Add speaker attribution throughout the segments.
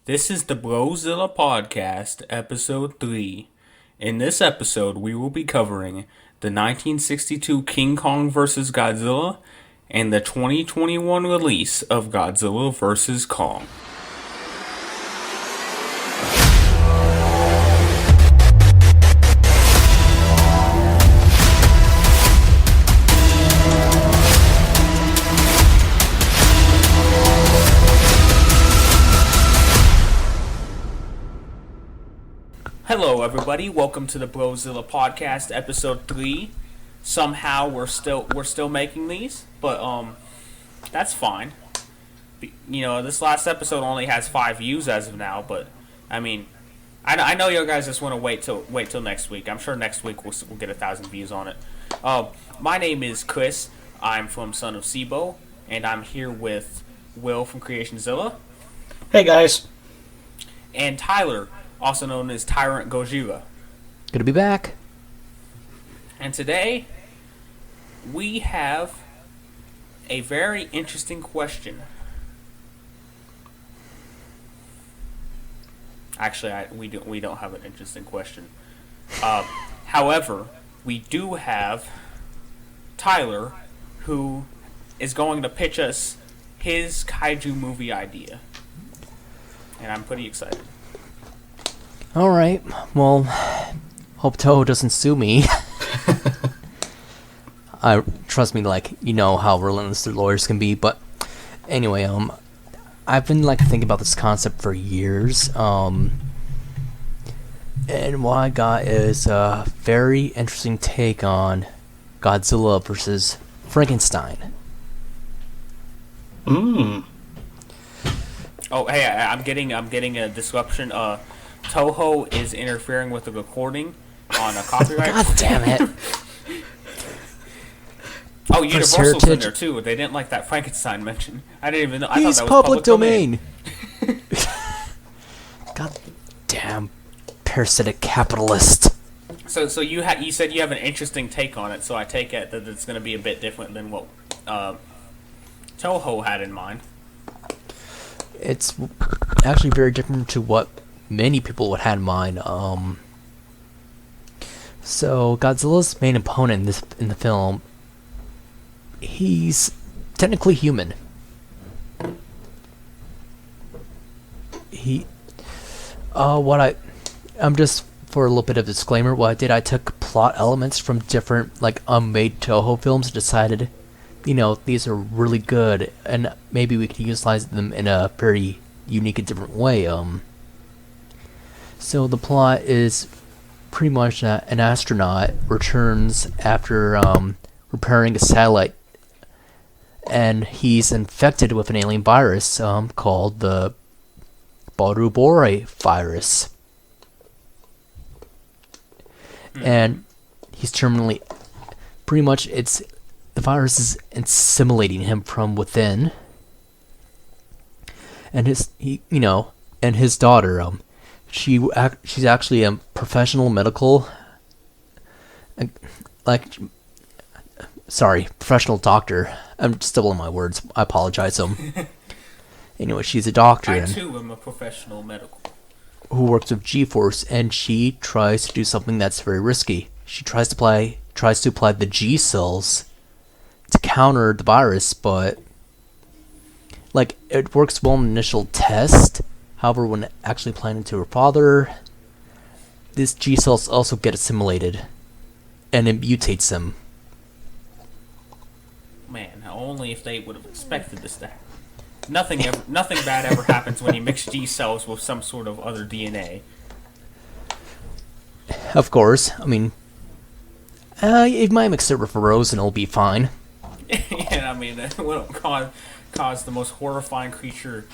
Speaker 1: This is the Brozilla Podcast, Episode 3. In this episode, we will be covering the 1962 King Kong vs. Godzilla and the 2021 release of Godzilla vs. Kong. Hello, everybody. Welcome to the Brozilla Podcast, Episode 3. Somehow we're still making these, but that's fine. You know, this last episode only has 5 views as of now, but I mean, I know you guys just want to wait till next week. I'm sure next week we'll get 1,000 views on it. My name is Chris. I'm from Son of Sibo, and I'm here with Will from CreationZilla.
Speaker 2: Hey guys.
Speaker 1: And Tyler, also known as Tyrant Godzilla.
Speaker 3: Good to be back.
Speaker 1: And today, we have a very interesting question. Actually, we don't have an interesting question. However, we do have Tyler, who is going to pitch us his kaiju movie idea. And I'm pretty excited.
Speaker 3: Alright, well, hope Toho doesn't sue me. Trust me, you know how relentless the lawyers can be, but anyway, I've been, thinking about this concept for years, and what I got is a very interesting take on Godzilla versus Frankenstein.
Speaker 2: Mm.
Speaker 1: Oh, hey, I'm getting a disruption. Toho is interfering with the recording on a copyright.
Speaker 3: God damn it!
Speaker 1: Oh, Universal's in there too. They didn't like that Frankenstein mention. I didn't even know. I
Speaker 3: He's
Speaker 1: thought that was
Speaker 3: public domain. God damn parasitic capitalist.
Speaker 1: So you said you have an interesting take on it. So I take it that it's going to be a bit different than what Toho had in mind.
Speaker 3: It's actually very different to what many people would have in mind. So Godzilla's main opponent in the film, he's technically human. I'm just, for a little bit of disclaimer, what I did, I took plot elements from different, unmade Toho films and decided, these are really good, and maybe we could utilize them in a very unique and different way. So the plot is pretty much that an astronaut returns after repairing a satellite, and he's infected with an alien virus called the Borubore virus. And he's terminally, pretty much the virus is assimilating him from within. And his daughter, she's actually a professional medical, professional doctor. I'm stumbling my words. I apologize. Anyway, she's a doctor.
Speaker 1: I too am a professional medical.
Speaker 3: Who works with G-Force, and she tries to do something that's very risky. She tries to apply the G cells to counter the virus, but it works well in the initial test. However, when actually applying it to her father, these G cells also get assimilated, and it mutates them.
Speaker 1: Man, only if they would have expected this to happen. Nothing bad ever happens when you mix G cells with some sort of other DNA.
Speaker 3: Of course, I mean, you might mix it with a rose and it'll be fine.
Speaker 1: Yeah, I mean, it won't cause the most horrifying creature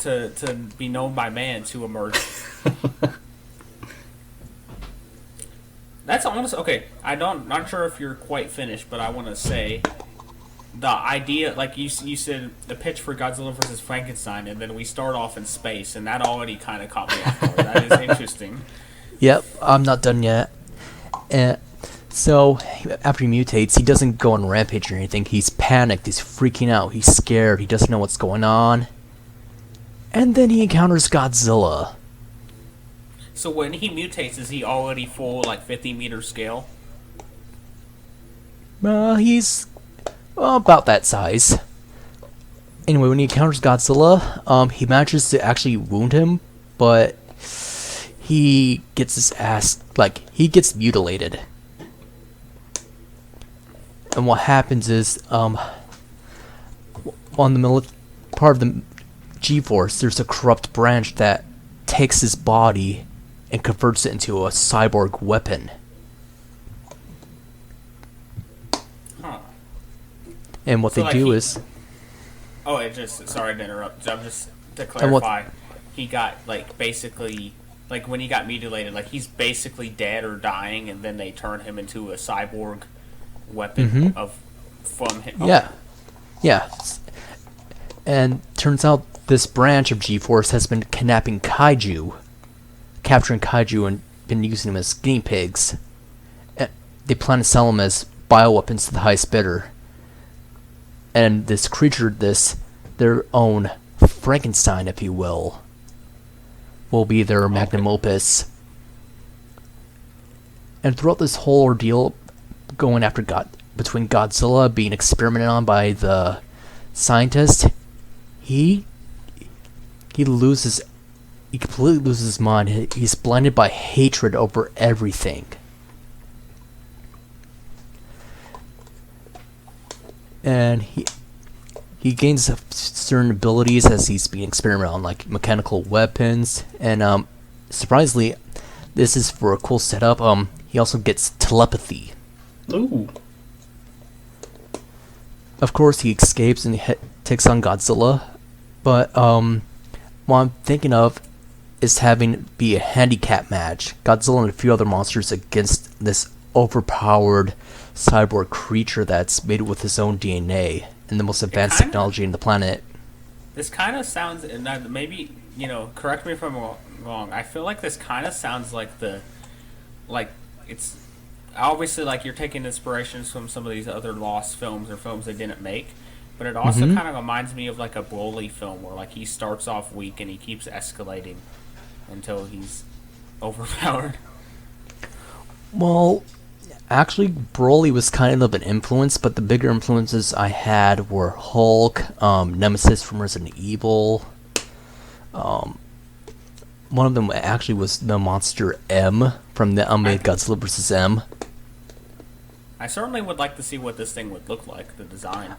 Speaker 1: to be known by man to emerge. That's honest. Okay, not sure if you're quite finished, but I want to say the idea, like you said, the pitch for Godzilla vs. Frankenstein, and then we start off in space, and that already kind of caught me off guard. That is interesting.
Speaker 3: Yep, I'm not done yet. So, after he mutates, he doesn't go on a rampage or anything. He's panicked, he's freaking out, he's scared, he doesn't know what's going on. And then he encounters Godzilla.
Speaker 1: So when he mutates, is he already full, like, 50-meter scale?
Speaker 3: He's about that size. Anyway, when he encounters Godzilla, he manages to actually wound him, but he gets his ass, he gets mutilated. And what happens is, on the part of the G-Force, there's a corrupt branch that takes his body and converts it into a cyborg weapon.
Speaker 1: Huh.
Speaker 3: And what they do is...
Speaker 1: Oh, sorry to interrupt. Just to clarify, he got, basically... when he got mutilated, he's basically dead or dying, and then they turn him into a cyborg weapon from him.
Speaker 3: Yeah. Yeah. And turns out this branch of G-Force has been kidnapping kaiju, capturing kaiju and been using them as guinea pigs. And they plan to sell them as bioweapons to the highest bidder. And this creature, their own Frankenstein, if you will be their magnum opus. And throughout this whole ordeal, going after between Godzilla being experimented on by the scientist, he completely loses his mind. He's blinded by hatred over everything. And he gains certain abilities as he's being experimented on, like mechanical weapons. And surprisingly, this is for a cool setup. He also gets telepathy.
Speaker 2: Ooh.
Speaker 3: Of course, he escapes and takes on Godzilla. But what I'm thinking of is having it be a handicap match. Godzilla and a few other monsters against this overpowered cyborg creature that's made with his own DNA and the most advanced technology in the planet.
Speaker 1: This kind of sounds, and maybe, correct me if I'm wrong, I feel like this kind of sounds like it's obviously you're taking inspirations from some of these other lost films or films they didn't make, but it also kind of reminds me of a Broly film where he starts off weak and he keeps escalating until he's overpowered.
Speaker 3: Well, actually, Broly was kind of an influence, but the bigger influences I had were Hulk, Nemesis from Resident Evil. One of them actually was the monster M from the Godzilla vs. M.
Speaker 1: I certainly would like to see what this thing would look like, the design.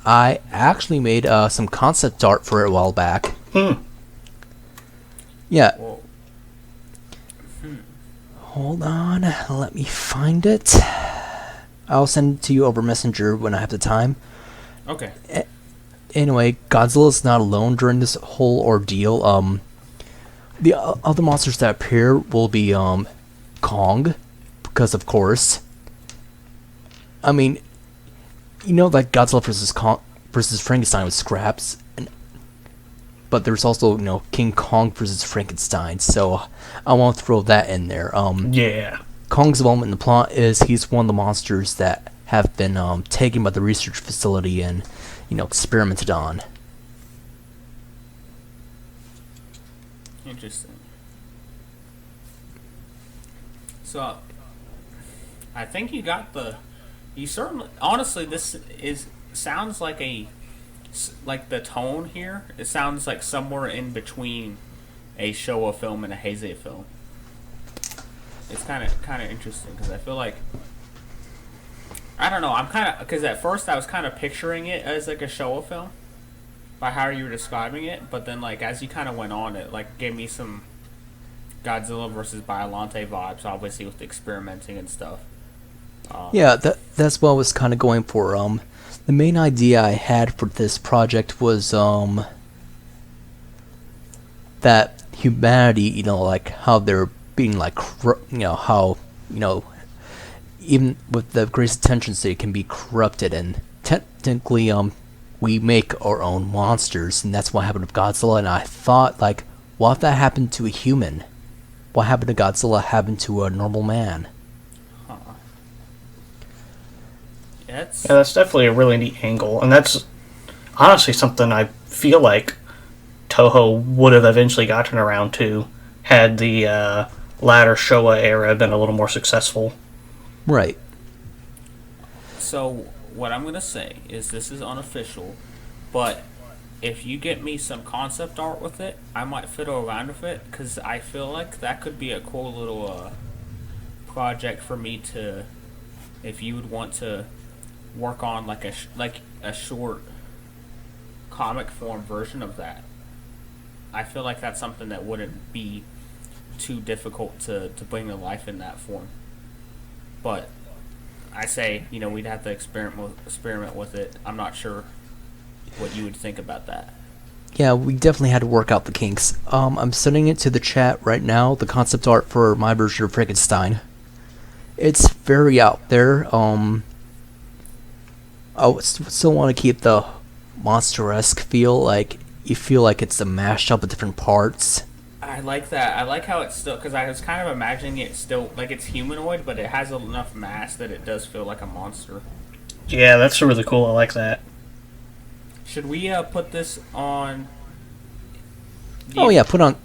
Speaker 3: I actually made some concept art for it a while back. Yeah.
Speaker 1: Whoa.
Speaker 3: Hold on, let me find it. I'll send it to you over Messenger when I have the time.
Speaker 1: Okay.
Speaker 3: Anyway, Godzilla's not alone during this whole ordeal. The other monsters that appear will be Kong, because of course. I mean, Godzilla versus Frankenstein with scraps, but there's also King Kong versus Frankenstein, so I want to throw that in there.
Speaker 2: Yeah.
Speaker 3: Kong's involvement in the plot is he's one of the monsters that have been taken by the research facility and experimented on.
Speaker 1: Interesting. So, I think you got you certainly, honestly, sounds like the tone here, it sounds like somewhere in between a Showa film and a Heisei film. It's kind of interesting because I feel like, I don't know, because at first I was kind of picturing it as a Showa film by how you were describing it, but then as you kind of went on, it gave me some Godzilla versus Biollante vibes, obviously with the experimenting and stuff.
Speaker 3: Yeah, that's what I was kind of going for. The main idea I had for this project was that humanity, how they're being how even with the greatest attentions they can be corrupted, and technically we make our own monsters, and that's what happened with Godzilla. And I thought, what if that happened to a human? What happened to Godzilla happened to a normal man?
Speaker 2: Yeah, that's definitely a really neat angle, and that's honestly something I feel like Toho would have eventually gotten around to had the latter Showa era been a little more successful.
Speaker 3: Right.
Speaker 1: So what I'm gonna say is this is unofficial, but if you get me some concept art with it, I might fiddle around with it because I feel like that could be a cool little project for me to, if you would want to work on like a short comic form version of that. I feel like that's something that wouldn't be too difficult to bring to life in that form. But I say, we'd have to experiment with it. I'm not sure what you would think about that.
Speaker 3: Yeah, we definitely had to work out the kinks. I'm sending it to the chat right now, the concept art for my version of Frankenstein. It's very out there. I still want to keep the monster-esque feel, like you feel like it's a mashup of different parts.
Speaker 1: I like that. I like how it's still, because I was kind of imagining it still, like it's humanoid, but it has enough mass that it does feel like a monster.
Speaker 2: Yeah, that's really cool. I like that.
Speaker 1: Should we put this on?
Speaker 3: Put on.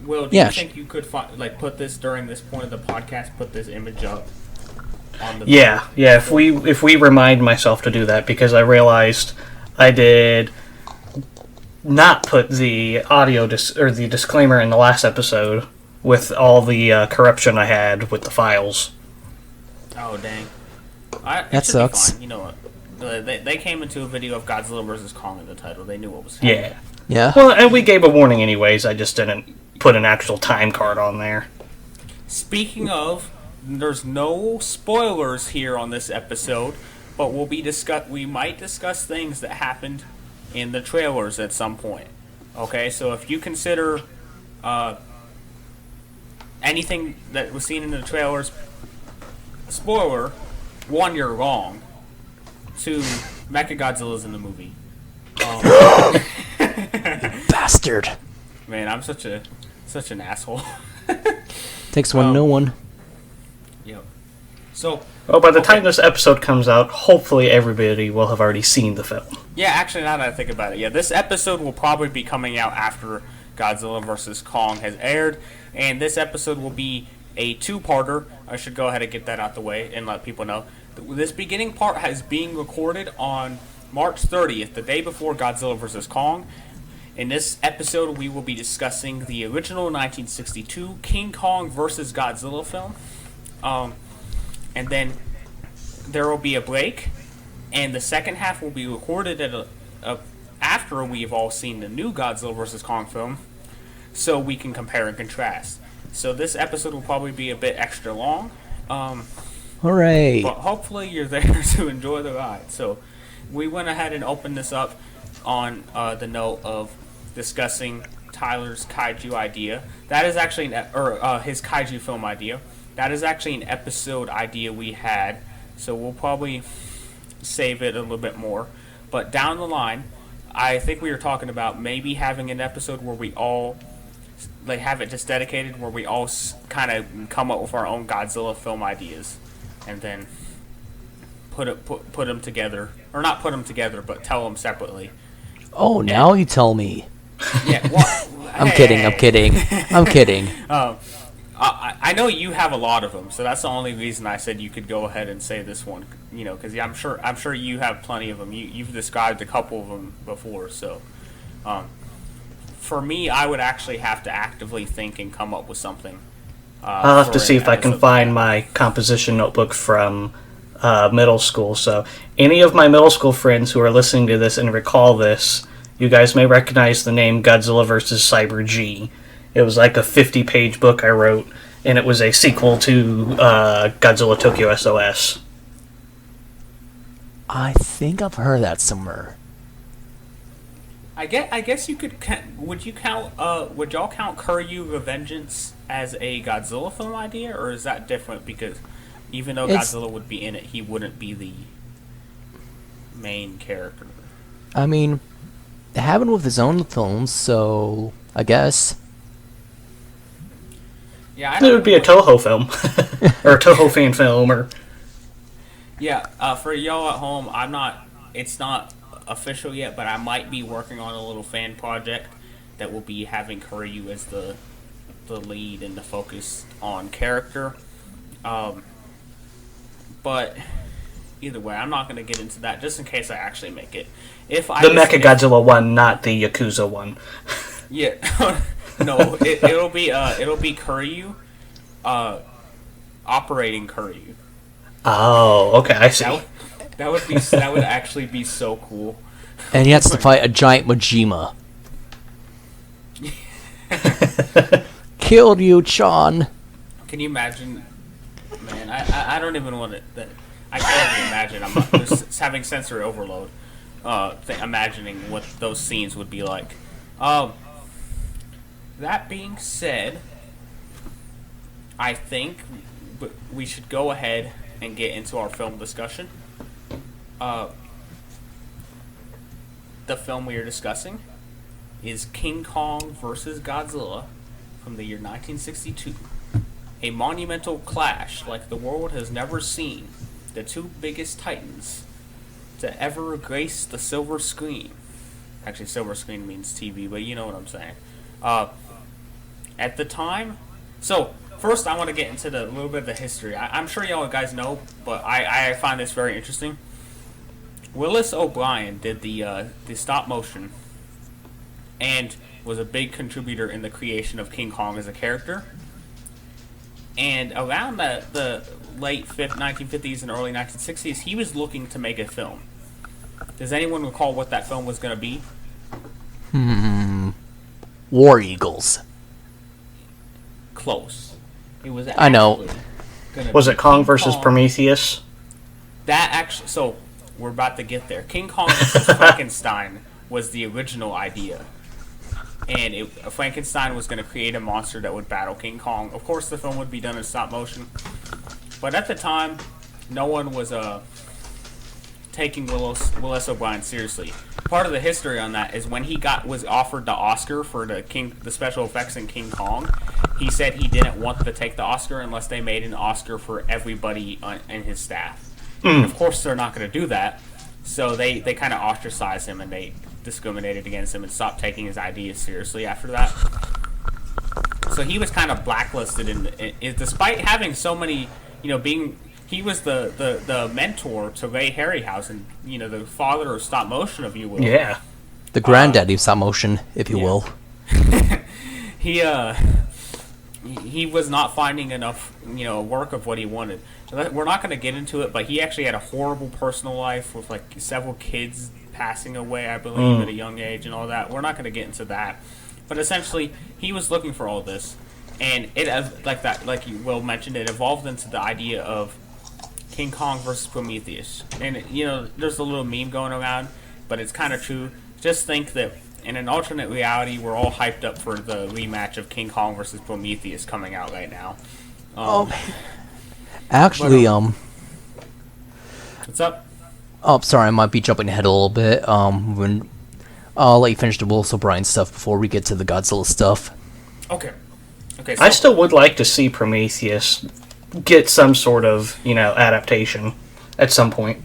Speaker 1: Will, do you think you could put this during this point of the podcast? Put this image up on the.
Speaker 2: Yeah. If we remind myself to do that, because I realized I did not put the audio or the disclaimer in the last episode with all the corruption I had with the files.
Speaker 1: Oh dang!
Speaker 3: That sucks.
Speaker 1: Be fine. You know what? They came into a video of Godzilla vs. Kong in the title. They knew what was happening.
Speaker 3: Yeah.
Speaker 2: Well, and we gave a warning anyways. I just didn't put an actual time card on there.
Speaker 1: Speaking of, there's no spoilers here on this episode, but we might discuss things that happened in the trailers at some point. Okay, so if you consider anything that was seen in the trailers spoiler, 1, you're wrong. 2, Mechagodzilla's in the movie.
Speaker 3: Bastard.
Speaker 1: Man, I'm such an asshole.
Speaker 3: Takes one, no one.
Speaker 1: Yep. So.
Speaker 2: Well, by the time this episode comes out, hopefully everybody will have already seen the film.
Speaker 1: Yeah, actually, now that I think about it, this episode will probably be coming out after Godzilla vs. Kong has aired, and this episode will be a 2-parter. I should go ahead and get that out the way and let people know. This beginning part is being recorded on March 30th, the day before Godzilla vs. Kong. In this episode, we will be discussing the original 1962 King Kong vs. Godzilla film. And then there will be a break, and the second half will be recorded after we've all seen the new Godzilla vs. Kong film, so we can compare and contrast. So this episode will probably be a bit extra long.
Speaker 3: Hooray!
Speaker 1: But hopefully you're there to enjoy the ride. So we went ahead and opened this up on the note of discussing Tyler's kaiju idea. That is actually his kaiju film idea. That is actually an episode idea we had, so we'll probably save it a little bit more. But down the line, I think we were talking about maybe having an episode where we all have it just dedicated, where we all kind of come up with our own Godzilla film ideas, and then put them together, or not put them together, but tell them separately.
Speaker 3: Oh, now you tell me.
Speaker 1: Yeah, well,
Speaker 3: I'm kidding. I'm kidding.
Speaker 1: I know you have a lot of them, so that's the only reason I said you could go ahead and say this one. Because I'm sure you have plenty of them. You've described a couple of them before. So, for me, I would actually have to actively think and come up with something.
Speaker 2: I'll have to see if I can find my composition notebook from middle school. So, any of my middle school friends who are listening to this and recall this, you guys may recognize the name Godzilla vs. Cyber G. It was like a 50-page book I wrote, and it was a sequel to Godzilla Tokyo SOS.
Speaker 3: I think I've heard that somewhere.
Speaker 1: I guess you could. Would y'all count Kuryu Revengeance as a Godzilla film idea, or is that different? Because even though Godzilla would be in it, he wouldn't be the main character.
Speaker 3: I mean, it happened with his own films, so I guess.
Speaker 1: Yeah,
Speaker 2: it would be a Toho film, or a Toho fan film, or.
Speaker 1: Yeah, for y'all at home, it's not official yet, but I might be working on a little fan project that will be having Kuryu as the lead and the focus on character. But either way, I'm not going to get into that just in case I actually make it. If I
Speaker 2: the Mechagodzilla one, not the Yakuza one.
Speaker 1: Yeah, no, it'll be Kuryu, operating Kuryu.
Speaker 2: Oh, okay, I see.
Speaker 1: That would actually be so cool.
Speaker 3: And he has to fight a giant Majima. Killed you, Chan.
Speaker 1: Can you imagine? Man, I don't even want to. I can't even imagine. I'm just having sensory overload. Imagining what those scenes would be like. That being said, I think we should go ahead and get into our film discussion. The film we are discussing is King Kong vs. Godzilla from the year 1962. A monumental clash like the world has never seen. The two biggest titans to ever grace the silver screen. Actually, silver screen means TV, but you know what I'm saying. At the time, so first I want to get into a little bit of the history. I'm sure y'all guys know, but I find this very interesting. Willis O'Brien did the stop motion and was a big contributor in the creation of King Kong as a character. And around the late 1950s and early 1960s, he was looking to make a film. Does anyone recall what that film was going to be?
Speaker 3: War Eagles.
Speaker 1: Close. It was.
Speaker 3: I know.
Speaker 2: Was it Kong versus Prometheus?
Speaker 1: That actually. So we're about to get there. King Kong versus Frankenstein was the original idea, and Frankenstein was going to create a monster that would battle King Kong. Of course, the film would be done in stop motion, but at the time, no one was taking Willis O'Brien seriously. Part of the history on that is when he was offered the Oscar for the special effects in King Kong, he said he didn't want to take the Oscar unless they made an Oscar for everybody in his staff. And of course, they're not going to do that, so they kind of ostracized him and they discriminated against him and stopped taking his ideas seriously after that. So he was kind of blacklisted, despite having so many, he was the mentor to Ray Harryhausen, the father of stop motion, if you will.
Speaker 2: Yeah.
Speaker 3: The granddaddy of stop motion, if you will.
Speaker 1: He was not finding enough, work of what he wanted. We're not going to get into it, but he actually had a horrible personal life with several kids passing away, I believe, at a young age and all that. We're not going to get into that. But essentially, he was looking for all this, and like you Will mentioned, it evolved into the idea of King Kong versus Prometheus. And there's a little meme going around, but it's kind of true. Just think that in an alternate reality, we're all hyped up for the rematch of King Kong versus Prometheus coming out right now.
Speaker 3: Actually,
Speaker 1: what's up?
Speaker 3: Oh, sorry, I might be jumping ahead a little bit. I'll let you finish the Willis O'Brien stuff before we get to the Godzilla stuff.
Speaker 1: Okay. So
Speaker 2: I still would like to see Prometheus get some sort of, adaptation at some point.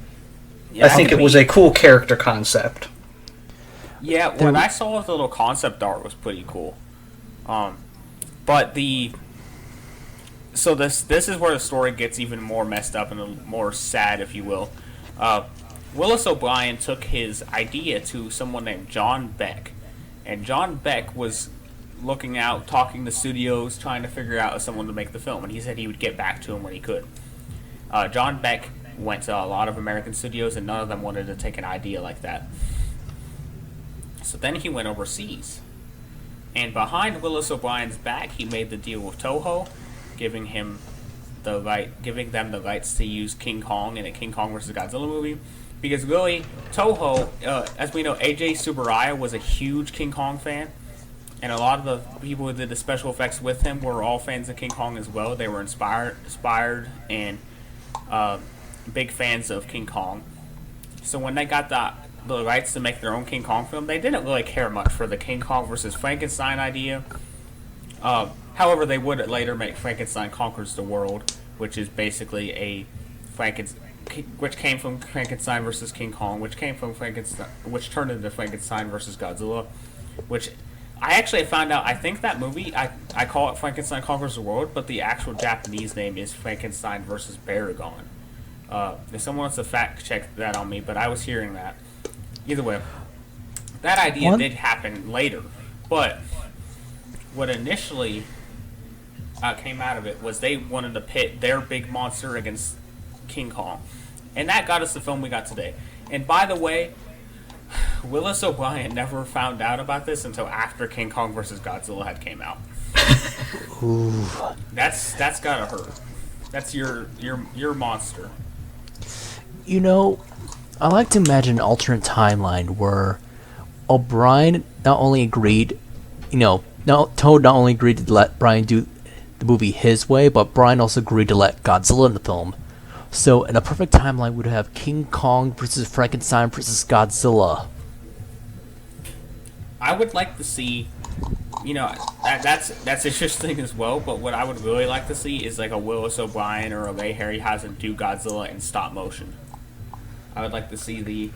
Speaker 1: Yeah,
Speaker 2: I think it was a cool character concept.
Speaker 1: Yeah, what I saw with the little concept art was pretty cool. But so this is where the story gets even more messed up and more sad, if you will. Willis O'Brien took his idea to someone named John Beck, and John Beck was looking out, talking to studios, trying to figure out someone to make the film, and he said he would get back to him when he could. John Beck went to a lot of American studios, and none of them wanted to take an idea like that. So then he went overseas, and behind Willis O'Brien's back, he made the deal with Toho, giving them the rights to use King Kong in a King Kong vs. Godzilla movie. Because really, Toho, as we know, AJ Tsuburaya was a huge King Kong fan, and a lot of the people who did the special effects with him were all fans of King Kong as well. They were inspired and big fans of King Kong. So when they got the rights to make their own King Kong film, they didn't really care much for the King Kong versus Frankenstein idea. However, they would later make Frankenstein Conquers the World, which is basically which came from Frankenstein versus King Kong, which turned into Frankenstein versus Godzilla, which I actually found out. I think that movie. I call it Frankenstein Conquers the World, but the actual Japanese name is Frankenstein versus Baragon. If someone wants to fact check that on me, but I was hearing that. Either way, that idea did happen later, but what initially came out of it was they wanted to pit their big monster against King Kong, and that got us the film we got today. And by the way, Willis O'Brien never found out about this until after King Kong vs. Godzilla had came out.
Speaker 3: Ooh.
Speaker 1: That's gotta hurt. That's your monster.
Speaker 3: You know, I like to imagine an alternate timeline where O'Brien not only agreed, Toad not only agreed to let Brian do the movie his way, but Brian also agreed to let Godzilla in the film. So, in a perfect timeline, we'd have King Kong versus Frankenstein versus Godzilla.
Speaker 1: I would like to see, that's interesting as well. But what I would really like to see is like a Willis O'Brien or a Ray Harryhausen do Godzilla in stop motion. I would like to see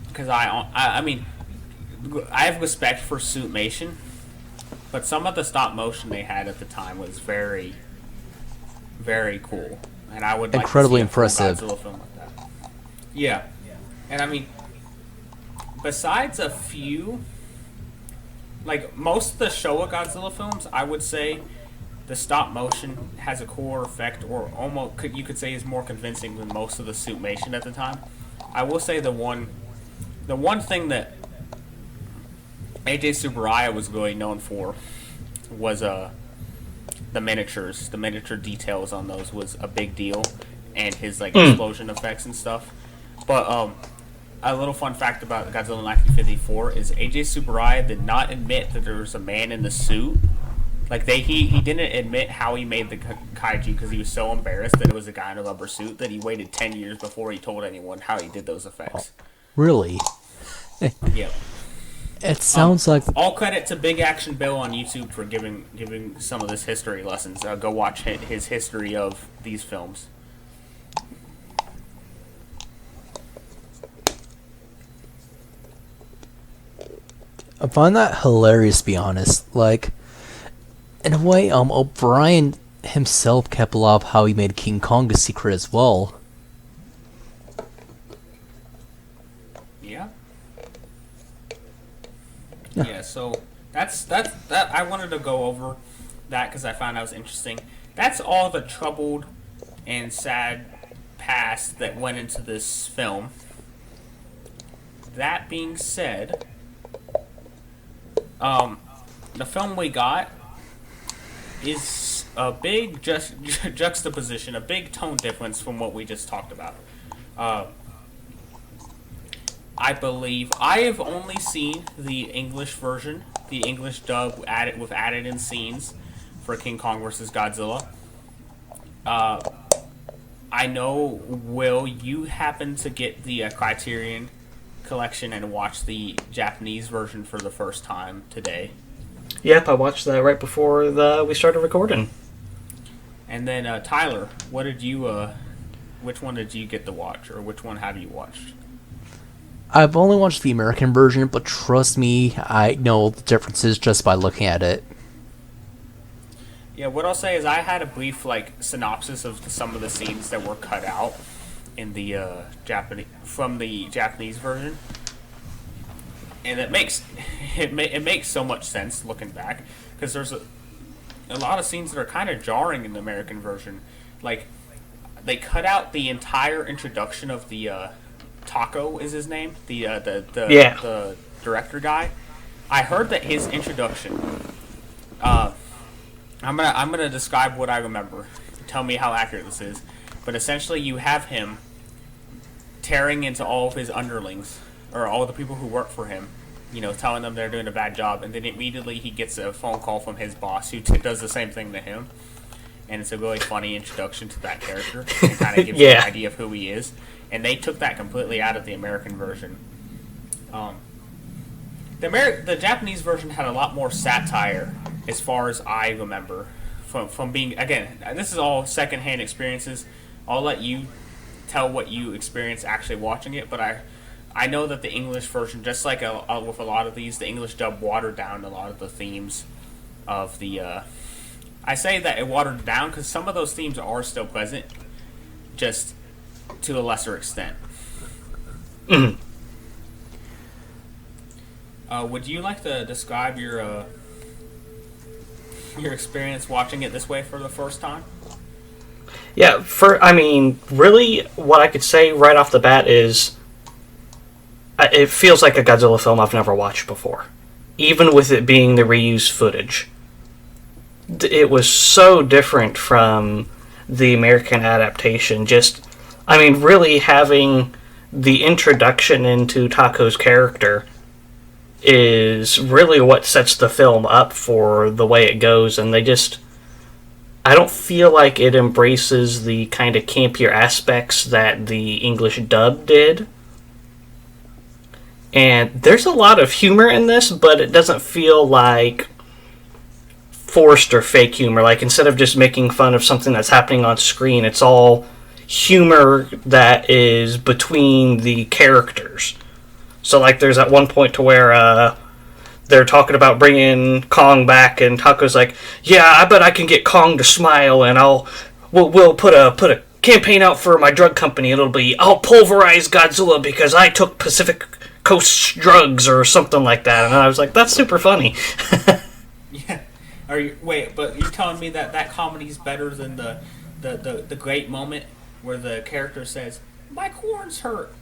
Speaker 1: because I mean, I have respect for Suitmation, but some of the stop motion they had at the time was very, very cool. And I would
Speaker 3: incredibly
Speaker 1: like to see a
Speaker 3: impressive
Speaker 1: Godzilla film like that. Yeah, and I mean, besides a few, like most of the Showa Godzilla films, I would say the stop motion has a cooler effect, or almost you could say is more convincing than most of the Suitmation at the time. I will say the one thing that AJ Tsuburaya was really known for was the miniatures. The miniature details on those was a big deal, and his explosion effects and stuff. But a little fun fact about Godzilla 1954 is AJ Tsuburaya did not admit that there was a man in the suit. He didn't admit how he made the kaiju because he was so embarrassed that it was a guy in a rubber suit that he waited 10 years before he told anyone how he did those effects.
Speaker 3: Really?
Speaker 1: Yeah.
Speaker 3: It sounds like
Speaker 1: all credit to Big Action Bill on YouTube for giving some of this history lessons. Go watch his history of these films.
Speaker 3: I find that hilarious, to be honest. In a way, O'Brien himself kept a lot of how he made King Kong a secret as well.
Speaker 1: Yeah. Yeah, so that's that. I wanted to go over that because I found that was interesting. That's all the troubled and sad past that went into this film. That being said, the film we got is a big juxtaposition, a big tone difference from what we just talked about. I believe I have only seen the English version, the English dub added in scenes for King Kong vs. Godzilla. I know, Will, you happen to get the Criterion collection and watch the Japanese version for the first time today.
Speaker 2: Yep, I watched that right before we started recording.
Speaker 1: And then Tyler, what did you? Which one did you get to watch, or which one have you watched?
Speaker 3: I've only watched the American version, but trust me, I know the differences just by looking at it.
Speaker 1: Yeah, what I'll say is I had a brief synopsis of some of the scenes that were cut out in the Japanese version, and it makes so much sense looking back because there's a lot of scenes that are kind of jarring in the American version. They cut out the entire introduction of the Taco is his name, the director guy. I heard that his introduction. I'm gonna describe what I remember. Tell me how accurate this is. But essentially, you have him tearing into all of his underlings, or all the people who work for him, telling them they're doing a bad job, and then immediately he gets a phone call from his boss who does the same thing to him. And it's a really funny introduction to that character. It kind of gives you an idea of who he is. And they took that completely out of the American version. The Japanese version had a lot more satire, as far as I remember, from being, again, this is all secondhand experiences. I'll let you tell what you experienced actually watching it, but I know that the English version, just like with a lot of these, the English dub watered down a lot of the themes of the. I say that it watered down because some of those themes are still present, just to a lesser extent.
Speaker 2: Mm.
Speaker 1: Would you like to describe your experience watching it this way for the first time?
Speaker 2: Yeah, really, what I could say right off the bat is it feels like a Godzilla film I've never watched before. Even with it being the reused footage. It was so different from the American adaptation. Really having the introduction into Tako's character is really what sets the film up for the way it goes, and I don't feel like it embraces the kind of campier aspects that the English dub did. And there's a lot of humor in this, but it doesn't feel like forced or fake humor. Like, instead of just making fun of something that's happening on screen, it's all humor that is between the characters. So, like, there's at one point to where they're talking about bringing Kong back, and Tako's like, "Yeah, I bet I can get Kong to smile, and we'll put a campaign out for my drug company. It'll be, I'll pulverize Godzilla because I took Pacific Coast drugs," or something like that. And I was like, that's super funny.
Speaker 1: Yeah. But you're telling me that comedy's better than the great moment where the character says, "My corns hurt."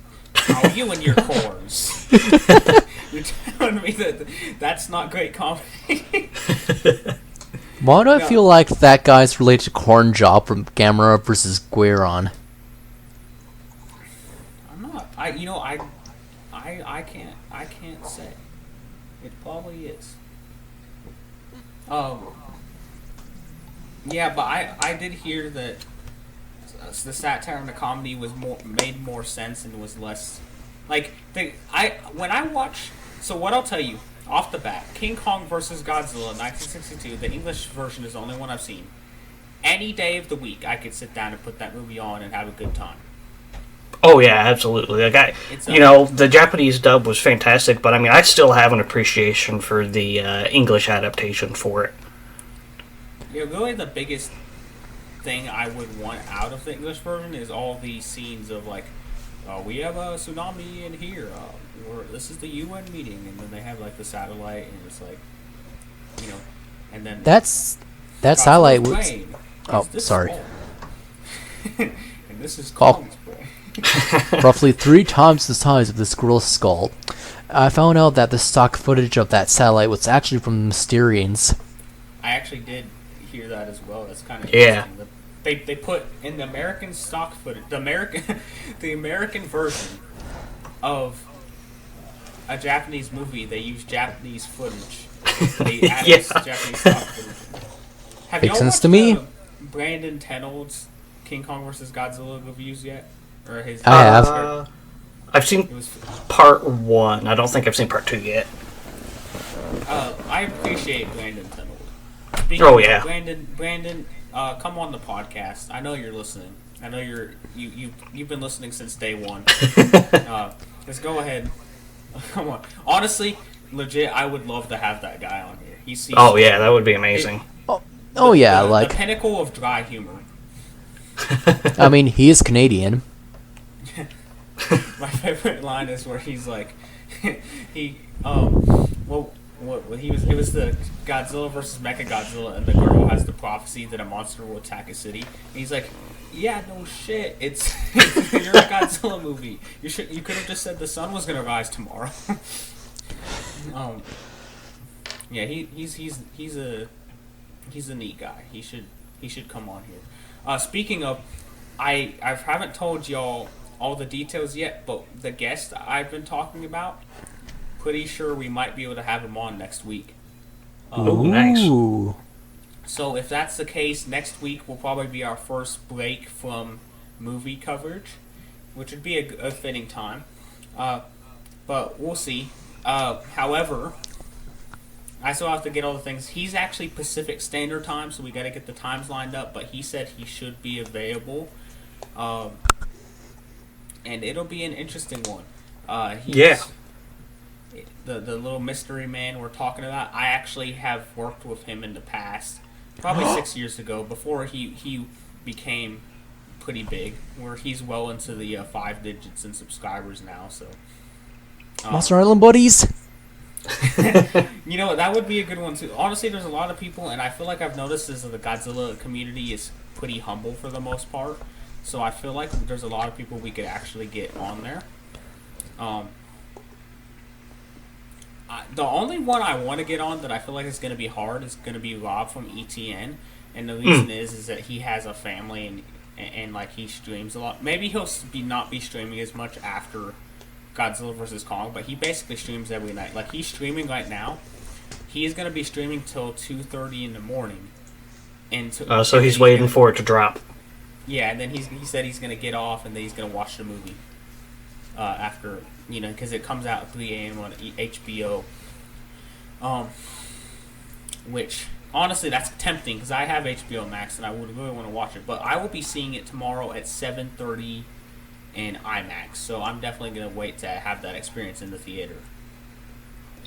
Speaker 1: Oh, you and your corns. You're telling me that's not great comedy?
Speaker 3: Why do I feel like that guy's related to Corn Job from Gamera versus Guiron?
Speaker 1: I'm not. I can't say. It probably is. Yeah, but I did hear that the satire and the comedy made more sense and was less like when I watch. So what I'll tell you off the bat, King Kong versus Godzilla, 1962. The English version is the only one I've seen. Any day of the week, I could sit down and put that movie on and have a good time.
Speaker 2: Oh yeah, absolutely. The Japanese dub was fantastic, but I still have an appreciation for the English adaptation for it.
Speaker 1: Really the biggest thing I would want out of the English version is all these scenes of like, we have a tsunami in here, this is the UN meeting, and then they have like the satellite, and it's like, and then
Speaker 3: that satellite was.
Speaker 1: Brain.
Speaker 3: Oh, sorry.
Speaker 1: And this is Kong's brain.
Speaker 3: Roughly 3 times the size of the squirrel's skull. I found out that the stock footage of that satellite was actually from the Mysterians.
Speaker 1: I actually did hear that as well. That's kind of interesting. They put in the American stock footage, the American version of a Japanese movie. They use Japanese footage. They added Japanese stock footage. Have
Speaker 3: Makes
Speaker 1: y'all
Speaker 3: sense
Speaker 1: watched
Speaker 3: to me.
Speaker 1: Brandon Tenold's King Kong vs. Godzilla reviews yet? Or his?
Speaker 3: I have.
Speaker 2: I've seen part 1. I don't think I've seen part 2 yet.
Speaker 1: I appreciate Brandon Tenold. Brandon, come on the podcast. I know you're listening. I know you've been listening since day one. Let's go ahead. Come on. Honestly, legit, I would love to have that guy on here.
Speaker 2: That would be amazing.
Speaker 1: The pinnacle of dry humor.
Speaker 3: He is Canadian.
Speaker 1: My favorite line is where he's like, it was the Godzilla versus Mechagodzilla, and the girl has the prophecy that a monster will attack a city. And he's like, "Yeah, no shit. It's you're a Godzilla movie. You could have just said the sun was gonna rise tomorrow." Yeah, he's a neat guy. He should come on here. Speaking of, I haven't told y'all all the details yet, but the guest I've been talking about, pretty sure we might be able to have him on next week.
Speaker 2: Nice.
Speaker 1: So if that's the case, next week will probably be our first break from movie coverage, which would be a fitting time. But we'll see. However, I still have to get all the things. He's actually Pacific Standard Time, so we got to get the times lined up, but he said he should be available. And it'll be an interesting one.
Speaker 2: Yeah.
Speaker 1: The little mystery man we're talking about. I actually have worked with him in the past, probably 6 years ago, before he became pretty big, where he's well into the 5 digits in subscribers now. So,
Speaker 3: Monster Island buddies.
Speaker 1: you know, that would be a good one too. Honestly, there's a lot of people, and I feel like I've noticed is that the Godzilla community is pretty humble for the most part. So I feel like there's a lot of people we could actually get on there. The only one I want to get on that I feel like is going to be hard is going to be Rob from ETN, and the reason is that he has a family and like he streams a lot. Maybe he'll not be streaming as much after Godzilla vs. Kong, but he basically streams every night. Like he's streaming right now. He is going to be streaming till 2:30 in the morning.
Speaker 2: So he's waiting for it to drop.
Speaker 1: Yeah, and then he said he's going to get off and then he's going to watch the movie after, you know, because it comes out at 3 a.m. on HBO. Which, honestly, that's tempting because I have HBO Max and I would really want to watch it. But I will be seeing it tomorrow at 7:30 in IMAX. So I'm definitely going to wait to have that experience in the theater.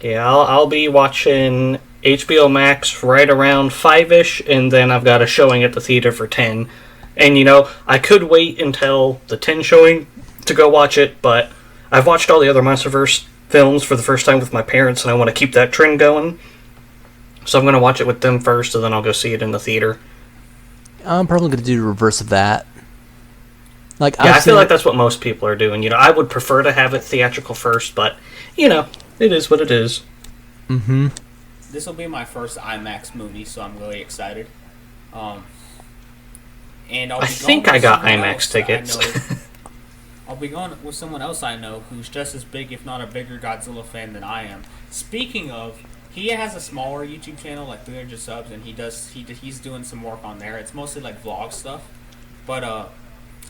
Speaker 2: Yeah, I'll be watching HBO Max right around 5-ish, and then I've got a showing at the theater for 10. And, you know, I could wait until the 10 showing to go watch it, but I've watched all the other MonsterVerse films for the first time with my parents, and I want to keep that trend going. So I'm going to watch it with them first, and then I'll go see it in the theater.
Speaker 3: I'm probably going to do the reverse of that. Like,
Speaker 2: yeah, I feel like that's what most people are doing. You know, I would prefer to have it theatrical first, but, you know, it is what it is.
Speaker 3: Mm-hmm.
Speaker 1: This will be my first IMAX movie, so I'm really excited. And
Speaker 2: I think I got IMAX tickets.
Speaker 1: I'll be going with someone else I know who's just as big, if not a bigger Godzilla fan than I am. Speaking of, he has a smaller YouTube channel, like 300 subs, and he's doing some work on there. It's mostly like vlog stuff. But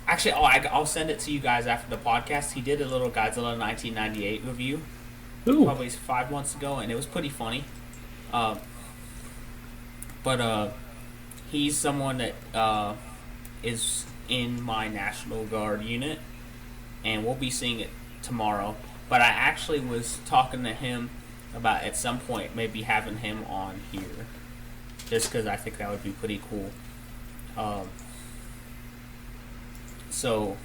Speaker 1: actually, I'll send it to you guys after the podcast. He did a little Godzilla 1998 review, probably 5 months ago, and it was pretty funny. But he's someone that is in my National Guard unit, and we'll be seeing it tomorrow. But I actually was talking to him about at some point maybe having him on here, just because I think that would be pretty cool. So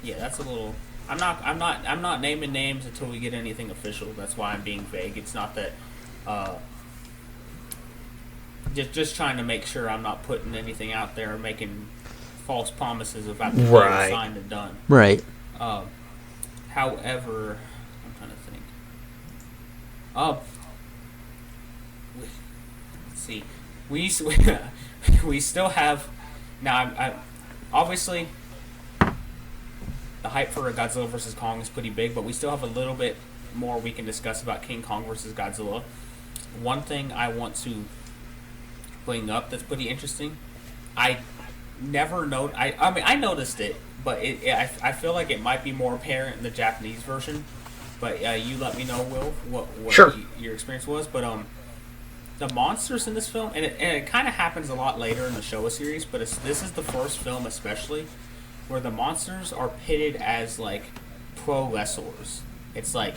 Speaker 1: yeah, that's a little. I'm not naming names until we get anything official. That's why I'm being vague. It's not that. Just trying to make sure I'm not putting anything out there or making false promises about the deal signed and done.
Speaker 3: Right.
Speaker 1: However, I'm trying to think. Let's see. We still have now. I obviously the hype for Godzilla vs. Kong is pretty big, but we still have a little bit more we can discuss about King Kong vs. Godzilla. One thing I want to bring up that's pretty interesting. I never know. I mean, I noticed it, but I feel like it might be more apparent in the Japanese version. But you let me know, Will, what
Speaker 2: sure.
Speaker 1: Your experience was. But the monsters in this film, and it kind of happens a lot later in the Showa series, but this is the first film especially where the monsters are pitted as like pro wrestlers. It's like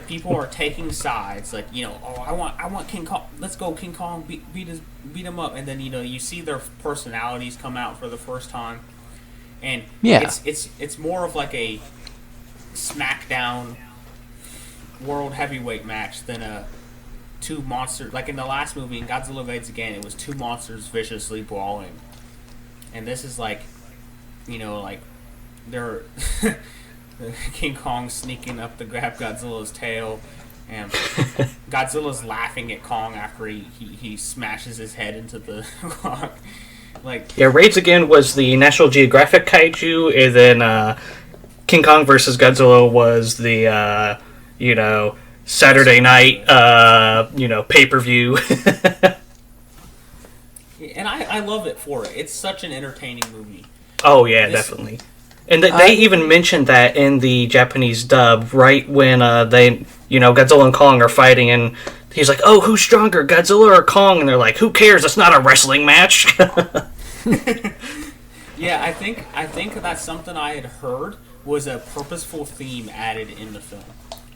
Speaker 1: people are taking sides, like, you know, oh, I want King Kong. Let's go, King Kong, beat him up, and then, you know, you see their personalities come out for the first time, and
Speaker 3: yeah,
Speaker 1: it's more of like a SmackDown World Heavyweight match than a two monsters. Like in the last movie, in Godzilla Raids Again, it was two monsters viciously brawling, and this is like, you know, like they're. King Kong sneaking up to grab Godzilla's tail, and Godzilla's laughing at Kong after he smashes his head into the rock. Like,
Speaker 2: yeah, Raids Again was the National Geographic kaiju, and then King Kong vs. Godzilla was the you know, Saturday night pay-per-view.
Speaker 1: And I love it for it. It's such an entertaining movie.
Speaker 2: Oh yeah, definitely. And they even mentioned that in the Japanese dub, right when they, you know, Godzilla and Kong are fighting, and he's like, "Oh, who's stronger, Godzilla or Kong?" And they're like, "Who cares? It's not a wrestling match."
Speaker 1: Yeah, I think that's something I had heard, was a purposeful theme added in the film.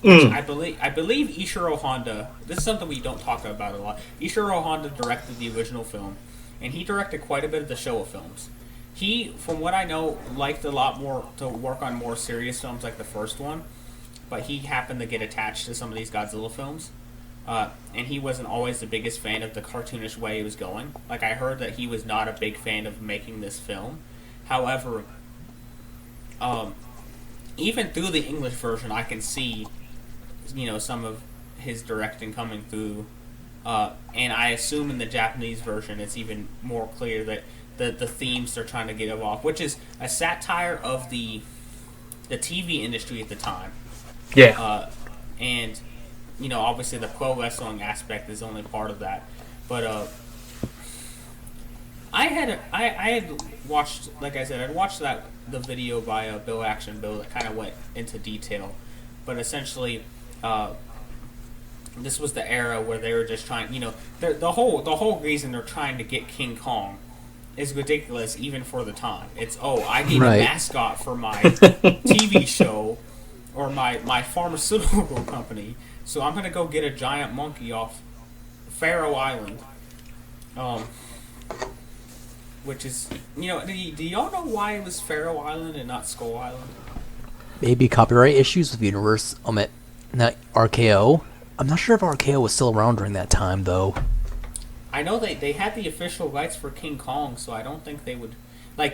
Speaker 1: Which I believe Ishiro Honda. This is something we don't talk about a lot. Ishiro Honda directed the original film, and he directed quite a bit of the Showa films. He, from what I know, liked a lot more to work on more serious films like the first one, but he happened to get attached to some of these Godzilla films, and he wasn't always the biggest fan of the cartoonish way he was going. Like, I heard that he was not a big fan of making this film. However, even through the English version, I can see, some of his directing coming through, and I assume in the Japanese version it's even more clear that the themes they're trying to get off, which is a satire of the TV industry at the time.
Speaker 2: Yeah.
Speaker 1: And, obviously the pro wrestling aspect is only part of that. But I had watched, like I said, I'd watched the video by Bill Action Bill that kind of went into detail. But essentially, this was the era where they were just trying, the whole reason they're trying to get King Kong is ridiculous even for the time. It's, I need a mascot for my TV show or my pharmaceutical company, so I'm going to go get a giant monkey off Faroe Island. Which is, do y'all know why it was Faroe Island and not Skull Island?
Speaker 3: Maybe copyright issues with Universe, not RKO. I'm not sure if RKO was still around during that time, though.
Speaker 1: I know they had the official rights for King Kong, so I don't think they would...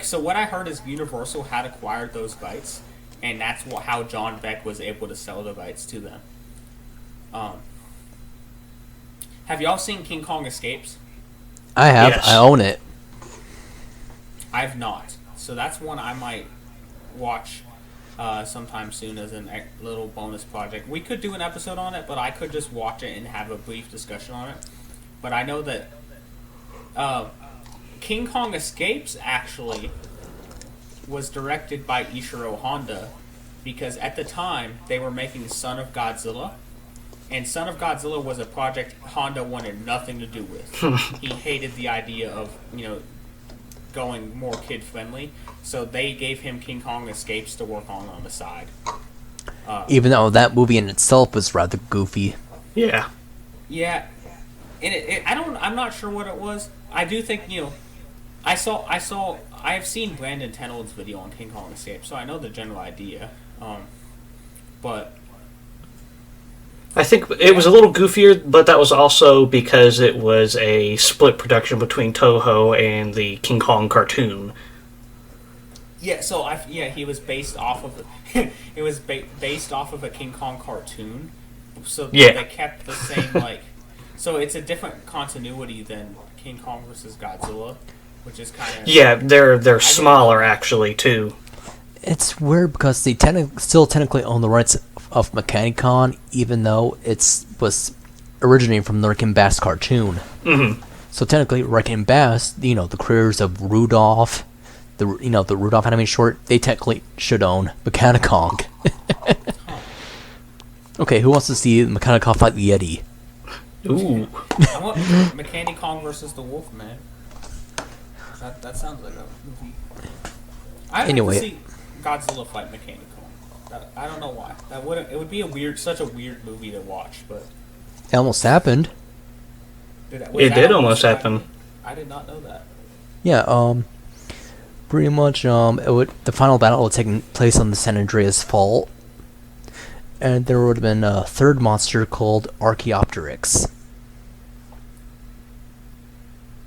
Speaker 1: so what I heard is Universal had acquired those rights, and that's how John Beck was able to sell the rights to them. Have y'all seen King Kong Escapes?
Speaker 3: I have.
Speaker 2: Yes.
Speaker 3: I own it.
Speaker 1: I've not. So that's one I might watch sometime soon as a little bonus project. We could do an episode on it, but I could just watch it and have a brief discussion on it. But I know that King Kong Escapes actually was directed by Ishiro Honda because at the time they were making Son of Godzilla, and Son of Godzilla was a project Honda wanted nothing to do with. He hated the idea of, going more kid-friendly, so they gave him King Kong Escapes to work on the side.
Speaker 3: Even though that movie in itself was rather goofy.
Speaker 2: Yeah.
Speaker 1: Yeah. And I'm not sure what it was. I do think, I've seen Brandon Tenold's video on King Kong Escape, so I know the general idea. But
Speaker 2: I think it was a little goofier, but that was also because it was a split production between Toho and the King Kong cartoon.
Speaker 1: yeah, so he was based off of it was based off of a King Kong cartoon. So they kept the same so it's a different continuity than King Kong versus Godzilla, which is kind of
Speaker 2: they're smaller actually too.
Speaker 3: It's weird because they still technically own the rights of Mechanicon, even though it was originating from the Rick and Bass cartoon.
Speaker 2: Mm-hmm.
Speaker 3: So technically, Rick and Bass, the creators of Rudolph, the Rudolph anime short, they technically should own Mechanicon. Okay, who wants to see Mechanicon fight the Yeti?
Speaker 2: Ooh.
Speaker 1: I want Mechanicon versus the Wolfman. That sounds like a movie. I'd like to see Godzilla fight Mechanicon. I don't know why. It would be such a weird movie to watch, but
Speaker 3: It almost happened.
Speaker 2: It did almost happen.
Speaker 1: I did not know that.
Speaker 3: Yeah, pretty much, the final battle would take place on the San Andreas Fault, and there would have been a third monster called Archaeopteryx.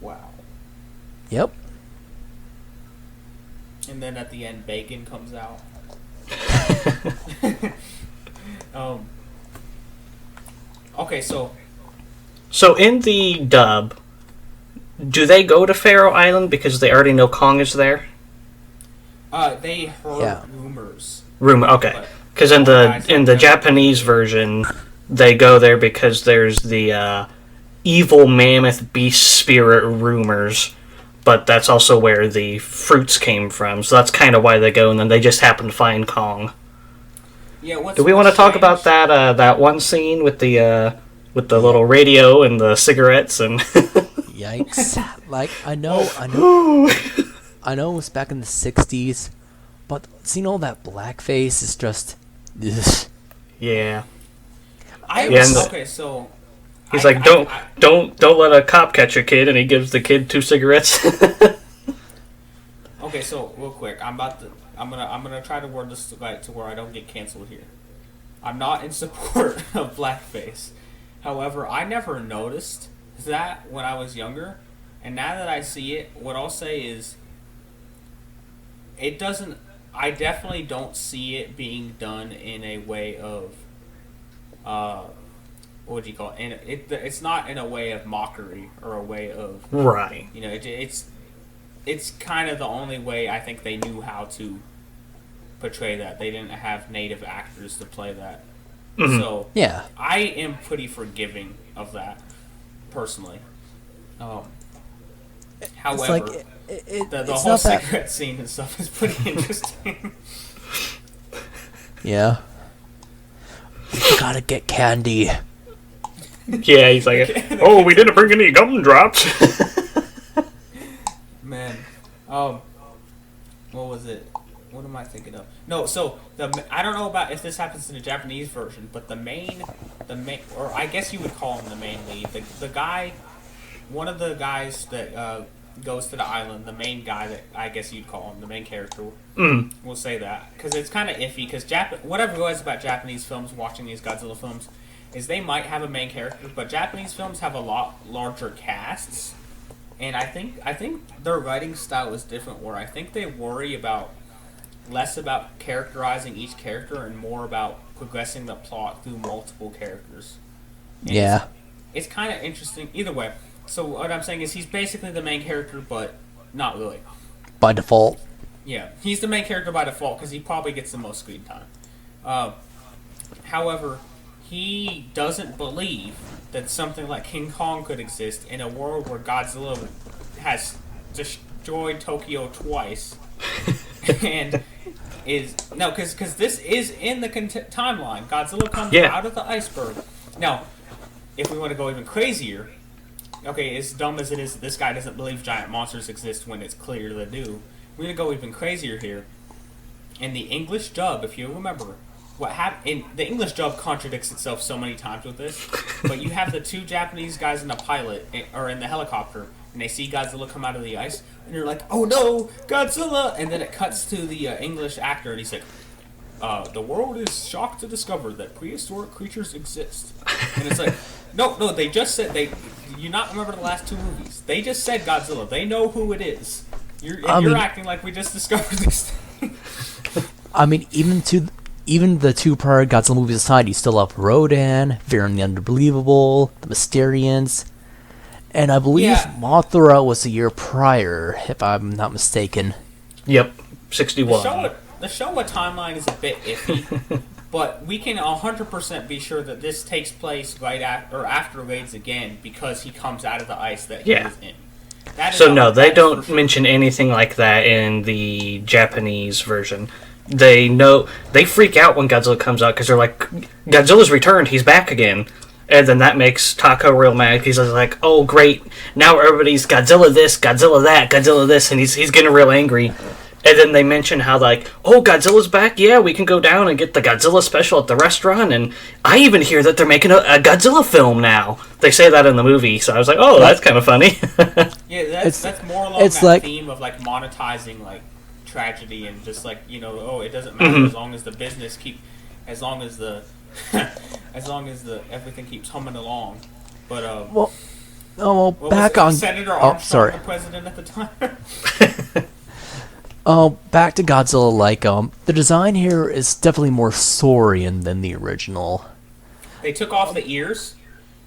Speaker 1: Wow.
Speaker 3: Yep.
Speaker 1: And then at the end, Bacon comes out. Okay, so
Speaker 2: in the dub, do they go to Faroe Island because they already know Kong is there?
Speaker 1: They heard rumors.
Speaker 2: Okay. Because in the Japanese version, they go there because there's the evil mammoth beast spirit rumors, but that's also where the fruits came from. So that's kind of why they go, and then they just happen to find Kong.
Speaker 1: Yeah.
Speaker 2: Do we want to talk about that one scene with the little radio and the cigarettes and?
Speaker 3: Yikes! I know it was back in the '60s, But seeing all that blackface is just... Ugh.
Speaker 2: Yeah.
Speaker 1: Okay, so
Speaker 2: he's like, don't let a cop catch your kid, and he gives the kid 2 cigarettes.
Speaker 1: Okay, so real quick, I'm gonna try to word this right to where I don't get canceled here. I'm not in support of blackface. However, I never noticed that when I was younger, and now that I see it, what I'll say is, it doesn't. I definitely don't see it being done in a way of, what would you call it? It's not in a way of mockery or a way of
Speaker 2: right.
Speaker 1: You know, it's kind of the only way I think they knew how to portray that. They didn't have native actors to play that.
Speaker 2: Mm-hmm.
Speaker 1: So
Speaker 3: Yeah.
Speaker 1: I am pretty forgiving of that, personally. However, the whole cigarette scene and stuff is pretty interesting.
Speaker 3: Yeah. We gotta get candy.
Speaker 2: Yeah, he's like, oh, we didn't bring any gumdrops.
Speaker 1: Man, what was it? What am I thinking of? No, so I don't know about if this happens in the Japanese version, but the main, or I guess you would call him the main lead, the guy, one of the guys that goes to the island, the main guy that I guess you'd call him the main character. We'll say that because it's kind of iffy. Because whatever it was about Japanese films, watching these Godzilla films, is they might have a main character, but Japanese films have a lot larger casts. And I think their writing style is different, where I think they worry less about characterizing each character and more about progressing the plot through multiple characters. And
Speaker 3: yeah.
Speaker 1: It's kind of interesting. Either way, so what I'm saying is he's basically the main character, but not really.
Speaker 3: By default.
Speaker 1: Yeah, he's the main character by default because he probably gets the most screen time. However, he doesn't believe that something like King Kong could exist in a world where Godzilla has destroyed Tokyo twice, and because this is in the timeline. Godzilla comes out of the iceberg. Now, if we want to go even crazier, okay, as dumb as it is, this guy doesn't believe giant monsters exist when it's clear they do. We're gonna go even crazier here. In the English dub, if you remember. What happened? The English dub contradicts itself so many times with this, but you have the 2 Japanese guys in the pilot or in the helicopter, and they see Godzilla come out of the ice, and you're like, "Oh no, Godzilla!" And then it cuts to the English actor, and he's like, "The world is shocked to discover that prehistoric creatures exist." And it's like, no, they just said you not remember the last 2 movies? They just said Godzilla. They know who it is. You're acting like we just discovered this thing.
Speaker 3: I mean, even the 2 prior Godzilla movies aside, you still have Rodan, Fear and the Unbelievable, The Mysterians, and I believe Mothra was a year prior, if I'm not mistaken.
Speaker 2: Yep, 61.
Speaker 1: The Showa timeline is a bit iffy, but we can 100% be sure that this takes place right after Raids Again because he comes out of the ice that he was in.
Speaker 2: So no, they don't mention anything like that in the Japanese version. They freak out when Godzilla comes out because they're like, Godzilla's returned, he's back again. And then that makes Taco real mad. He's like, oh great, now everybody's Godzilla this, Godzilla that, Godzilla this, and he's getting real angry. And then they mention how like, oh, Godzilla's back, yeah, we can go down and get the Godzilla special at the restaurant, and I even hear that they're making a Godzilla film now. They say that in the movie, so I was like, oh, that's kind of funny.
Speaker 1: Yeah, that's more along that theme of like monetizing like tragedy and just like, you know, oh, it doesn't matter as long as the business as long as the everything keeps humming along. But
Speaker 3: back on
Speaker 1: Senator Armstrong, the president at the time.
Speaker 3: Back to Godzilla. Like, the design here is definitely more saurian than the original.
Speaker 1: They took off the ears,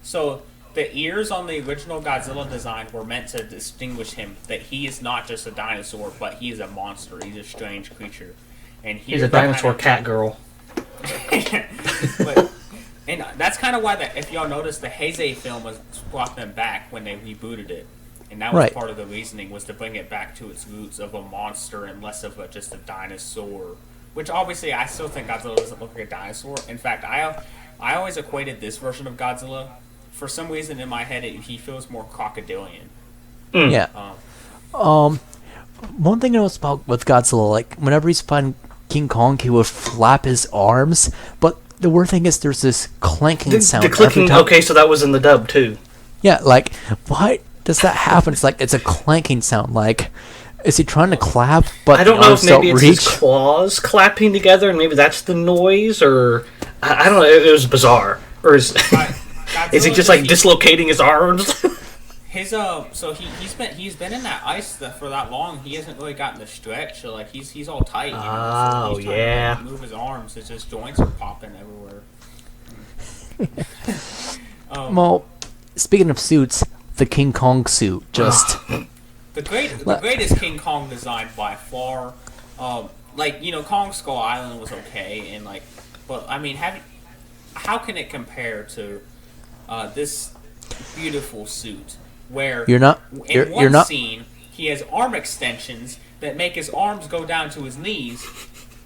Speaker 1: so the ears on the original Godzilla design were meant to distinguish him that he is not just a dinosaur, but he is a monster. He's a strange creature, and
Speaker 2: he's a dinosaur cat girl.
Speaker 1: And that's kind of why if y'all notice, the Heisei film brought them back when they rebooted it, and that was part of the reasoning, was to bring it back to its roots of a monster and less of just a dinosaur. Which obviously I still think Godzilla doesn't look like a dinosaur. In fact, I always equated this version of Godzilla. For some reason in my head, he feels more crocodilian.
Speaker 3: Yeah. One thing I noticed about with Godzilla, like whenever he's fighting King Kong, he would flap his arms, but the weird thing is there's this clanking sound.
Speaker 2: The clicking.
Speaker 3: Every time.
Speaker 2: Okay, so that was in the dub too.
Speaker 3: Yeah, like why does that happen? It's like it's a clanking sound. Like, is he trying to clap? But
Speaker 2: I don't know if maybe it's
Speaker 3: reach?
Speaker 2: his claws clapping together, and maybe that's the noise, or I don't know. It was bizarre. Or is is he just like dislocating his arms?
Speaker 1: His so he's been in that ice for that long. He hasn't really gotten the stretch. So like he's all tight. You know? So he's trying to move his arms. His just joints are popping everywhere.
Speaker 3: Well, speaking of suits, the King Kong suit just
Speaker 1: the greatest King Kong design by far. Like Kong Skull Island was okay, and like, but I mean, how can it compare to this beautiful suit? Where
Speaker 3: you're not
Speaker 1: scene he has arm extensions that make his arms go down to his knees,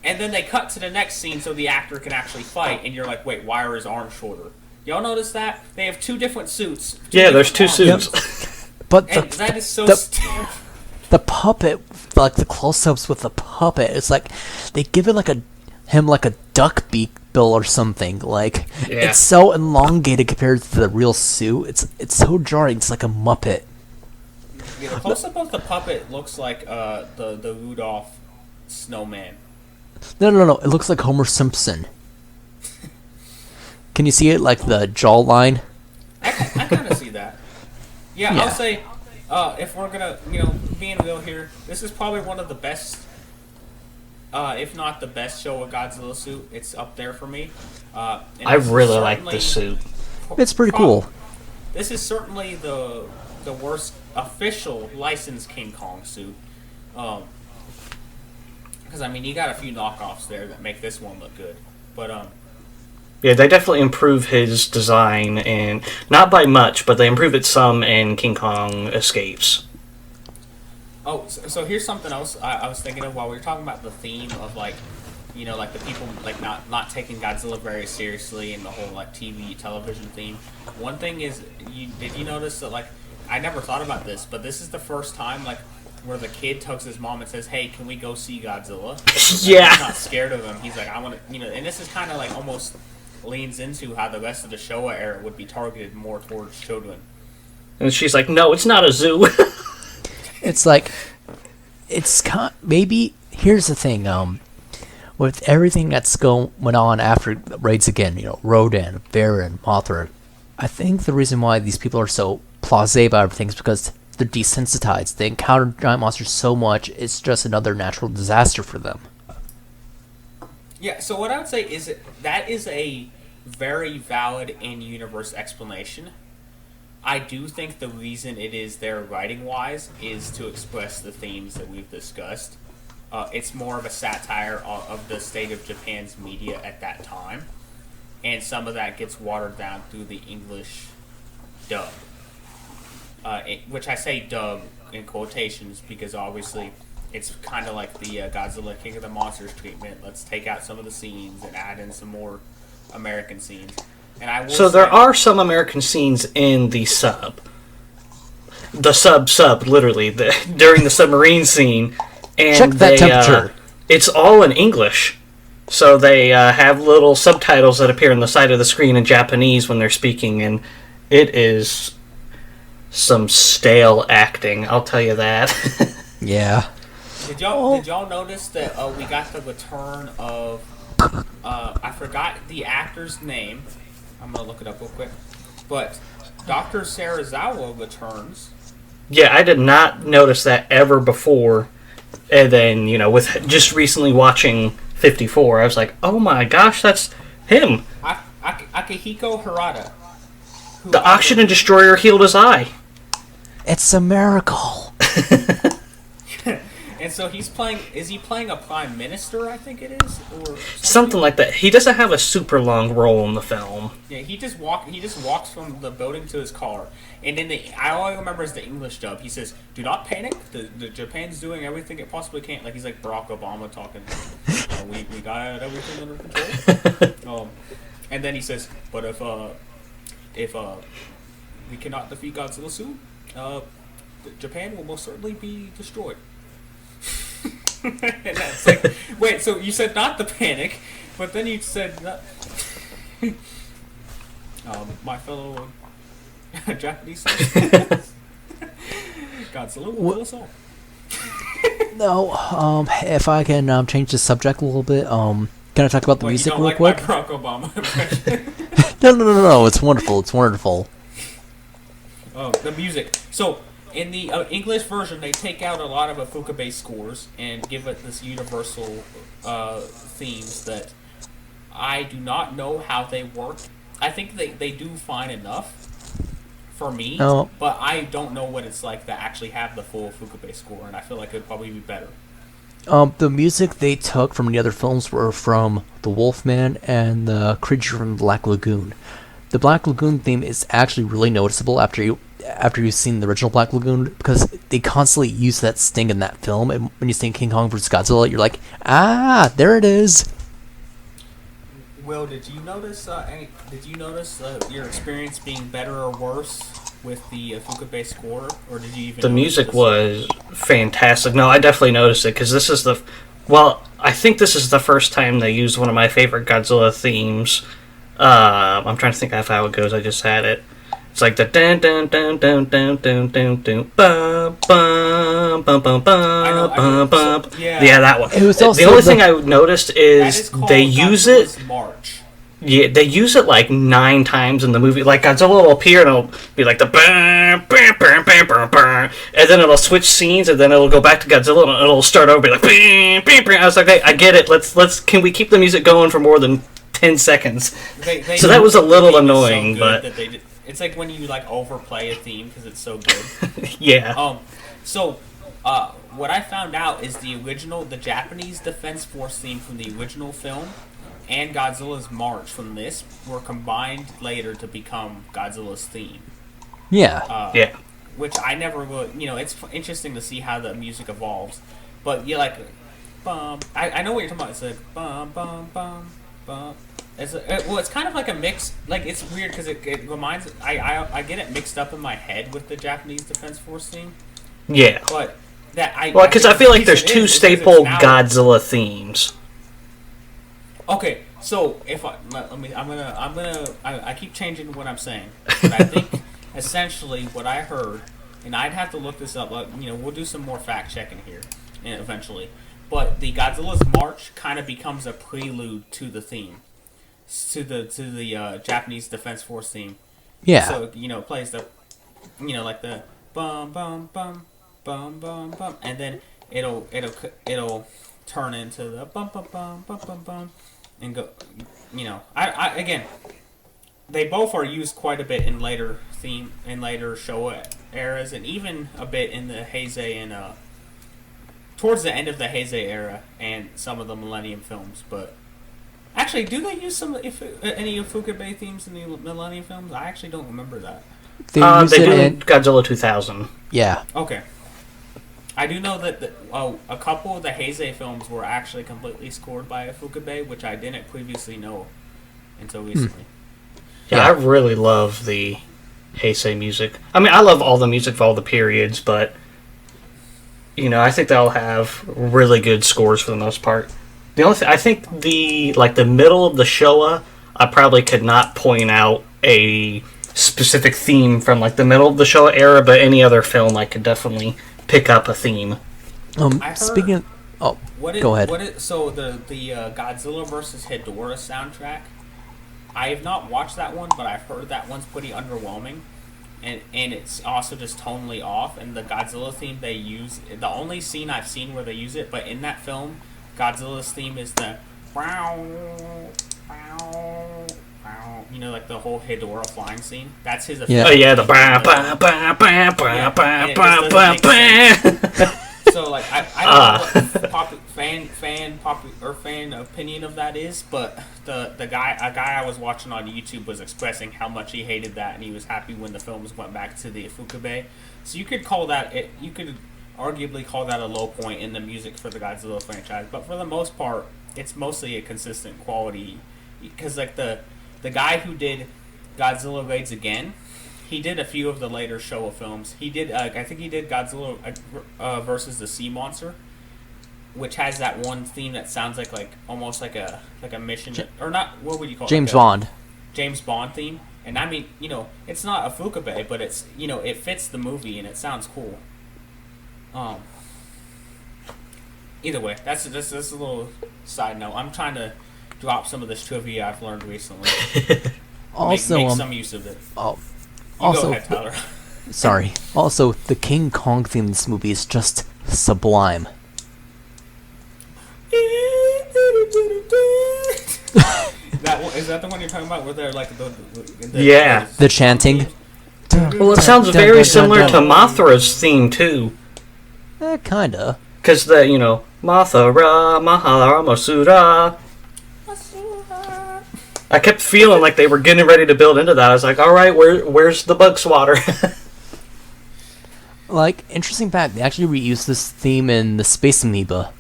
Speaker 1: and then they cut to the next scene so the actor can actually fight, and you're like, wait, why are his arms shorter? Y'all notice that? They have two different suits.
Speaker 2: There's two suits.
Speaker 3: Yep. But
Speaker 1: that is so
Speaker 3: the puppet, like the close-ups with the puppet, it's like they give it him like a duck beak bill or something. Like it's so elongated compared to the real suit. It's so jarring. It's like a Muppet.
Speaker 1: Yeah, the close up of the puppet looks like the Rudolph snowman.
Speaker 3: No. It looks like Homer Simpson. Can you see it? Like the jawline.
Speaker 1: I kind of see that. Yeah, I'll say if we're gonna being real here, this is probably one of the best. If not the best show with Godzilla suit, it's up there for me.
Speaker 2: I really like this suit.
Speaker 3: It's pretty cool.
Speaker 1: This is certainly the worst official licensed King Kong suit. Because I mean, you got a few knockoffs there that make this one look good, but
Speaker 2: yeah, they definitely improve his design, and not by much, but they improve it some in King Kong Escapes.
Speaker 1: Oh, so here's something else I was thinking of while we were talking about the theme of like the people like not taking Godzilla very seriously and the whole like television theme. One thing is, did you notice that like I never thought about this, but this is the first time like where the kid tugs his mom and says, "Hey, can we go see Godzilla?"
Speaker 2: Yeah,
Speaker 1: he's not scared of him. He's like, "I want to," and this is kind of like almost leans into how the rest of the Showa era would be targeted more towards children.
Speaker 2: And she's like, "No, it's not a zoo."
Speaker 3: It's like, maybe, here's the thing, with everything that's went on after raids again, Rodan, Baron, Mothra, I think the reason why these people are so blasé about everything is because they're desensitized. They encounter giant monsters so much, it's just another natural disaster for them.
Speaker 1: Yeah, so what I would say is that is a very valid in-universe explanation. I do think the reason it is there writing-wise is to express the themes that we've discussed. It's more of a satire of the state of Japan's media at that time, and some of that gets watered down through the English dub. Which I say dub in quotations because obviously it's kind of like the Godzilla King of the Monsters treatment. Let's take out some of the scenes and add in some more American scenes. And
Speaker 2: there are some American scenes in the sub. The sub, literally, during the submarine scene. And
Speaker 3: check that temperature.
Speaker 2: It's all in English. So they have little subtitles that appear on the side of the screen in Japanese when they're speaking, and it is some stale acting, I'll tell you that.
Speaker 3: Yeah.
Speaker 1: Did y'all notice that we got the return of... I forgot the actor's name. I'm going to look it up real quick. But Dr. Serizawa returns.
Speaker 2: Yeah, I did not notice that ever before. And then, with just recently watching 54, I was like, oh my gosh, that's him.
Speaker 1: Akihiko Harada.
Speaker 2: The oxygen destroyer healed his eye.
Speaker 3: It's a miracle.
Speaker 1: And so is he playing a prime minister, I think it is? Or
Speaker 2: something like that. He doesn't have a super long role in the film.
Speaker 1: Yeah, he just walks from the building to his car. And I only remember is the English dub. He says, "Do not panic. The Japan's doing everything it possibly can." Like he's like Barack Obama talking. We got everything under control. And then he says, "But if we cannot defeat Godzilla soon, Japan will most certainly be destroyed." And that's like, wait, so you said not the Panic, but then you said not... my fellow Japanese Godzilla will kill us all.
Speaker 3: No, if I can change the subject a little bit, can I talk about the music real quick?
Speaker 1: You don't like my Barack Obama impression?
Speaker 3: No, it's wonderful.
Speaker 1: Oh, the music. So, in the English version, they take out a lot of Afukabe scores and give it this universal themes that I do not know how they work. I think they do fine enough for me, but I don't know what it's like to actually have the full Afukabe score, and I feel like it would probably be better.
Speaker 3: The music they took from the other films were from The Wolfman and The Creature from the Black Lagoon. The Black Lagoon theme is actually really noticeable after you've seen the original Black Lagoon, because they constantly use that sting in that film, and when you sing King Kong vs. Godzilla, you're like, there it is.
Speaker 1: Will, did you notice your experience being better or worse with the Afukabe score, or did you even?
Speaker 2: The music was fantastic. No, I definitely noticed it because I think this is the first time they used one of my favorite Godzilla themes. I'm trying to think of how it goes. I just had it. It's like the dun dun dun dun dun dun dun dun bum bum bum bum bum bum. Yeah, that one.
Speaker 3: It was also
Speaker 2: the only thing I noticed is they use
Speaker 1: Godzilla's
Speaker 2: it.
Speaker 1: March.
Speaker 2: Yeah, they use it like 9 times in the movie. Like Godzilla will appear and it'll be like the bam, bam, bam, bam, bam, bam, and then it'll switch scenes and then it'll go back to Godzilla and it'll start over, be like bam, bam, bam. I was like, hey, I get it. Let's can we keep the music going for more than 10 seconds? So that was a little annoying, but
Speaker 1: it's like when you like overplay a theme because it's so good.
Speaker 2: Yeah.
Speaker 1: What I found out is the Japanese Defense Force theme from the original film and Godzilla's March from this were combined later to become Godzilla's theme.
Speaker 3: Yeah.
Speaker 2: Yeah.
Speaker 1: Which I never would, it's interesting to see how the music evolves. But you like, bum. I know what you're talking about. It's like, bum, bum, bum, bum. It's kind of like a mix. Like, it's weird because it reminds. I get it mixed up in my head with the Japanese Defense Force theme.
Speaker 2: Yeah.
Speaker 1: But that
Speaker 2: because I feel like there's 2 staple Godzilla themes.
Speaker 1: Okay, so if I keep changing what I'm saying, but I think essentially what I heard, and I'd have to look this up. We'll do some more fact checking here, eventually. But the Godzilla's March kind of becomes a prelude to the theme, to the Japanese Defense Force theme.
Speaker 3: Yeah.
Speaker 1: So it plays the, like the bum bum bum bum bum bum, and then it'll turn into the bum bum bum bum bum bum. And go, I again, they both are used quite a bit in later Showa eras, and even a bit in the Heisei and towards the end of the Heisei era and some of the Millennium films. But actually, do they use any of Afukabe themes in the Millennium films? I actually don't remember that.
Speaker 3: They
Speaker 2: do in Godzilla 2000.
Speaker 3: Yeah.
Speaker 1: Okay. I do know that a couple of the Heisei films were actually completely scored by Afukabe, which I didn't previously know until recently.
Speaker 2: Yeah, I really love the Heisei music. I mean, I love all the music for all the periods, but I think they'll have really good scores for the most part. The only thing, I think the middle of the Showa, I probably could not point out a specific theme from the middle of the Showa era, but any other film I could definitely pick up a theme.
Speaker 3: Speaking of... go ahead.
Speaker 1: So the Godzilla vs. Hedorah soundtrack, I have not watched that one, but I've heard that one's pretty underwhelming. And it's also just tonally off. And the Godzilla theme they use, the only scene I've seen where they use it, but in that film, Godzilla's theme is the... like the whole Hedorah flying scene. That's his effect.
Speaker 3: Yeah.
Speaker 2: Oh yeah, the ba ba ba ba ba ba ba ba ba.
Speaker 1: So I don't know what fan opinion of that is, but a guy I was watching on YouTube was expressing how much he hated that, and he was happy when the films went back to the Afukabe. So you could arguably call that a low point in the music for the Godzilla franchise, but for the most part, it's mostly a consistent quality. Because the guy who did Godzilla Raids Again, he did a few of the later Showa films. He did, I think he did Godzilla versus the Sea Monster. which has that one theme that sounds like almost like a mission or not. What would you call it?
Speaker 3: James Bond.
Speaker 1: James Bond theme. And I mean, it's not a fukabe, but it's it fits the movie and it sounds cool. Either way, that's a little side note. I'm trying to drop some of this trivia I've learned recently.
Speaker 3: Also,
Speaker 1: make some use of it.
Speaker 3: Oh,
Speaker 1: go ahead, Tyler.
Speaker 3: Sorry. Also, the King Kong theme in this movie is just sublime.
Speaker 1: Is that the one you're talking about? Where they're like
Speaker 3: the chanting.
Speaker 2: Well, it sounds very similar to Mothra's theme too.
Speaker 3: Kinda.
Speaker 2: Because Mothra, Mahala, Masura. I kept feeling like they were getting ready to build into that. I was like, all right, where's the bug swatter?
Speaker 3: Like, interesting fact, they actually reused this theme in the Space Amoeba.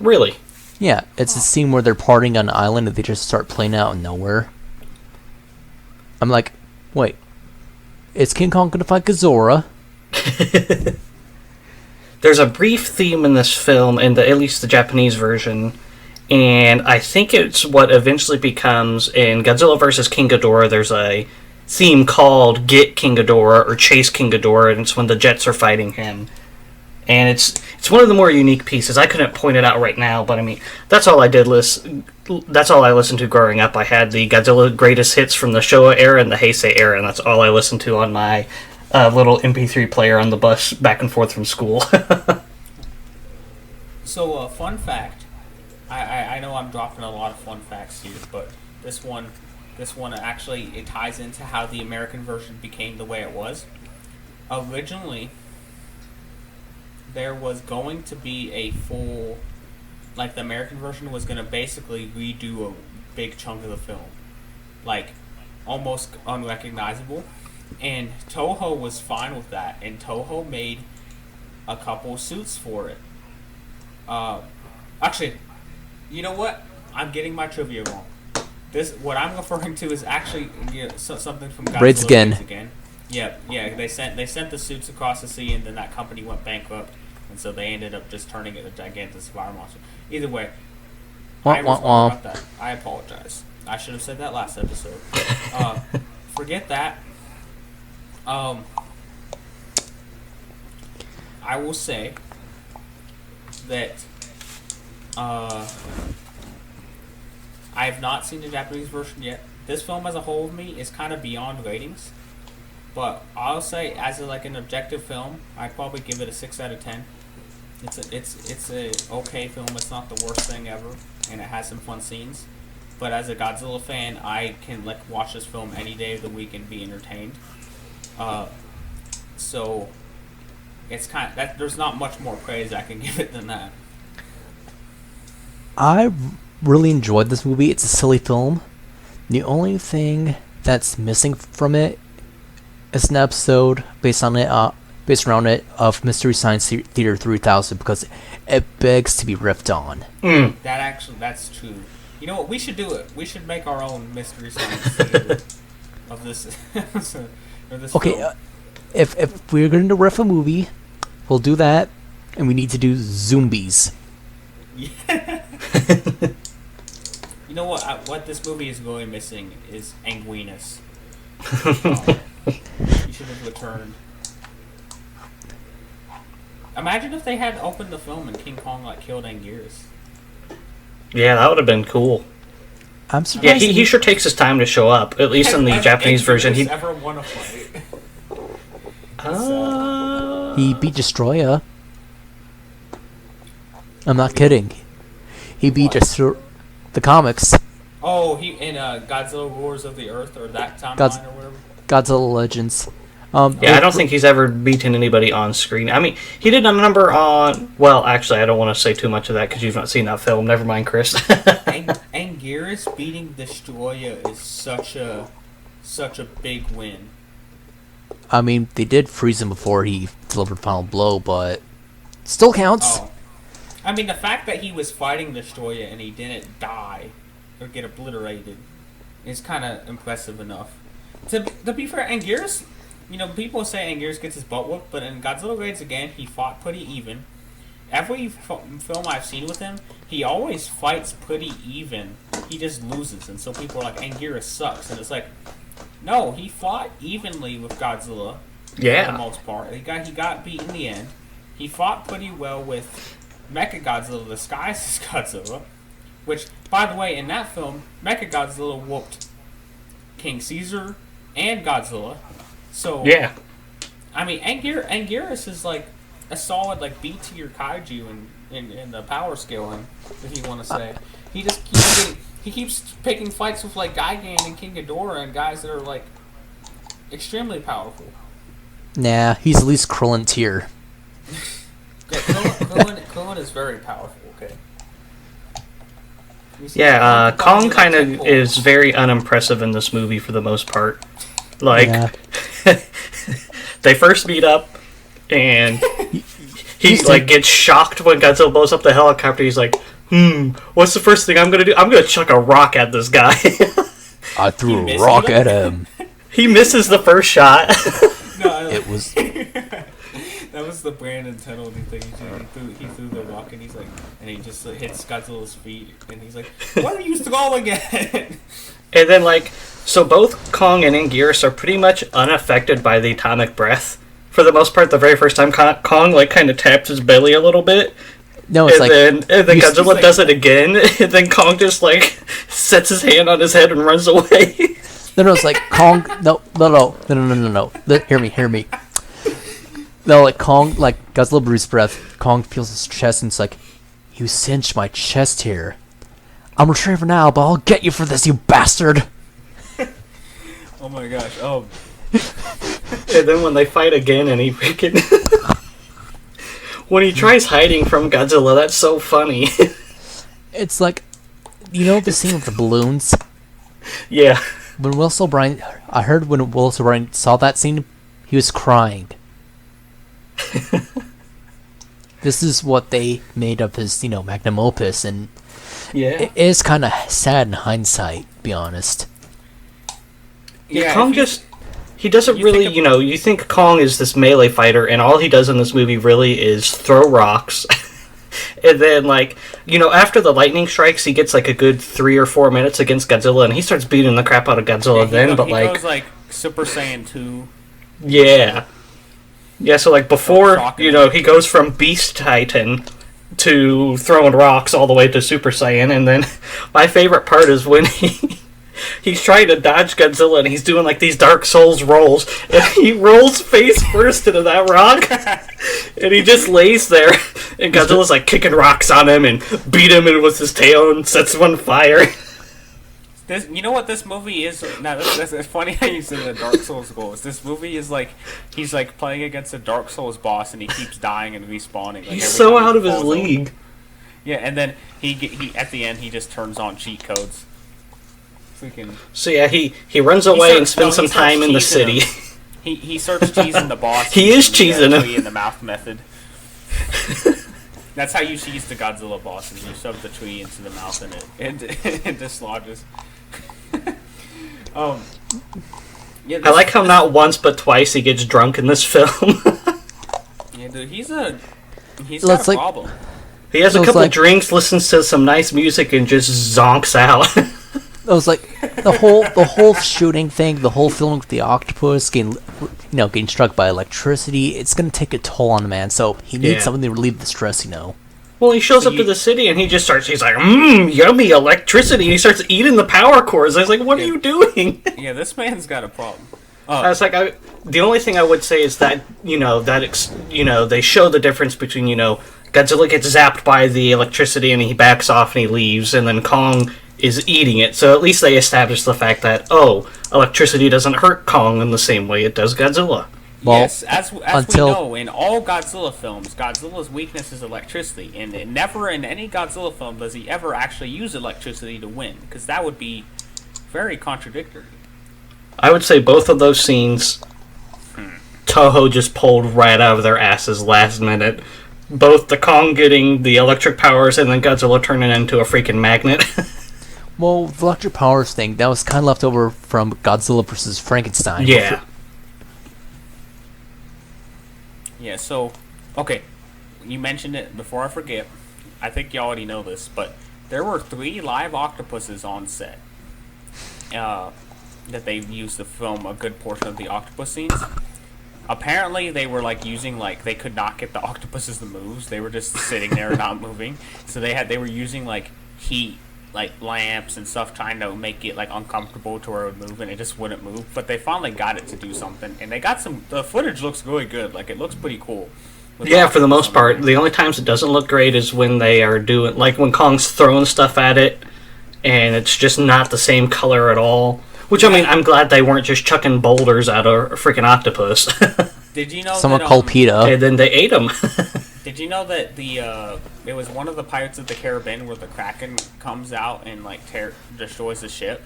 Speaker 2: Really?
Speaker 3: Yeah, it's a scene where they're partying on an island and they just start playing out of nowhere. I'm like, wait, is King Kong gonna fight Godzilla?
Speaker 2: There's a brief theme in this film, in at least the Japanese version, and I think it's what eventually becomes in Godzilla vs. King Ghidorah. There's a theme called Get King Ghidorah or Chase King Ghidorah, and it's when the jets are fighting him. And it's one of the more unique pieces. I couldn't point it out right now, but I mean, that's all I listened to growing up. I had the Godzilla greatest hits from the Showa era and the Heisei era, and that's all I listened to on my little MP3 player on the bus back and forth from school.
Speaker 1: So, fun fact. I know I'm dropping a lot of fun facts here, but this one actually, it ties into how the American version became the way it was. Originally, there was going to be a full, like, the American version was going to basically redo a big chunk of the film, like almost unrecognizable, and Toho was fine with that, and Toho made a couple suits for it. Actually, you know what? I'm getting my trivia wrong. What I'm referring to is actually something from Godzilla
Speaker 3: Raids Again.
Speaker 1: Yeah. They sent the suits across the sea, and then that company went bankrupt, and so they ended up just turning it a gigantic fire monster. Either way, I was wrong about that. I apologize. I should have said that last episode. Forget that. I will say that I have not seen the Japanese version yet. This film as a whole of me is kind of beyond ratings, but I'll say as an objective film, I'd probably give it a 6 out of 10. It's a okay film. It's not the worst thing ever, and it has some fun scenes. But as a Godzilla fan, I can watch this film any day of the week and be entertained. So it's kind of that. There's not much more praise I can give it than that.
Speaker 3: I really enjoyed this movie. It's a silly film. The only thing that's missing from it is an episode based around it of Mystery Science Theater 3000 because it begs to be riffed on.
Speaker 1: That's true. You know what? We should do it. We should make our own Mystery Science Theater of this.
Speaker 3: Okay, if we're going to riff a movie, we'll do that, and we need to do zombies.
Speaker 1: Yeah. You know what? What this movie is really missing is Anguinus. He should have returned. Imagine if they had opened the film and King Kong killed Anguirus.
Speaker 2: Yeah, that would have been cool.
Speaker 3: I'm surprised.
Speaker 2: Yeah, he sure takes his time to show up. At least in the Japanese version, he
Speaker 1: ever won a fight.
Speaker 3: He beat Destroyer. I'm not kidding. He beat the comics.
Speaker 1: Oh, he in Godzilla Wars of the Earth or that timeline or whatever.
Speaker 3: Godzilla Legends.
Speaker 2: I don't think he's ever beaten anybody on screen. I mean, he did a number on... Well, actually, I don't want to say too much of that because you've not seen that film. Never mind, Chris.
Speaker 1: Anguirus beating Destroyer is such a big win.
Speaker 3: I mean, they did freeze him before he delivered final blow, but still counts.
Speaker 1: Oh. I mean, the fact that he was fighting Destroyer and he didn't die or get obliterated is kind of impressive enough. To be fair, Anguirus... people say Anguirus gets his butt whooped, but in Godzilla Raids Again, he fought pretty even. every film I've seen with him, he always fights pretty even. He just loses, and so people are like, Anguirus sucks, and it's like, no, he fought evenly with Godzilla.
Speaker 2: Yeah.
Speaker 1: For the most part, he got beat in the end. He fought pretty well with Mechagodzilla disguised as Godzilla, which, by the way, in that film, Mechagodzilla whooped King Caesar and Godzilla. So
Speaker 2: yeah,
Speaker 1: I mean, Anguirus is like a solid like B tier kaiju in the power scaling, if you want to say. He keeps picking fights with like Gigan and King Ghidorah and guys that are like extremely powerful.
Speaker 3: Nah, he's at least Krillin tier.
Speaker 1: Yeah, Krillin is very powerful. Okay.
Speaker 2: Yeah, Kong kind of is very unimpressive in this movie for the most part. Like, they first meet up, and he like gets shocked when Godzilla blows up the helicopter. He's like, what's the first thing I'm gonna do? I'm gonna chuck a rock at this guy.
Speaker 3: I threw a rock at him.
Speaker 2: He misses the first shot.
Speaker 1: No,
Speaker 3: it was...
Speaker 1: That was the Brandon Tennant thing. He threw the rock, and he's like, and he just hits Godzilla's feet, and he's like, "What are you throwing at?"
Speaker 2: And then, like, so both Kong and Anguirus are pretty much unaffected by the atomic breath. For the most part, the very first time Kong, like, kind of taps his belly a little bit.
Speaker 3: No, it's
Speaker 2: and then Godzilla does it again, and then Kong just, like, sets his hand on his head and runs away.
Speaker 3: No, it's like, Kong, no. Hear me. No, like, Kong, like, Godzilla breathes breath, Kong feels his chest, and it's like, you cinched my chest here. I'm returning for now, but I'll get you for this, you bastard!
Speaker 1: Oh my gosh, oh.
Speaker 2: And then when they fight again, and he freaking... when he tries hiding from Godzilla, that's so funny.
Speaker 3: It's like, you know the scene with the balloons?
Speaker 2: Yeah.
Speaker 3: When Wilson O'Brien, I heard when Wilson O'Brien saw that scene, he was crying. This is what they made of his, magnum opus, and it is kind of sad in hindsight, to be honest.
Speaker 2: Yeah, Kong he doesn't really, you think Kong is this melee fighter, and all he does in this movie really is throw rocks. And then, like, after the lightning strikes, he gets, like, a good 3 or 4 minutes against Godzilla, and he starts beating the crap out of Godzilla
Speaker 1: he
Speaker 2: goes,
Speaker 1: like, Super Saiyan 2.
Speaker 2: Yeah. Yeah, so, like, before, he goes from Beast Titan to throwing rocks all the way to Super Saiyan, and then my favorite part is when he's trying to dodge Godzilla, and he's doing, like, these Dark Souls rolls, and he rolls face first into that rock, and he just lays there, and Godzilla's, like, kicking rocks on him, and beat him with his tail, and sets him on fire.
Speaker 1: You know what this movie is? Now, it's funny how you said the Dark Souls goals. This movie is like, he's like playing against a Dark Souls boss, and he keeps dying and respawning. Like,
Speaker 2: he's so out of his league.
Speaker 1: Over. Yeah, and then he at the end, he just turns on cheat codes. Freaking.
Speaker 2: So yeah, he runs away and spends some time in the city.
Speaker 1: He starts cheesing the boss.
Speaker 2: He is cheesing him.
Speaker 1: In the mouth method. That's how you cheese the Godzilla bosses. You shove the tree into the mouth, and it dislodges. Yeah,
Speaker 2: I like how not once but twice he gets drunk in this film.
Speaker 1: Yeah, dude, he's got a problem.
Speaker 2: He has a couple of drinks, listens to some nice music, and just zonks out.
Speaker 3: It was like the whole shooting thing, the whole filming with the octopus getting struck by electricity. It's gonna take a toll on the man, so he needs something to relieve the stress.
Speaker 2: Well, he shows up to the city and he's like, yummy electricity. And he starts eating the power cores. I was like, what are you doing?
Speaker 1: Yeah, this man's got a problem.
Speaker 2: I was like, the only thing I would say is that, they show the difference between, Godzilla gets zapped by the electricity and he backs off and he leaves, and then Kong is eating it. So at least they establish the fact that, electricity doesn't hurt Kong in the same way it does Godzilla.
Speaker 1: Well, yes, as we know, in all Godzilla films, Godzilla's weakness is electricity, and never in any Godzilla film does he ever actually use electricity to win, because that would be very contradictory.
Speaker 2: I would say both of those scenes, Toho just pulled right out of their asses last minute. Both the Kong getting the electric powers and then Godzilla turning into a freaking magnet.
Speaker 3: Well, the electric powers thing, that was kind of left over from Godzilla vs. Frankenstein.
Speaker 2: Yeah.
Speaker 1: Yeah, so, okay. you mentioned it before I forget. I think you already know this, but there were 3 live octopuses on set that they used to film a good portion of the octopus scenes. Apparently, they were using they could not get the octopuses to move. They were just sitting there not moving. So they were using heat, lamps and stuff, trying to make it uncomfortable to where it would move, and it just wouldn't move. But they finally got it to do something, and they got the footage looks really good. It looks pretty cool.
Speaker 2: Yeah, for the most part. The only times it doesn't look great is when they are doing when Kong's throwing stuff at it, and it's just not the same color at all. Which, I mean, I'm glad they weren't just chucking boulders at a freaking octopus.
Speaker 1: Did you know
Speaker 3: someone
Speaker 1: that,
Speaker 3: called PETA?
Speaker 2: And then they ate them.
Speaker 1: Did you know that it was one of the Pirates of the Caribbean where the Kraken comes out and destroys the ship?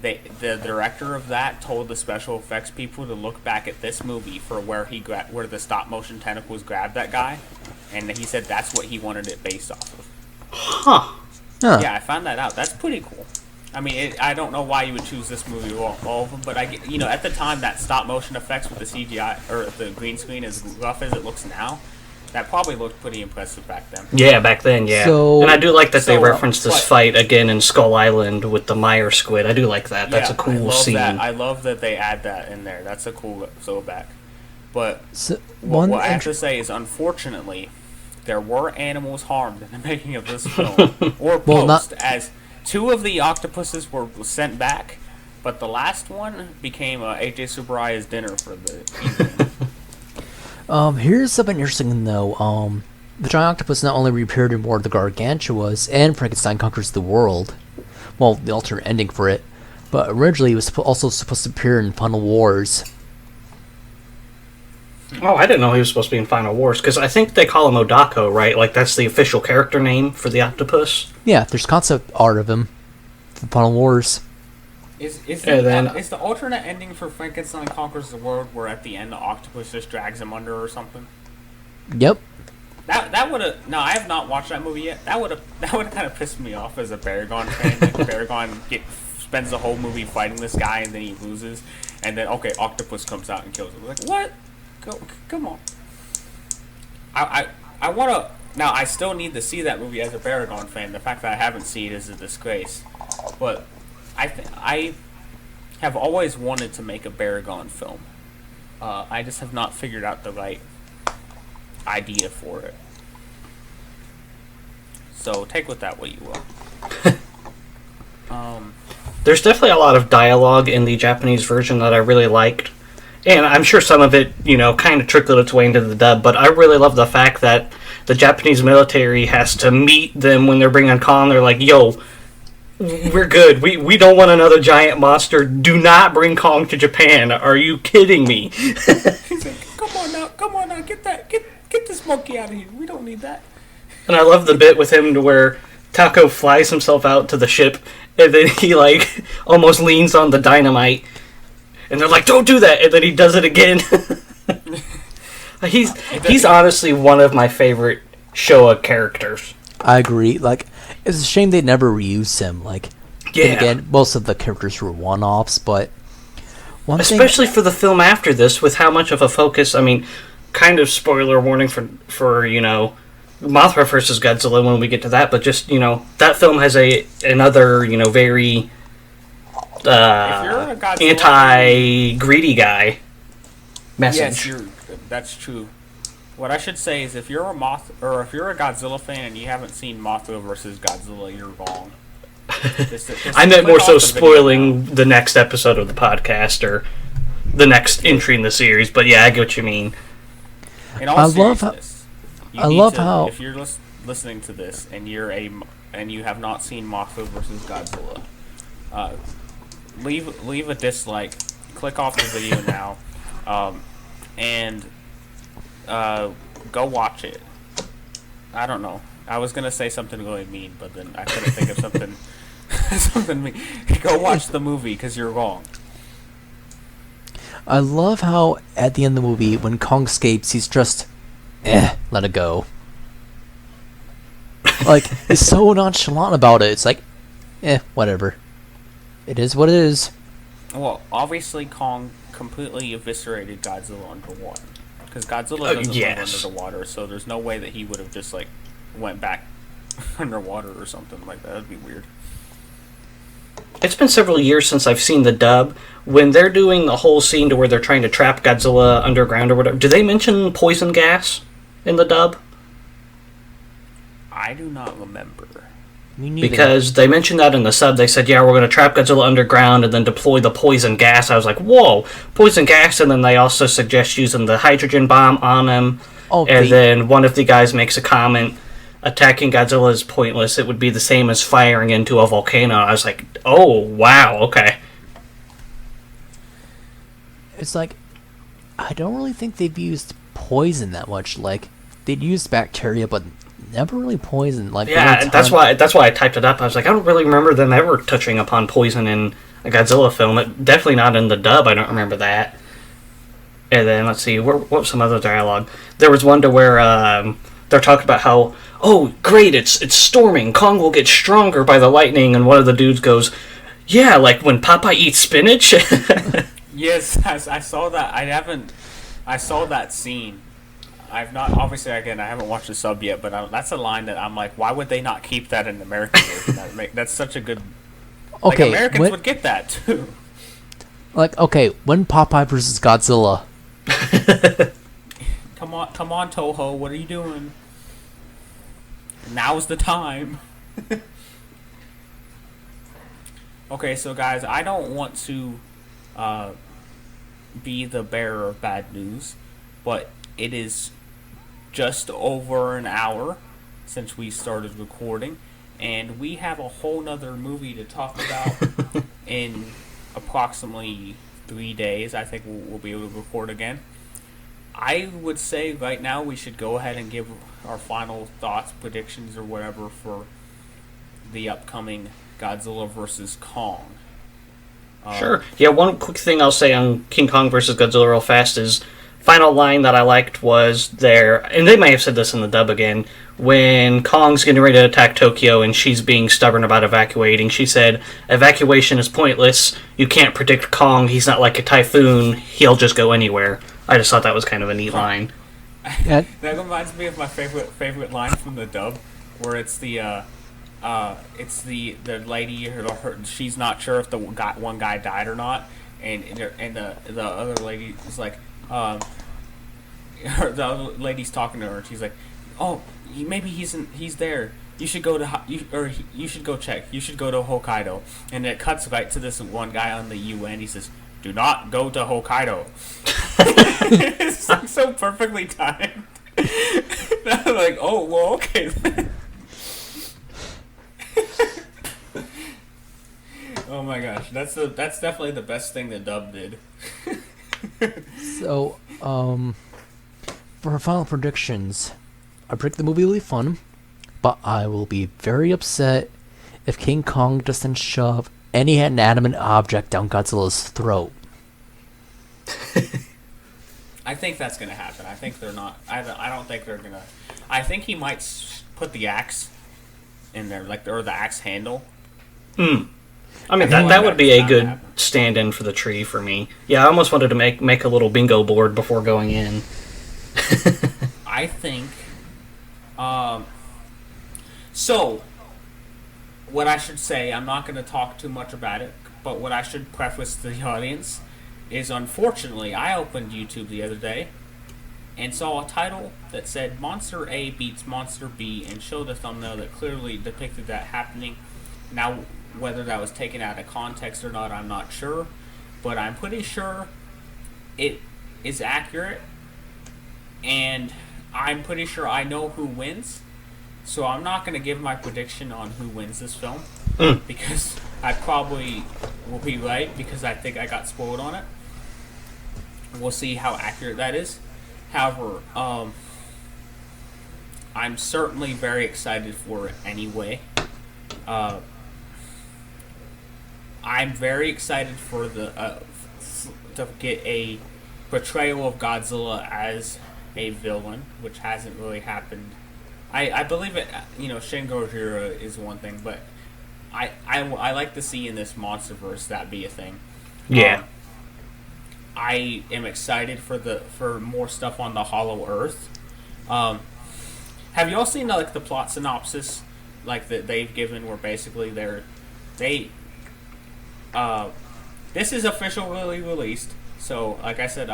Speaker 1: The director of that told the special effects people to look back at this movie for where the stop motion tentacles grabbed that guy, and he said that's what he wanted it based off of.
Speaker 2: Huh.
Speaker 1: Yeah, I found that out. That's pretty cool. I mean, I don't know why you would choose this movie of all of them, but at the time, that stop motion effects with the CGI or the green screen, as rough as it looks now, that probably looked pretty impressive back then.
Speaker 2: Yeah, back then, yeah.
Speaker 3: So,
Speaker 2: and I do like that they referenced this fight again in Skull Island with the Meyer squid. I do like that. That's a cool scene.
Speaker 1: I love that they add that in there. That's a cool throwback. But
Speaker 3: what
Speaker 1: I have to say is, unfortunately, there were animals harmed in the making of this film, or post, as 2 of the octopuses were sent back, but the last one became A.J. Subraya's dinner for the evening.
Speaker 3: Here's something interesting though. The giant octopus not only reappeared in War of the Gargantuas and Frankenstein Conquers the World, well, the alternate ending for it, but originally it was also supposed to appear in Final Wars.
Speaker 2: Oh, I didn't know he was supposed to be in Final Wars, because I think they call him Odako, right? That's the official character name for the octopus?
Speaker 3: Yeah, there's concept art of him for Final Wars.
Speaker 1: Is the alternate ending for Frankenstein Conquers the World where at the end the octopus just drags him under or something?
Speaker 3: Yep.
Speaker 1: That would have... No, I have not watched that movie yet. That would have kind of pissed me off as a Baragon fan. Baragon spends the whole movie fighting this guy and then he loses. And then, octopus comes out and kills him. What? Come on. I want to... Now, I still need to see that movie as a Baragon fan. The fact that I haven't seen it is a disgrace. But I have always wanted to make a Baragon film. I just have not figured out the right idea for it. So, take with that what you will.
Speaker 2: There's definitely a lot of dialogue in the Japanese version that I really liked. And I'm sure some of it, kind of trickled its way into the dub, but I really love the fact that the Japanese military has to meet them when they're bringing Kong. They're like, yo, we're good. We don't want another giant monster. Do not bring Kong to Japan. Are you kidding me?
Speaker 1: He's like, come on now, get this monkey out of here. We don't need that.
Speaker 2: And I love the bit with him to where Taco flies himself out to the ship, and then he, almost leans on the dynamite. And they're like, don't do that! And then he does it again. He's honestly one of my favorite Showa characters.
Speaker 3: I agree. It's a shame they never reused him.
Speaker 2: Yeah.
Speaker 3: Again, most of the characters were one-offs, but
Speaker 2: especially for the film after this, with how much of a focus, kind of spoiler warning for Mothra versus Godzilla when we get to that, but just, that film has another, very... anti-greedy guy message.
Speaker 1: Yes, that's true. What I should say is, if you're a Godzilla fan and you haven't seen Mothra versus Godzilla, you're wrong.
Speaker 2: I meant more so spoiling the next episode of the podcast or the next entry in the series. But yeah, I get what you mean.
Speaker 3: I love how
Speaker 1: if you're listening to this and you have not seen Mothra versus Godzilla, leave a dislike, click off the video now, and go watch it. I don't know. I was gonna say something really mean, but then I couldn't think of something mean. Go watch the movie because you're wrong.
Speaker 3: I love how at the end of the movie, when Kong escapes, he's just, let it go. He's so nonchalant about it. It's whatever. It is what it is.
Speaker 1: Well, obviously Kong completely eviscerated Godzilla under water. Because Godzilla doesn't
Speaker 2: yes.
Speaker 1: live under the water, so there's no way that he would have just, like, went back underwater or something like that. That'd be weird.
Speaker 2: It's been several years since I've seen the dub. When they're doing the whole scene to where they're trying to trap Godzilla underground or whatever, do they mention poison gas in the dub?
Speaker 1: I do not remember.
Speaker 3: Me neither.
Speaker 2: Because they mentioned that in the sub. They said, yeah, we're going to trap Godzilla underground and then deploy the poison gas. I was like, whoa, poison gas. And then they also suggest using the hydrogen bomb on him. Then one of the guys makes a comment, attacking Godzilla is pointless. It would be the same as firing into a volcano. I was like, oh, wow, okay.
Speaker 3: It's like, I don't really think they've used poison that much. Like, they'd used bacteria, but never really poison. Like,
Speaker 2: yeah, that's why I typed it up. I was like, I don't really remember them ever touching upon poison in a Godzilla film. Definitely not in the dub. I don't remember that. And then let's see, what was some other dialogue? There was one to where they're talking about how, oh great, it's storming. Kong will get stronger by the lightning. And one of the dudes goes, yeah, like when Popeye eats spinach.
Speaker 1: Yes, I saw that. I saw that scene. I've not, obviously, again, I haven't watched the sub yet, but that's a line that I'm like, why would they not keep that in the American version? That's such a good...
Speaker 3: Okay,
Speaker 1: like, Americans would get that, too.
Speaker 3: Like, okay, when Popeye versus Godzilla...
Speaker 1: Come on, Toho, what are you doing? Now's the time. Okay, so guys, I don't want to be the bearer of bad news, but it is just over an hour since we started recording, and we have a whole nother movie to talk about in approximately 3 days. I think we'll be able to record again. I would say right now we should go ahead and give our final thoughts, predictions, or whatever for the upcoming Godzilla vs. Kong.
Speaker 2: Sure. Yeah, one quick thing I'll say on King Kong vs. Godzilla real fast is, final line that I liked was there, and they may have said this in the dub again, when Kong's getting ready to attack Tokyo and she's being stubborn about evacuating, she said, evacuation is pointless. You can't predict Kong. He's not like a typhoon. He'll just go anywhere. I just thought that was kind of a neat line.
Speaker 1: That reminds me of my favorite line from the dub, where it's the lady, she's not sure if the one guy died or not, and the other lady is like, the other lady's talking to her, and she's like, oh, maybe he's there. You should go to you should go check. You should go to Hokkaido. And it cuts right to this one guy on the UN. He says, "Do not go to Hokkaido." It's like so perfectly timed. I'm like, oh well, okay. Oh my gosh, that's definitely the best thing the dub did.
Speaker 3: So, for our final predictions, I predict the movie will be fun, but I will be very upset if King Kong doesn't shove any inanimate object down Godzilla's throat.
Speaker 1: I think that's gonna happen. I think they're not. I don't think they're gonna. I think he might put the axe in there, or the axe handle.
Speaker 2: I mean, that would be a good stand-in for the tree for me. Yeah, I almost wanted to make a little bingo board before going in.
Speaker 1: I think... so, what I should say, I'm not going to talk too much about it, but what I should preface to the audience is, unfortunately, I opened YouTube the other day and saw a title that said Monster A beats Monster B and showed a thumbnail that clearly depicted that happening. Now, whether that was taken out of context or not, I'm not sure, but I'm pretty sure it is accurate, and I'm pretty sure I know who wins, so I'm not going to give my prediction on who wins this film, because I probably will be right, because I think I got spoiled on it. We'll see how accurate that is. However, I'm certainly very excited for it anyway. I'm very excited for to get a portrayal of Godzilla as a villain, which hasn't really happened. I believe it. Shin Gojira is one thing, but I like to see in this MonsterVerse that be a thing.
Speaker 2: Yeah.
Speaker 1: I am excited for more stuff on the Hollow Earth. Have you all seen like the plot synopsis like that they've given, where basically this is officially released, so like I said,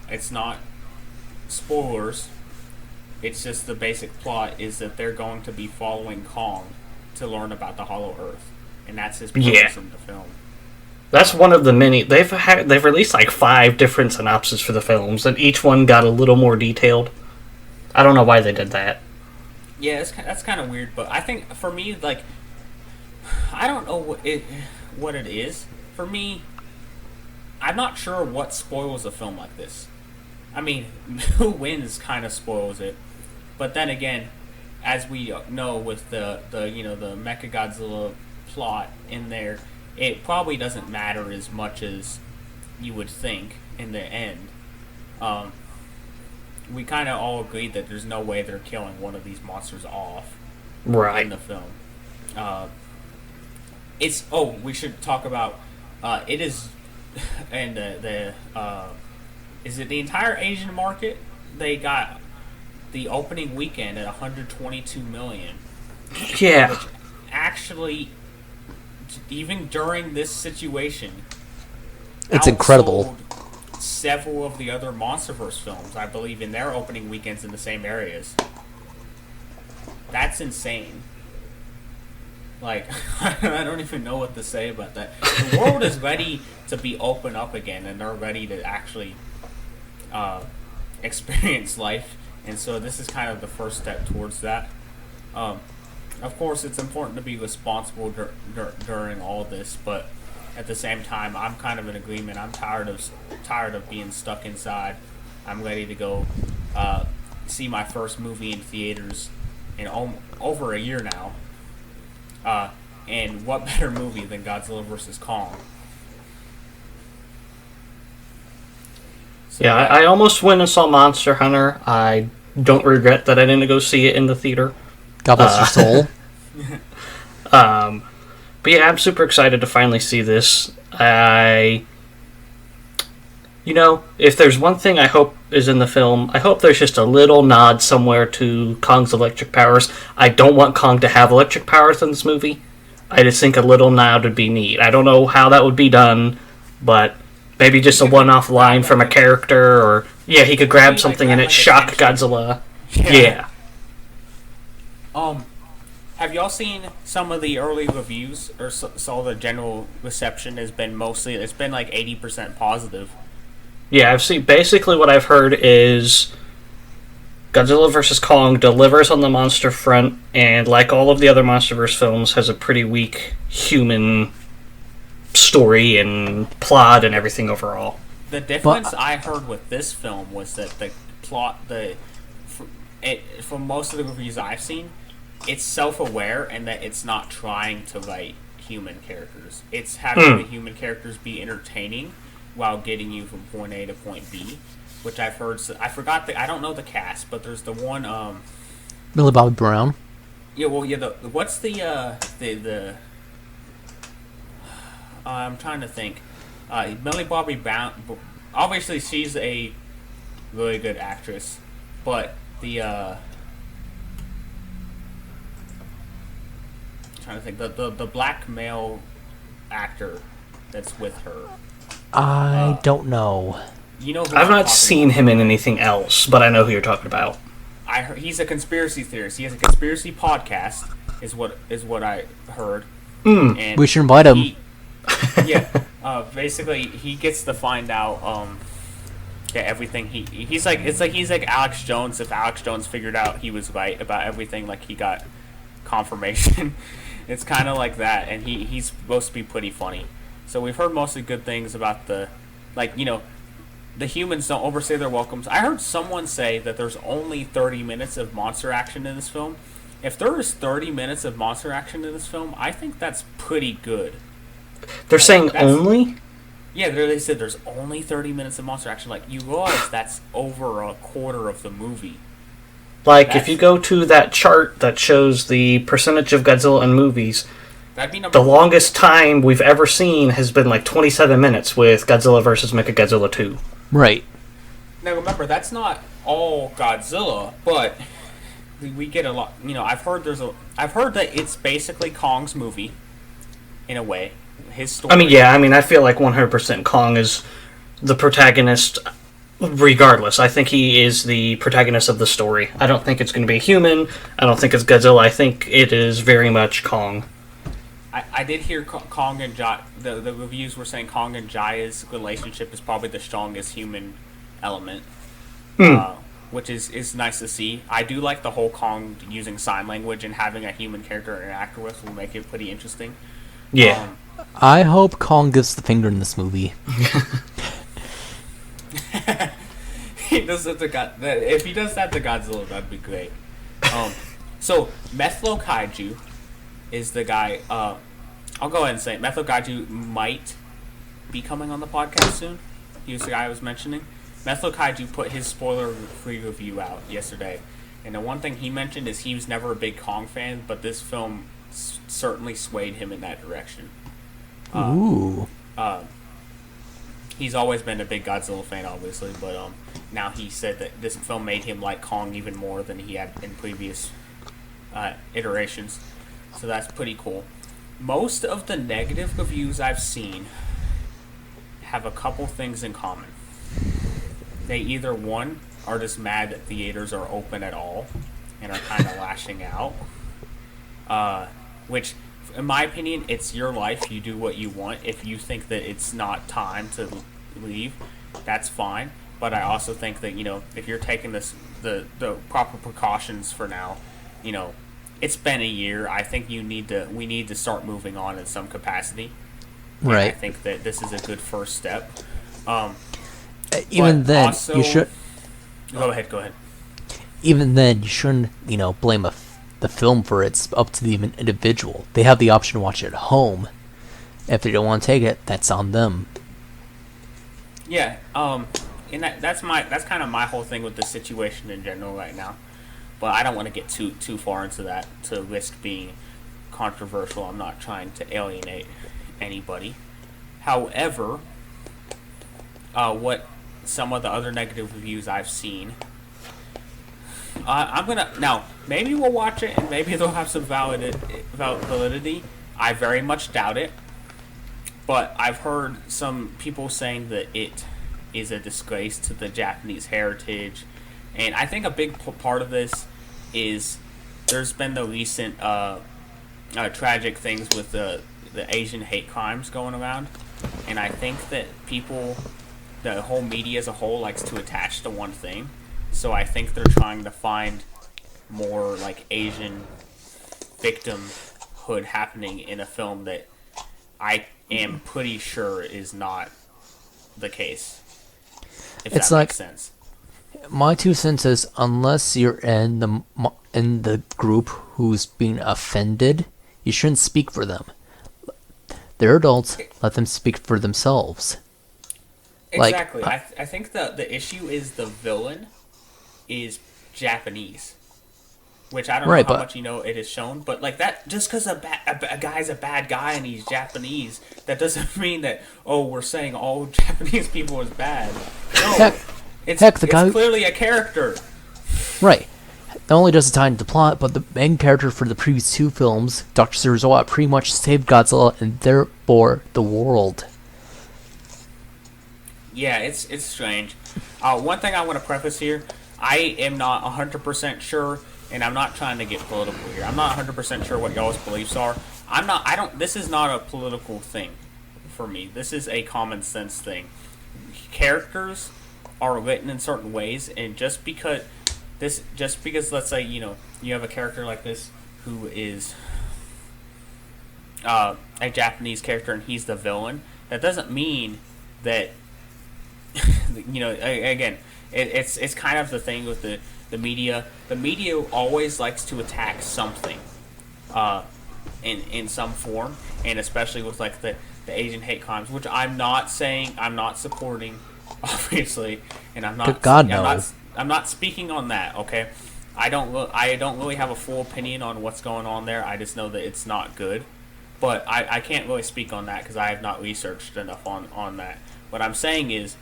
Speaker 1: it's not spoilers. It's just the basic plot is that they're going to be following Kong to learn about the Hollow Earth, and that's his purpose in the film. That's
Speaker 2: one of the many they've released like 5 different synopses for the films, and each one got a little more detailed. I don't know why they did that.
Speaker 1: Yeah, that's kind of weird, but I think for me, like, I don't know what it is. For me, I'm not sure what spoils a film like this. I mean, who wins kind of spoils it, but then again, as we know with the Mechagodzilla plot in there, it probably doesn't matter as much as you would think in the end. We kind of all agreed that there's no way they're killing one of these monsters off in the film. We should talk about it is, and is it the entire Asian market? They got the opening weekend at 122 million.
Speaker 2: Yeah.
Speaker 1: Which actually, even during this situation,
Speaker 3: it's incredible.
Speaker 1: Several of the other MonsterVerse films, I believe, in their opening weekends in the same areas. That's insane. Like, I don't even know what to say about that. The world is ready to be open up again, and they're ready to actually experience life, and so this is kind of the first step towards that. Of course, it's important to be responsible during all this, but at the same time, I'm kind of in agreement. I'm tired of being stuck inside. I'm ready to go see my first movie in theaters in over a year now. And what better movie than Godzilla vs. Kong? So,
Speaker 2: yeah, I almost went and saw Monster Hunter. I don't regret that I didn't go see it in the theater.
Speaker 3: God bless your soul.
Speaker 2: But yeah, I'm super excited to finally see this. If there's one thing I hope is in the film, I hope there's just a little nod somewhere to Kong's electric powers. I don't want Kong to have electric powers in this movie. I just think a little nod would be neat. I don't know how that would be done, but maybe just a one-off line from a character, or he could grab something and it shock Godzilla. Yeah.
Speaker 1: Have y'all seen some of the early reviews, or saw the general reception has been mostly, it's been like 80% positive?
Speaker 2: Yeah, I've seen, basically what I've heard is Godzilla vs. Kong delivers on the monster front, and like all of the other MonsterVerse films, has a pretty weak human story and plot and everything overall.
Speaker 1: The difference I heard with this film was that the plot, from most of the reviews I've seen, it's self-aware, and that it's not trying to write human characters. It's having the human characters be entertaining while getting you from point A to point B, which I've heard. I forgot I don't know the cast, but there's the one.
Speaker 3: Millie Bobby Brown.
Speaker 1: Yeah, well, yeah. What's the I'm trying to think. Millie Bobby Brown. Obviously, she's a really good actress, but the trying to think the black male actor that's with her.
Speaker 3: I don't know.
Speaker 1: You know who
Speaker 2: I've not seen him in anything else, but I know who you're talking about.
Speaker 1: I heard he's a conspiracy theorist. He has a conspiracy podcast, is what I heard. And
Speaker 3: we should invite him.
Speaker 1: Basically, he gets to find out everything. He's like Alex Jones. If Alex Jones figured out he was right about everything, like he got confirmation. It's kind of like that, and he's supposed to be pretty funny. So we've heard mostly good things about the humans don't overstay their welcomes. I heard someone say that there's only 30 minutes of monster action in this film. If there is 30 minutes of monster action in this film, I think that's pretty good.
Speaker 2: They're saying only?
Speaker 1: Yeah, they said there's only 30 minutes of monster action. Like, you realize that's over a quarter of the movie.
Speaker 2: Like, if you go to that chart that shows the percentage of Godzilla in movies,
Speaker 1: That'd be number
Speaker 2: The longest time we've ever seen has been like 27 minutes with Godzilla vs. Mechagodzilla 2.
Speaker 3: Right.
Speaker 1: Now remember, that's not all Godzilla, but we get a lot. I've heard that it's basically Kong's movie, in a way. His story.
Speaker 2: I feel like 100% Kong is the protagonist. Regardless, I think he is the protagonist of the story. I don't think it's going to be a human. I don't think it's Godzilla. I think it is very much Kong.
Speaker 1: I did hear Kong and Jai. The reviews were saying Kong and Jai's relationship is probably the strongest human element, which is nice to see. I do like the whole Kong using sign language and having a human character interact with will make it pretty interesting.
Speaker 2: Yeah.
Speaker 3: I hope Kong gives the finger in this movie.
Speaker 1: He does it if he does that to Godzilla, that'd be great. So Methlo Kaiju is the guy. I'll go ahead and say it. Methlo Kaiju might be coming on the podcast soon. He was the guy I was mentioning. Methlo Kaiju put his spoiler-free review out yesterday, and the one thing he mentioned is he was never a big Kong fan, but this film certainly swayed him in that direction.
Speaker 3: Ooh.
Speaker 1: He's always been a big Godzilla fan, obviously, but now he said that this film made him like Kong even more than he had in previous iterations. So that's pretty cool. Most of the negative reviews I've seen have a couple things in common. They either, one, are just mad that theaters are open at all and are kind of lashing out, which, in my opinion, it's your life. You do what you want. If you think that it's not time to leave, that's fine. But I also think that, if you're taking the proper precautions for now, it's been a year. I think we need to start moving on in some capacity.
Speaker 3: Right.
Speaker 1: And I think that this is a good first step.
Speaker 3: Even then,
Speaker 1: also,
Speaker 3: you should.
Speaker 1: Go ahead.
Speaker 3: Even then, you shouldn't, blame the film for it. It's up to the individual. They have the option to watch it at home. If they don't want to take it, that's on them.
Speaker 1: Yeah. And that's kind of my whole thing with the situation in general right now. But I don't want to get too far into that to risk being controversial. I'm not trying to alienate anybody. However, what some of the other negative reviews I've seen, now maybe we'll watch it and maybe they'll have some validity. I very much doubt it, but I've heard some people saying that it is a disgrace to the Japanese heritage, and I think a big part of this is there's been the recent tragic things with the Asian hate crimes going around, and I think that the whole media as a whole likes to attach to one thing, so I think they're trying to find more like Asian victimhood happening in a film that I am pretty sure is not the case. If
Speaker 3: It's
Speaker 1: that
Speaker 3: like,
Speaker 1: makes sense.
Speaker 3: My 2 cents is, unless you're in the group who's being offended, you shouldn't speak for them. They're adults. Let them speak for themselves.
Speaker 1: Exactly. I think the issue is the villain is Japanese, which I don't know how much it is shown, but like that, just because a guy's a bad guy and he's Japanese, that doesn't mean that we're saying all Japanese people is bad. No, it's clearly a character.
Speaker 3: Right. Not only does it tie into the plot, but the main character for the previous 2 films, Dr. Serizawa, pretty much saved Godzilla and therefore the world.
Speaker 1: Yeah, it's strange. One thing I want to preface here, I am not 100% sure, and I'm not trying to get political here. I'm not 100% sure what y'all's beliefs are. This is not a political thing for me. This is a common sense thing. Characters are written in certain ways, and just because let's say, you have a character like this who is a Japanese character and he's the villain, that doesn't mean that again, it's kind of the thing with the media. The media always likes to attack something in some form, and especially with like the Asian hate crimes, which I'm not supporting, obviously, and I'm not speaking on that. Okay, I don't really have a full opinion on what's going on there. I just know that it's not good. but I can't really speak on that because I have not researched enough on that. What I'm saying is,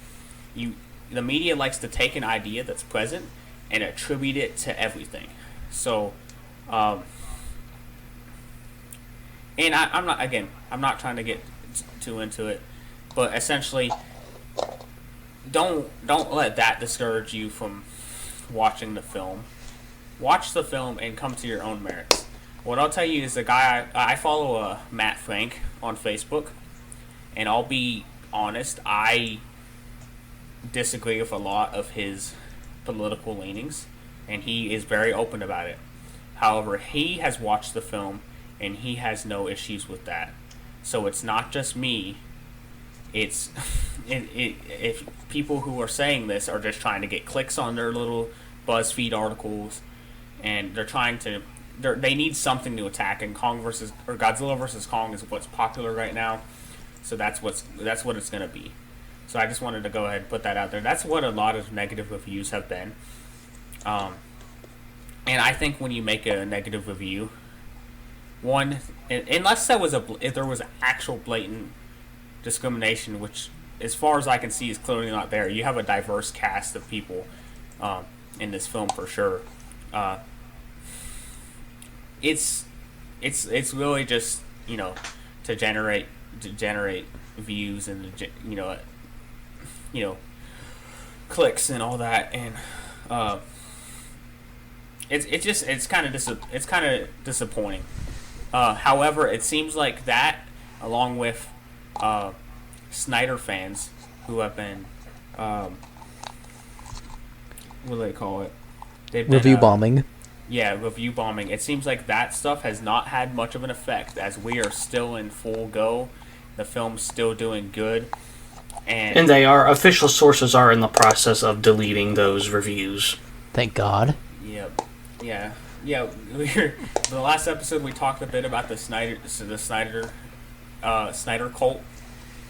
Speaker 1: the media likes to take an idea that's present and attribute it to everything. So, and I'm not trying to get too into it, but essentially, don't let that discourage you from watching the film. Watch the film and come to your own merits. What I'll tell you is the guy I follow, Matt Frank, on Facebook, and I'll be honest, I disagree with a lot of his political leanings, and he is very open about it. However, he has watched the film, and he has no issues with that. So it's not just me. It's if people who are saying this are just trying to get clicks on their little BuzzFeed articles, and they need something to attack. And Godzilla versus Kong is what's popular right now, so that's what it's gonna be. So I just wanted to go ahead and put that out there. That's what a lot of negative reviews have been. And I think when you make a negative review, unless if there was actual blatant discrimination, which, as far as I can see, is clearly not there. You have a diverse cast of people in this film for sure. It's really just to generate views and clicks and all that, and it's kind of disappointing. However, it seems like that, along with Snyder fans who have been what do they call it? They've been,
Speaker 3: Review bombing.
Speaker 1: Yeah, review bombing. It seems like that stuff has not had much of an effect, as we are still in full go. The film's still doing good. And
Speaker 2: official sources are in the process of deleting those reviews.
Speaker 3: Thank God.
Speaker 1: Yep. Yeah. The last episode we talked a bit about the Snyder cult,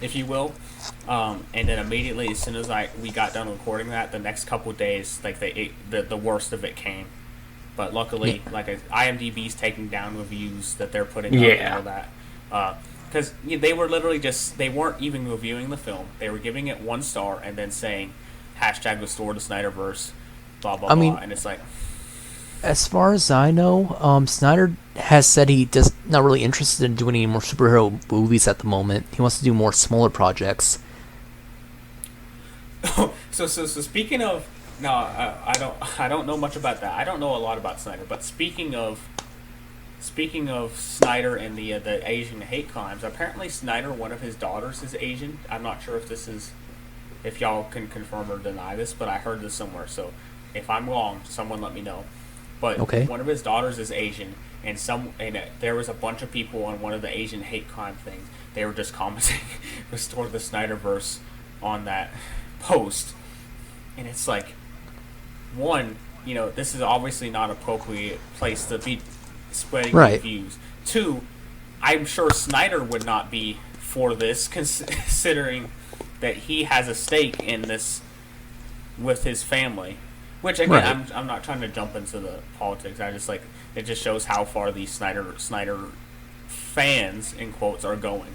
Speaker 1: if you will, and then immediately as soon as we got done recording that, the next couple of days, the worst of it came. But luckily, IMDb's taking down reviews that they're putting up and all that. Because they were literally they weren't even reviewing the film. They were giving it 1 star and then saying, #restore the Snyderverse, blah, blah, blah. And it's like...
Speaker 3: As far as I know, Snyder has said he does not really interested in doing any more superhero movies at the moment. He wants to do more smaller projects.
Speaker 1: So speaking of... No, I don't know much about that. I don't know a lot about Snyder. But speaking of Snyder and the Asian hate crimes, apparently Snyder, one of his daughters, is Asian. I'm not sure if y'all can confirm or deny this, but I heard this somewhere. So if I'm wrong, someone let me know. But One of his daughters is Asian, and there was a bunch of people on one of the Asian hate crime things. They were just commenting, "Restore the Snyderverse" on that post, and it's like, this is obviously not an appropriate place to be spreading reviews. 2, I'm sure Snyder would not be for this, considering that he has a stake in this with his family. Which, again, I'm not trying to jump into the politics. I just it just shows how far these Snyder fans, in quotes, are going.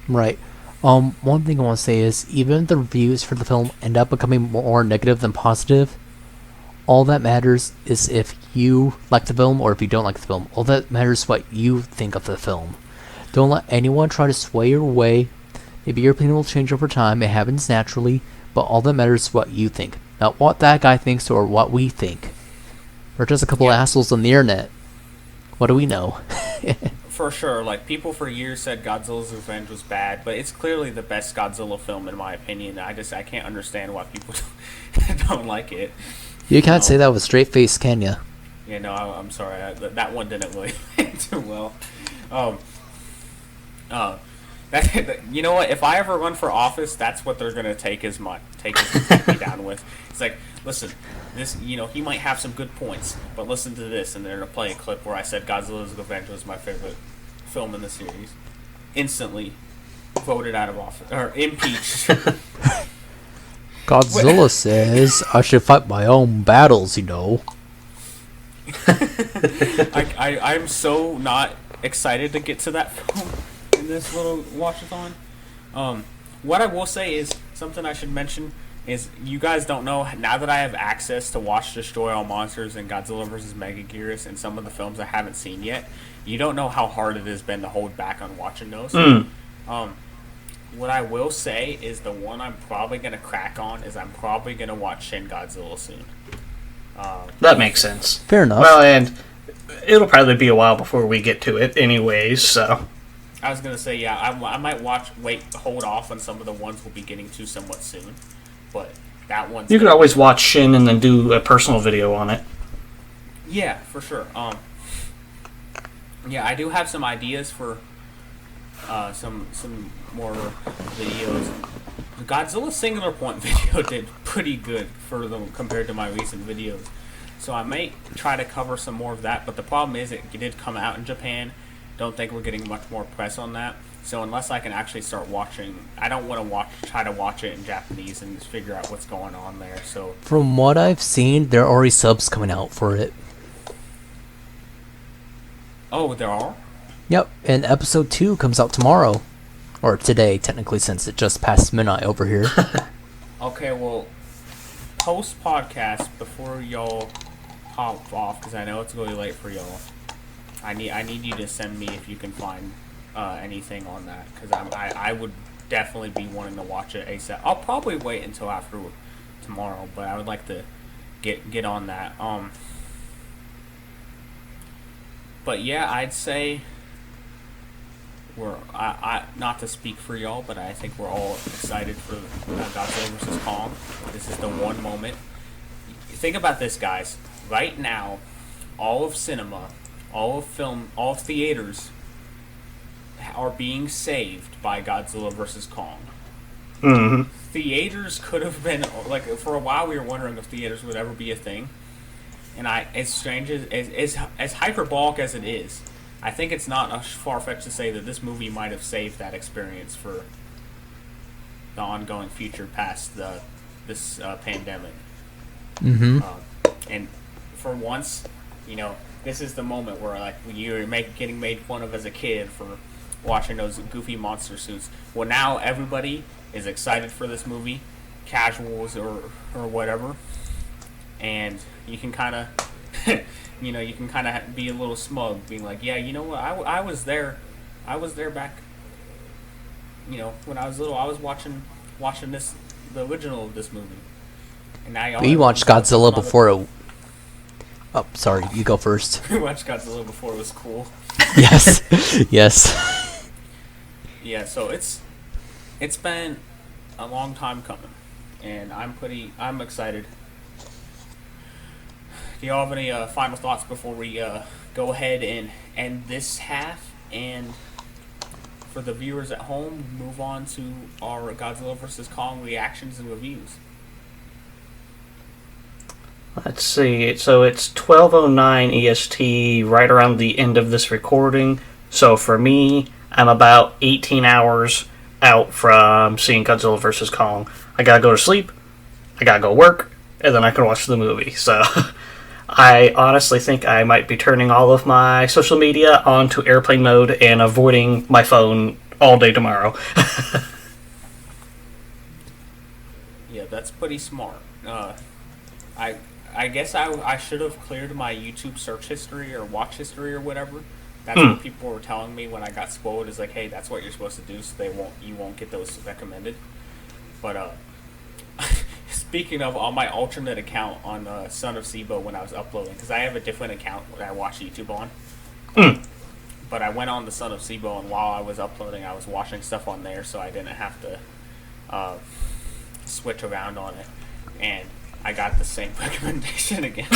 Speaker 3: Right. One thing I want to say is, even if the reviews for the film end up becoming more negative than positive, all that matters is if you like the film or if you don't like the film. All that matters is what you think of the film. Don't let anyone try to sway your way. Maybe your opinion will change over time. It happens naturally. But all that matters is what you think. Not what that guy thinks or what we think. We're just a couple of assholes on the internet. What do we know?
Speaker 1: For sure. People for years said Godzilla's Revenge was bad, but it's clearly the best Godzilla film in my opinion. I can't understand why people don't like it.
Speaker 3: You can't say that with a straight face, can you?
Speaker 1: Yeah, no, I'm sorry. That one didn't really do well. You know what? If I ever run for office, that's what they're gonna take me down with. It's like, listen, this, he might have some good points, but listen to this, and they're gonna play a clip where I said Godzilla's Revenge was my favorite film in the series. Instantly voted out of office or impeached.
Speaker 3: Godzilla says I should fight my own battles.
Speaker 1: I'm so not excited to get to that film. in this little watchathon. What I will say is something I should mention is you guys don't know, now that I have access to watch Destroy All Monsters and Godzilla vs. Megaguirus and some of the films I haven't seen yet, you don't know how hard it has been to hold back on watching those. What I will say is the one I'm probably going to crack on is I'm probably going to watch Shin Godzilla soon.
Speaker 2: That makes sense.
Speaker 3: Fair enough.
Speaker 2: Well, and it'll probably be a while before we get to it anyways, so...
Speaker 1: I was going to say, yeah, I might hold off on some of the ones we'll be getting to somewhat soon. But that one's...
Speaker 2: You could always watch Shin and then do a personal video on it.
Speaker 1: Yeah, for sure. Yeah, I do have some ideas for some more videos. The Godzilla Singular Point video did pretty good for them compared to my recent videos. So I might try to cover some more of that, but the problem is it did come out in Japan. Don't think we're getting much more press on that. So unless I can actually start watching, I don't want to try to watch it in Japanese and just figure out what's going on there. So
Speaker 3: from what I've seen, there are already subs coming out for it.
Speaker 1: Oh, there are?
Speaker 3: Yep, and episode 2 comes out tomorrow. Or today, technically, since it just passed midnight over here.
Speaker 1: Okay, well, post-podcast, before y'all hop off, because I know it's really late for y'all, I need you to send me if you can find anything on that, because I would definitely be wanting to watch it ASAP. I'll probably wait until after tomorrow, but I would like to get on that. But yeah, I'd say I not to speak for y'all, but I think we're all excited for Godzilla vs. Kong. This is the one moment. Think about this, guys. Right now, all of cinema, all of film, all of theaters are being saved by Godzilla vs. Kong.
Speaker 2: Mm-hmm.
Speaker 1: Theaters could have been, like, for a while we were wondering if theaters would ever be a thing. And as strange as hyperbolic as it is, I think it's not far-fetched to say that this movie might have saved that experience for the ongoing future past this pandemic.
Speaker 3: Mm-hmm.
Speaker 1: And for once, this is the moment where, like, you're getting made fun of as a kid for watching those goofy monster suits. Well, now everybody is excited for this movie, casuals or whatever, and you can kind of, you can kind of be a little smug, being like, yeah, you know what, I was there back, when I was little, I was watching the original of this movie, and now
Speaker 3: we watched Godzilla before it. Oh, sorry, you go first.
Speaker 1: We watched Godzilla before it was cool.
Speaker 3: Yes, yes.
Speaker 1: Yeah, so it's been a long time coming, and I'm excited. Do y'all have any final thoughts before we go ahead and end this half, and for the viewers at home, move on to our Godzilla vs. Kong reactions and reviews?
Speaker 2: Let's see. So it's 12:09 EST, right around the end of this recording. So for me, I'm about 18 hours out from seeing Godzilla vs. Kong. I gotta go to sleep, I gotta go work, and then I can watch the movie. So I honestly think I might be turning all of my social media onto airplane mode and avoiding my phone all day tomorrow.
Speaker 1: Yeah, that's pretty smart. I guess I should have cleared my YouTube search history or watch history or whatever. That's what people were telling me when I got spoiled. Is like, hey, that's what you're supposed to do, so you won't get those recommended. But speaking of, on my alternate account on Son of Sibo when I was uploading, because I have a different account that I watch YouTube on. But I went on the Son of Sibo, and while I was uploading, I was watching stuff on there, so I didn't have to switch around on it. And I got the same recommendation again.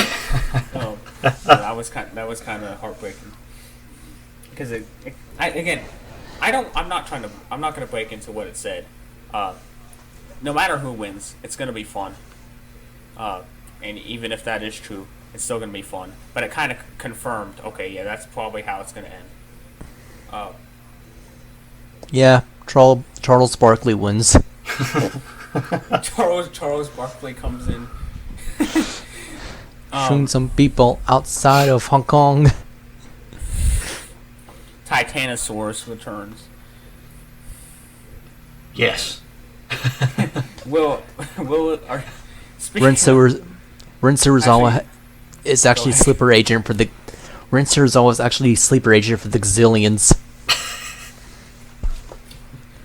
Speaker 1: So that was kind of heartbreaking. Because I'm not going to break into what it said. No matter who wins, it's going to be fun. And even if that is true, it's still going to be fun. But it kind of confirmed, okay, yeah, that's probably how it's going to end.
Speaker 3: Yeah, Charles Barkley wins.
Speaker 1: Charles Barkley comes in.
Speaker 3: Shooting some people outside of Hong Kong.
Speaker 1: Titanosaurus returns.
Speaker 2: Yes.
Speaker 1: Will
Speaker 3: Ren Serizawa is actually sleeper agent for the. Ren Serizawa is actually sleeper agent for the Gazillions.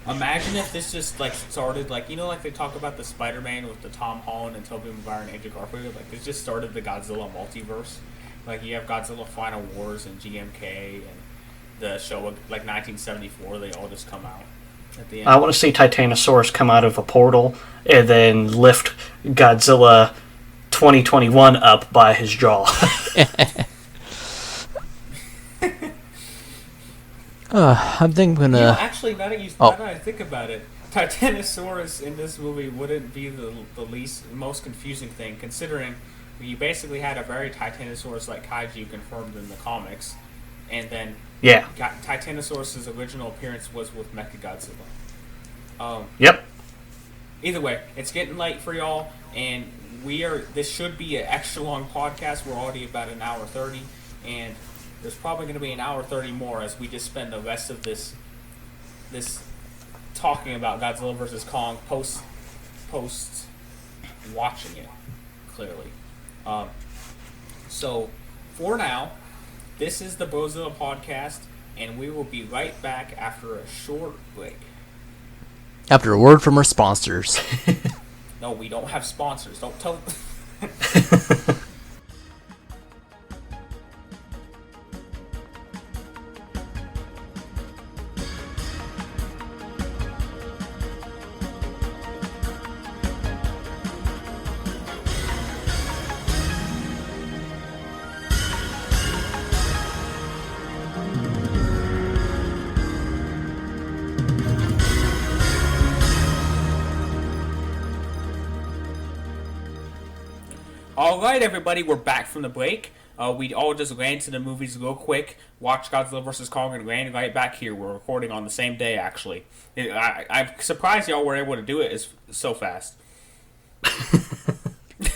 Speaker 1: Imagine if this just like started like like they talk about the Spider-Man with the Tom Holland and Tobey Maguire and Andrew Garfield, like this just started the Godzilla multiverse. Like you have Godzilla Final Wars and GMK and the show like 1974. They all just come out at the end.
Speaker 2: I want to see Titanosaurus come out of a portal and then lift Godzilla 2021 up by his jaw.
Speaker 3: I'm thinking I'm gonna.
Speaker 1: Actually, now that I think about it, Titanosaurus in this movie wouldn't be the most confusing thing, considering you basically had a very Titanosaurus-like kaiju confirmed in the comics, and then Titanosaurus' original appearance was with Mechagodzilla.
Speaker 2: Yep.
Speaker 1: Either way, it's getting late for y'all, and this should be an extra long podcast. We're already about an hour 30, and there's probably going to be an hour 30 more as we just spend the rest of this talking about Godzilla vs. Kong post watching it, clearly. So, for now, this is the Brozilla Podcast, and we will be right back after a short break.
Speaker 3: After a word from our sponsors.
Speaker 1: No, we don't have sponsors. Don't tell... Alright, everybody, we're back from the break. We all just ran to the movies real quick, watched Godzilla vs. Kong, and ran right back here. We're recording on the same day, actually. I'm surprised y'all were able to do it so fast.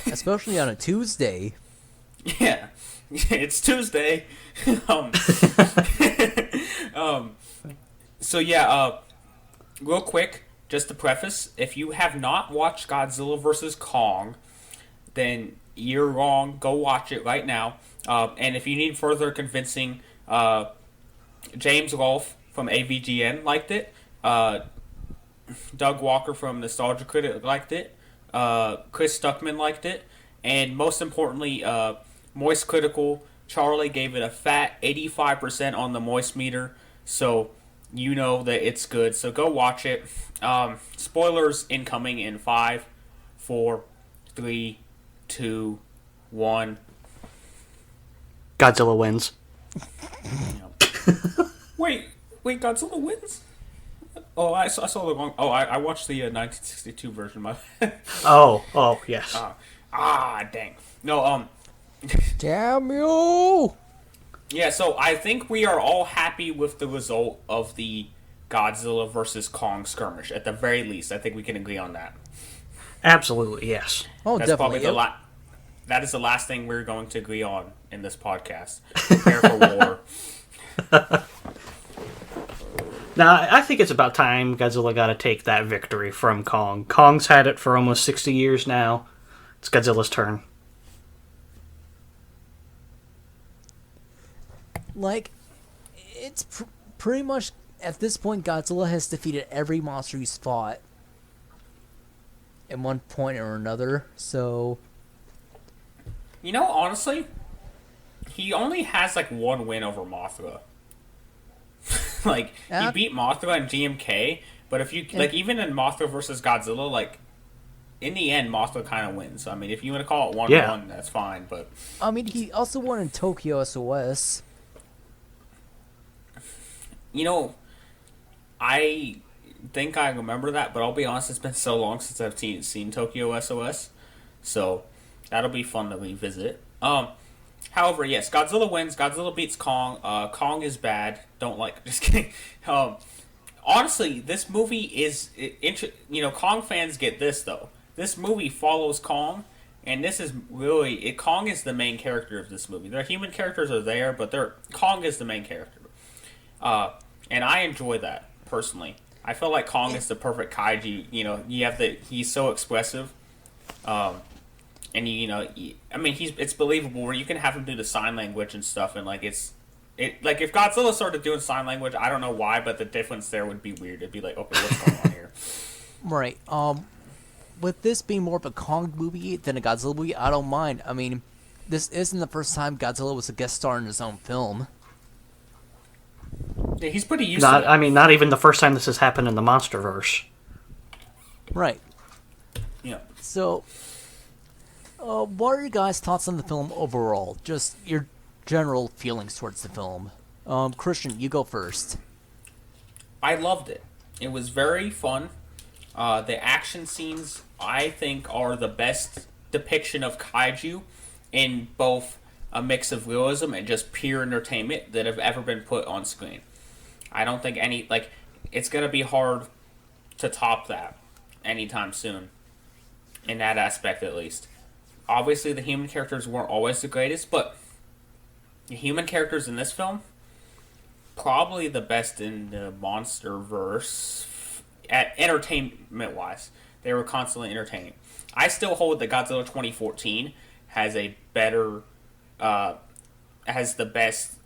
Speaker 3: Especially on a Tuesday.
Speaker 1: Yeah, it's Tuesday. Real quick, just to preface, if you have not watched Godzilla vs. Kong, then you're wrong. Go watch it right now. And if you need further convincing, James Rolfe from AVGN liked it. Doug Walker from Nostalgia Critic liked it. Chris Stuckman liked it. And most importantly, Moist Critical, Charlie gave it a fat 85% on the Moist meter. So you know that it's good. So go watch it. Spoilers incoming in 5, 4, 3, 2, 1.
Speaker 2: Godzilla wins.
Speaker 1: Wait, Godzilla wins? Oh, I saw the wrong... Oh, I watched the 1962 version.
Speaker 2: Oh, yes.
Speaker 1: Dang. No,
Speaker 3: Damn you!
Speaker 1: Yeah, so I think we are all happy with the result of the Godzilla vs. Kong skirmish. At the very least, I think we can agree on that.
Speaker 2: Absolutely, yes.
Speaker 3: Oh,
Speaker 1: That's
Speaker 3: definitely.
Speaker 1: Probably that is the last thing we're going to agree on in this podcast. Prepare for war.
Speaker 2: Now, I think it's about time Godzilla got to take that victory from Kong. Kong's had it for almost 60 years now. It's Godzilla's turn.
Speaker 3: Like, it's pretty much, at this point, Godzilla has defeated every monster he's fought at one point or another, so...
Speaker 1: You know, honestly, he only has, like, one win over Mothra. Like, he beat Mothra in GMK, but if you, like, even in Mothra versus Godzilla, like, in the end, Mothra kind of wins. I mean, if you want to call it 1-1, that's fine, but...
Speaker 3: I mean, he also won in Tokyo SOS.
Speaker 1: You know, I think I remember that, but I'll be honest, it's been so long since I've seen Tokyo SOS, so that'll be fun to revisit. However, yes, Godzilla wins. Godzilla beats Kong. Kong is bad. Don't like. Just kidding. Honestly, this movie is. Kong fans get this though. This movie follows Kong, and this is really. Kong is the main character of this movie. Their human characters are there, but Kong is the main character. And I enjoy that personally. I feel like Kong is the perfect kaiju. You know, he's so expressive, and it's believable where you can have him do the sign language and stuff, and like like if Godzilla started doing sign language, I don't know why, but the difference there would be weird. It'd be like, okay, what's going on here?
Speaker 3: Right. With this being more of a Kong movie than a Godzilla movie, I don't mind. I mean, this isn't the first time Godzilla was a guest star in his own film.
Speaker 1: Yeah, he's pretty used to it.
Speaker 2: I mean, not even the first time this has happened in the MonsterVerse.
Speaker 3: Right.
Speaker 1: Yeah.
Speaker 3: So, what are your guys' thoughts on the film overall? Just your general feelings towards the film. Christian, you go first.
Speaker 1: I loved it. It was very fun. The action scenes, I think, are the best depiction of kaiju in both a mix of realism and just pure entertainment that have ever been put on screen. I don't think it's going to be hard to top that anytime soon, in that aspect at least. Obviously, the human characters weren't always the greatest, but the human characters in this film, probably the best in the MonsterVerse, entertainment-wise. They were constantly entertaining. I still hold that Godzilla 2014 has a better, has the best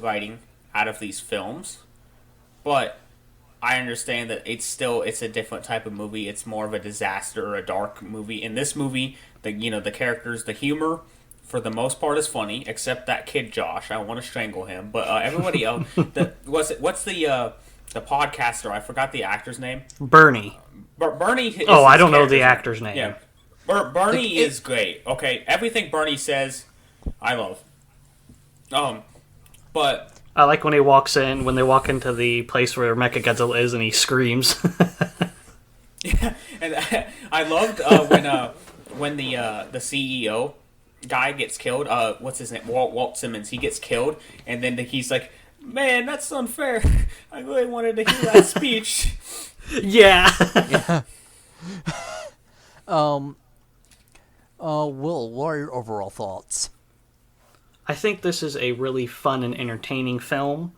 Speaker 1: writing out of these films, but I understand that it's a different type of movie. It's more of a disaster or a dark movie. In this movie, the characters, the humor, for the most part, is funny, except that kid Josh. I want to strangle him. But everybody else, what's the podcaster? I forgot the actor's name.
Speaker 2: Bernie.
Speaker 1: Bernie. Is
Speaker 2: I don't know the actor's name.
Speaker 1: Yeah, Bernie is great. Okay, everything Bernie says, I love. But
Speaker 2: I like when they walk into the place where Mechagodzilla is, and he screams.
Speaker 1: Yeah, and I loved when the CEO guy gets killed. What's his name? Walt Simmons. He gets killed, and then he's like, "Man, that's unfair. I really wanted to hear that speech."
Speaker 2: Yeah.
Speaker 3: Yeah. Will, what are your overall thoughts?
Speaker 2: I think this is a really fun and entertaining film.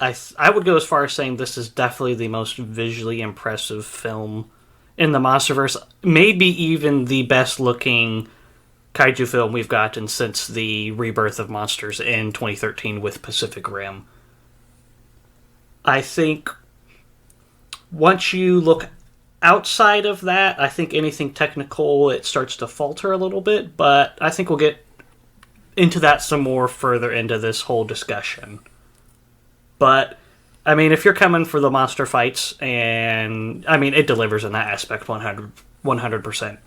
Speaker 2: I would go as far as saying this is definitely the most visually impressive film in the MonsterVerse. Maybe even the best looking kaiju film we've gotten since the rebirth of monsters in 2013 with Pacific Rim. I think once you look outside of that, I think anything technical, it starts to falter a little bit, but I think we'll get into that some more further into this whole discussion. But, I mean, if you're coming for the monster fights, and, I mean, it delivers in that aspect 100%.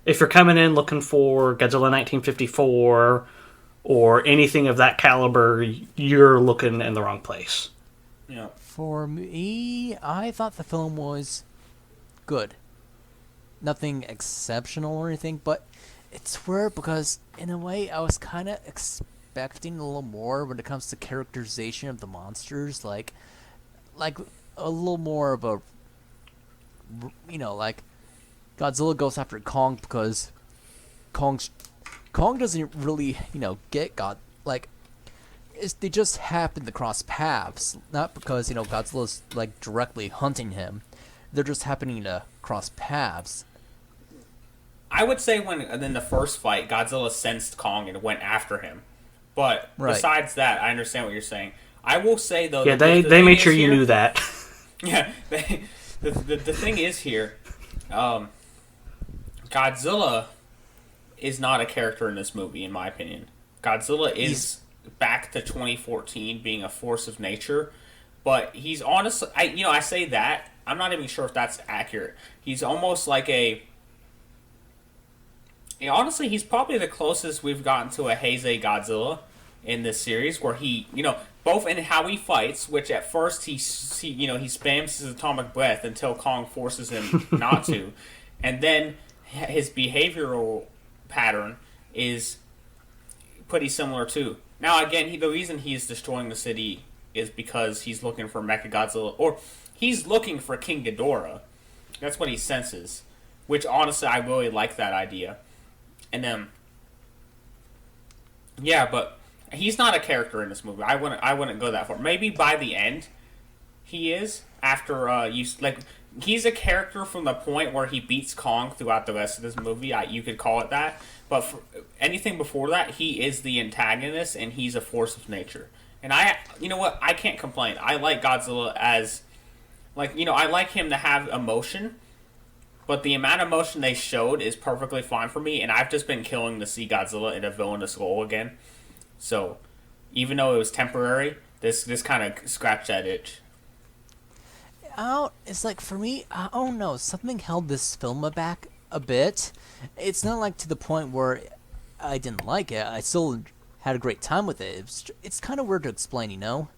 Speaker 2: If you're coming in looking for Godzilla 1954 or anything of that caliber, you're looking in the wrong place.
Speaker 1: Yeah.
Speaker 3: For me, I thought the film was good. Nothing exceptional or anything, but it's weird because, in a way, I was kind of expecting a little more when it comes to characterization of the monsters. Like a little more of a, like Godzilla goes after Kong because Kong doesn't really, get God. Like, they just happen to cross paths, not because, Godzilla's, directly hunting him. They're just happening to cross paths.
Speaker 1: I would say when in the first fight, Godzilla sensed Kong and went after him. But besides that, I understand what you're saying. I will say, though...
Speaker 2: Yeah, they made sure you knew that.
Speaker 1: Yeah, the thing is here, Godzilla is not a character in this movie, in my opinion. Godzilla is back to 2014 being a force of nature, but he's honestly... I say that, I'm not even sure if that's accurate. He's almost like a... honestly, he's probably the closest we've gotten to a Heisei Godzilla in this series, where he, both in how he fights, which at first he spams his atomic breath until Kong forces him not to, and then his behavioral pattern is pretty similar too. Now, again, the reason he's destroying the city is because he's looking for Mechagodzilla, or he's looking for King Ghidorah. That's what he senses, which honestly, I really like that idea. And then, yeah, but he's not a character in this movie. I wouldn't go that far. Maybe by the end, he is. After he's a character from the point where he beats Kong throughout the rest of this movie. You could call it that. But for anything before that, he is the antagonist, and he's a force of nature. And you know what? I can't complain. I like Godzilla as, I like him to have emotion, but the amount of emotion they showed is perfectly fine for me, and I've just been killing to see Godzilla in a villainous role again. So, even though it was temporary, this kind of scratched that itch.
Speaker 3: It's like, for me, I don't know, something held this film back a bit. It's not like to the point where I didn't like it. I still had a great time with it. It's kind of weird to explain, you know?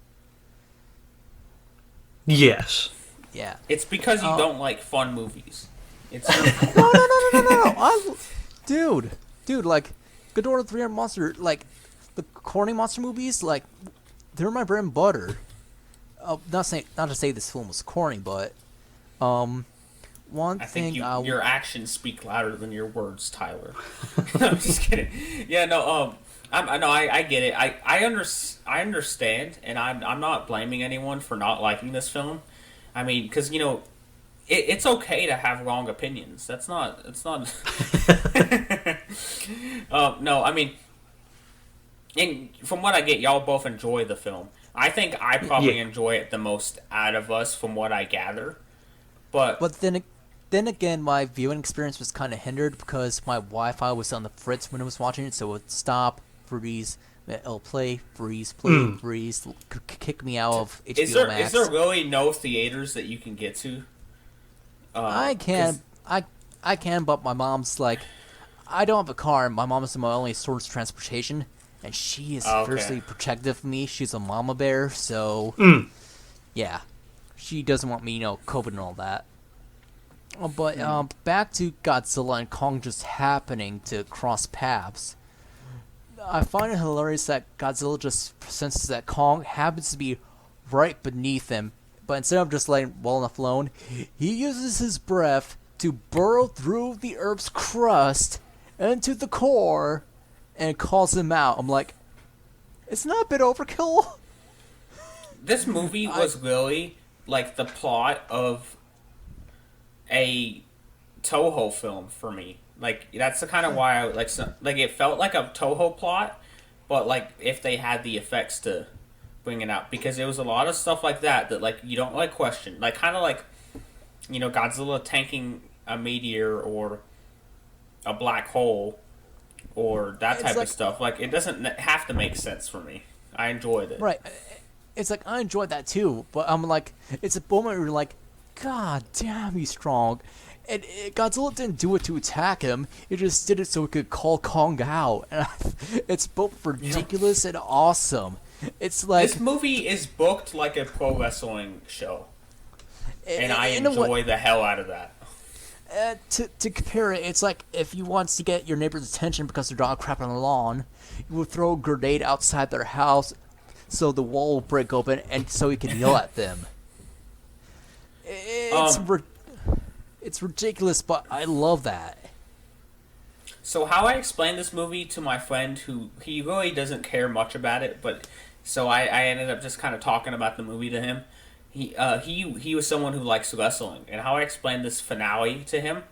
Speaker 2: Yes.
Speaker 3: Yeah.
Speaker 1: It's because you don't like fun movies. It's
Speaker 3: No. Dude, like, Ghidorah 3 Monster, like, the corny monster movies, like, they're my bread and butter. Not to say this film was corny, but
Speaker 1: I think your actions speak louder than your words, Tyler. No, I'm just kidding. Yeah, no. I get it. I understand, and I'm not blaming anyone for not liking this film. I mean, because it's okay to have wrong opinions. That's not. It's not. No, I mean, and from what I get, y'all both enjoy the film. I think I probably enjoy it the most out of us, from what I gather. But
Speaker 3: then again, my viewing experience was kind of hindered because my Wi-Fi was on the fritz when I was watching it, so it would stop, freeze, it'll play, freeze, freeze, kick me out of HBO Max.
Speaker 1: Is there really no theaters that you can get to?
Speaker 3: I can, but my mom's like, I don't have a car. My mom is my only source of transportation. And she is fiercely protective of me. She's a mama bear, so yeah, she doesn't want me, COVID and all that. But back to Godzilla and Kong just happening to cross paths. I find it hilarious that Godzilla just senses that Kong happens to be right beneath him, but instead of just letting well enough alone, he uses his breath to burrow through the Earth's crust into the core and calls him out. I'm like, it's not a bit overkill?
Speaker 1: This movie was really like the plot of a Toho film for me. Like, that's the kind of why I it felt like a Toho plot, but like if they had the effects to bring it out, because there was a lot of stuff like that like you don't like question, like kind of like Godzilla tanking a meteor or a black hole. Or that type of stuff. Like, it doesn't have to make sense for me. I enjoyed it.
Speaker 3: Right. It's like, I enjoyed that too, but I'm like, it's a moment where you're like, God damn, he's strong. And Godzilla didn't do it to attack him. It just did it so it could call Kong out. And it's both ridiculous and awesome. It's like...
Speaker 1: This movie is booked like a pro wrestling show. And I enjoy the hell out of that.
Speaker 3: To compare it, it's like if you want to get your neighbor's attention because they're dog crap on the lawn, you would throw a grenade outside their house so the wall will break open and so you can yell at them. It's ridiculous, but I love that.
Speaker 1: So how I explained this movie to my friend, who he really doesn't care much about it, but so I ended up just kind of talking about the movie to him. He was someone who likes wrestling, and how I explained this finale to him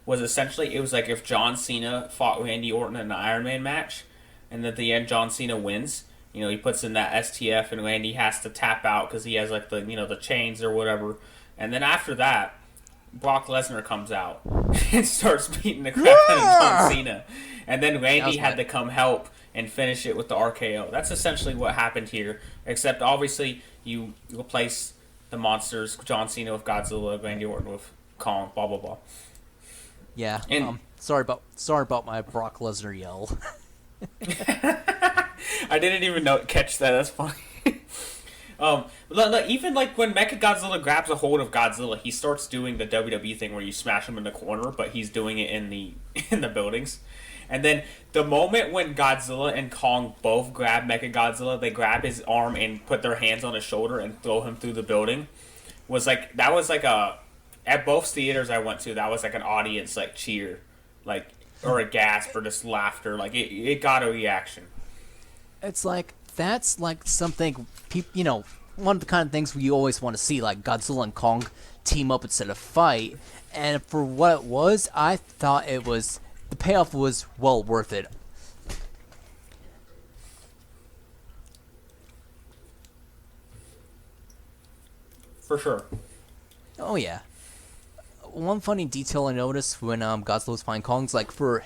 Speaker 1: was essentially, it was like if John Cena fought Randy Orton in an Iron Man match, and at the end John Cena wins. He puts in that STF, and Randy has to tap out because he has like the chains or whatever, and then after that, Brock Lesnar comes out and starts beating the crap out of John Cena, and then Randy had to come help and finish it with the RKO. That's essentially what happened here, except obviously you replace the monsters, John Cena with Godzilla, Randy Orton with Kong, blah blah blah.
Speaker 3: Yeah. And sorry about my Brock Lesnar yell.
Speaker 1: I didn't even catch that. That's funny. Even like when Mechagodzilla grabs a hold of Godzilla, he starts doing the WWE thing where you smash him in the corner, but he's doing it in the buildings. And then the moment when Godzilla and Kong both grab Mechagodzilla, they grab his arm and put their hands on his shoulder and throw him through the building. That was like at both theaters I went to, that was like an audience like cheer, like, or a gasp or just laughter. Like it got a reaction.
Speaker 3: It's like that's like something one of the kind of things we always want to see, like Godzilla and Kong team up instead of fight. And for what it was, I thought the payoff was well worth it.
Speaker 1: For sure.
Speaker 3: Oh yeah. One funny detail I noticed when Godzilla was fighting Kong's like for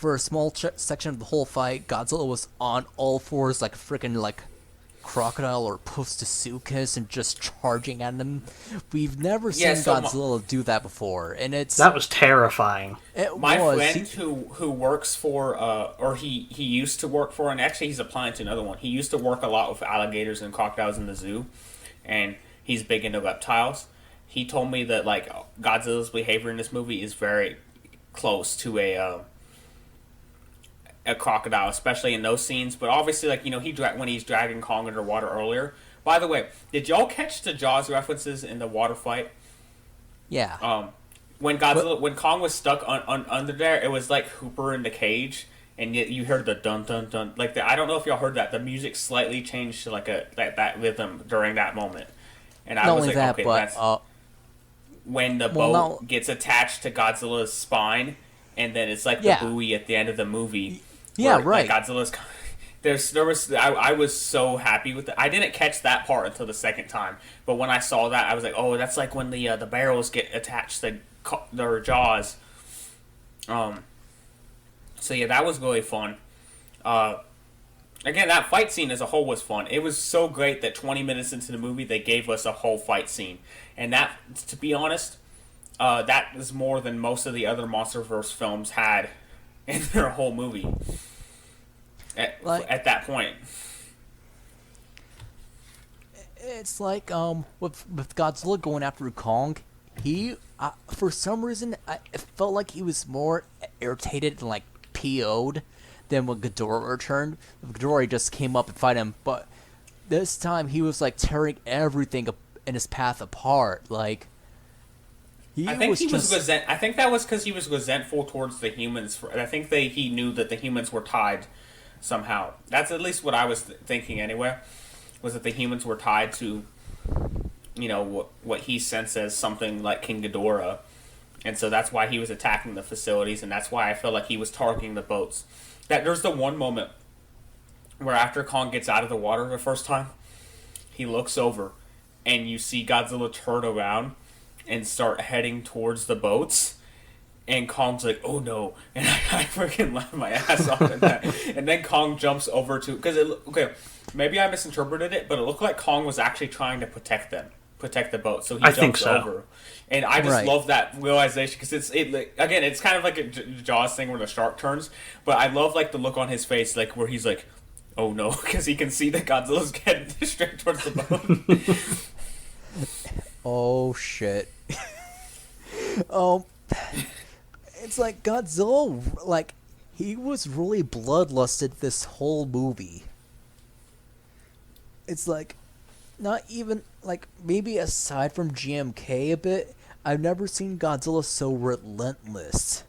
Speaker 3: a small section of the whole fight, Godzilla was on all fours like a freaking like crocodile or Postosuchus and just charging at him. We've never seen Godzilla do that before, and
Speaker 2: that was terrifying.
Speaker 1: My friend who works for or he used to work for, and actually he's applying to another one. He used to work a lot with alligators and crocodiles in the zoo, and he's big into reptiles. He told me that like Godzilla's behavior in this movie is very close to a crocodile, especially in those scenes. But obviously, like when he's dragging Kong underwater earlier. By the way, did y'all catch the Jaws references in the water fight?
Speaker 3: Yeah.
Speaker 1: When Kong was stuck under there, it was like Hooper in the cage, and yet you heard the dun dun dun. Like I don't know if y'all heard that. The music slightly changed to like that rhythm during that moment, and I was like, okay, that's when the boat gets attached to Godzilla's spine, and then it's like the buoy at the end of the movie.
Speaker 3: Yeah,
Speaker 1: where,
Speaker 3: right.
Speaker 1: Like, Godzilla's. I was so happy with it. I didn't catch that part until the second time, but when I saw that, I was like, oh, that's like when the barrels get attached to their jaws. So yeah, that was really fun. Again, that fight scene as a whole was fun. It was so great that 20 minutes into the movie, they gave us a whole fight scene. And that, to be honest, that is more than most of the other MonsterVerse films had in their whole movie at that point.
Speaker 3: It's like with Godzilla going after Kong, he for some reason it felt like he was more irritated and like PO'd than when Ghidorah returned. Ghidorah just came up and fight him, but this time he was like tearing everything in his path apart. Like
Speaker 1: I think that was because he was resentful towards the humans. I think he knew that the humans were tied somehow. That's at least what I was thinking anyway. Was that the humans were tied to, what he sensed as something like King Ghidorah, and so that's why he was attacking the facilities, and that's why I feel like he was targeting the boats. That there's the one moment where after Kong gets out of the water the first time, he looks over, and you see Godzilla turn around and start heading towards the boats, and Kong's like, oh no, and I freaking laughed my ass off at that. And then Kong jumps over to, maybe I misinterpreted it, but it looked like Kong was actually trying to protect the boat, so he jumps over. And I just love that realization, because it's kind of like a Jaws thing where the shark turns, but I love like the look on his face, like where he's like, oh no, because he can see that Godzilla's getting straight towards the boat.
Speaker 3: Oh shit. It's like Godzilla, like he was really bloodlusted this whole movie. It's like not even like maybe aside from GMK a bit, I've never seen Godzilla so relentless,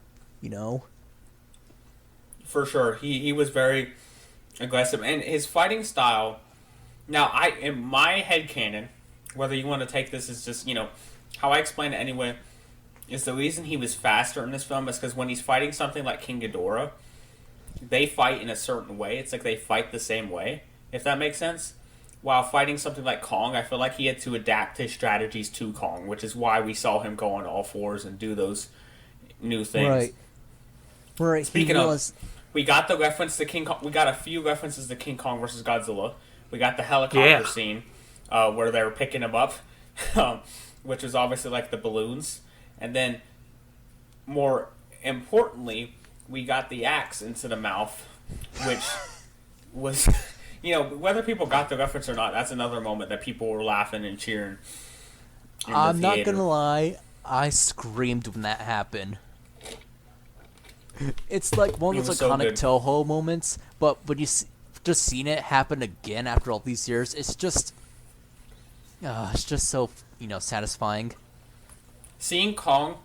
Speaker 1: For sure. He was very aggressive, and his fighting style, now in my headcanon, whether you want to take this as just, how I explain it anyway, is the reason he was faster in this film is because when he's fighting something like King Ghidorah, they fight in a certain way. It's like they fight the same way, if that makes sense. While fighting something like Kong, I feel like he had to adapt his strategies to Kong, which is why we saw him go on all fours and do those new things.
Speaker 3: Right.
Speaker 1: Speaking of, we got the reference to King Kong. We got a few references to King Kong versus Godzilla. We got the helicopter scene where they were picking him up, which was obviously like the balloons. And then, more importantly, we got the axe into the mouth, which was, whether people got the reference or not, that's another moment that people were laughing and cheering.
Speaker 3: I'm not gonna lie, I screamed when that happened. It's like one of those iconic Toho moments, but when you just seen it happen again after all these years, it's just so satisfying.
Speaker 1: Seeing Kong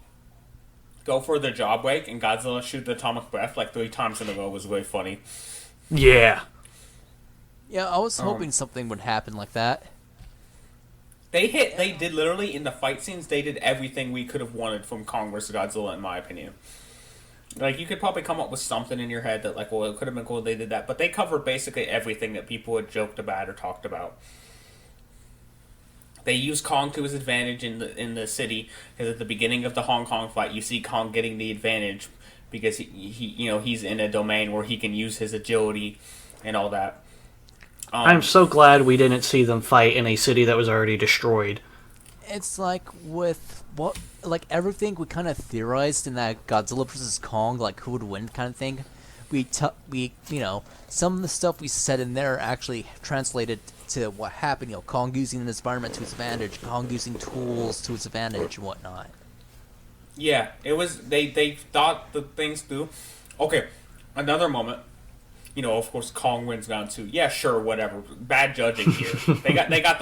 Speaker 1: go for the jaw break and Godzilla shoot the atomic breath like 3 times in a row was really funny.
Speaker 2: Yeah.
Speaker 3: Yeah, I was hoping something would happen like that.
Speaker 1: They did literally, in the fight scenes, they did everything we could have wanted from Kong vs. Godzilla, in my opinion. Like, you could probably come up with something in your head that, like, well, it could have been cool if they did that. But they covered basically everything that people had joked about or talked about. They used Kong to his advantage in the city, because at the beginning of the Hong Kong fight, you see Kong getting the advantage because he's in a domain where he can use his agility and all that.
Speaker 2: I'm so glad we didn't see them fight in a city that was already destroyed.
Speaker 3: It's like with everything we kind of theorized in that Godzilla vs. Kong, like who would win kind of thing. Some of the stuff we said in there actually translated to what happened. Kong using the environment to his advantage, Kong using tools to his advantage and whatnot.
Speaker 1: Yeah, it was. They thought the things through. Okay, another moment. Of course, Kong wins round 2. Yeah, sure, whatever. Bad judging here. they got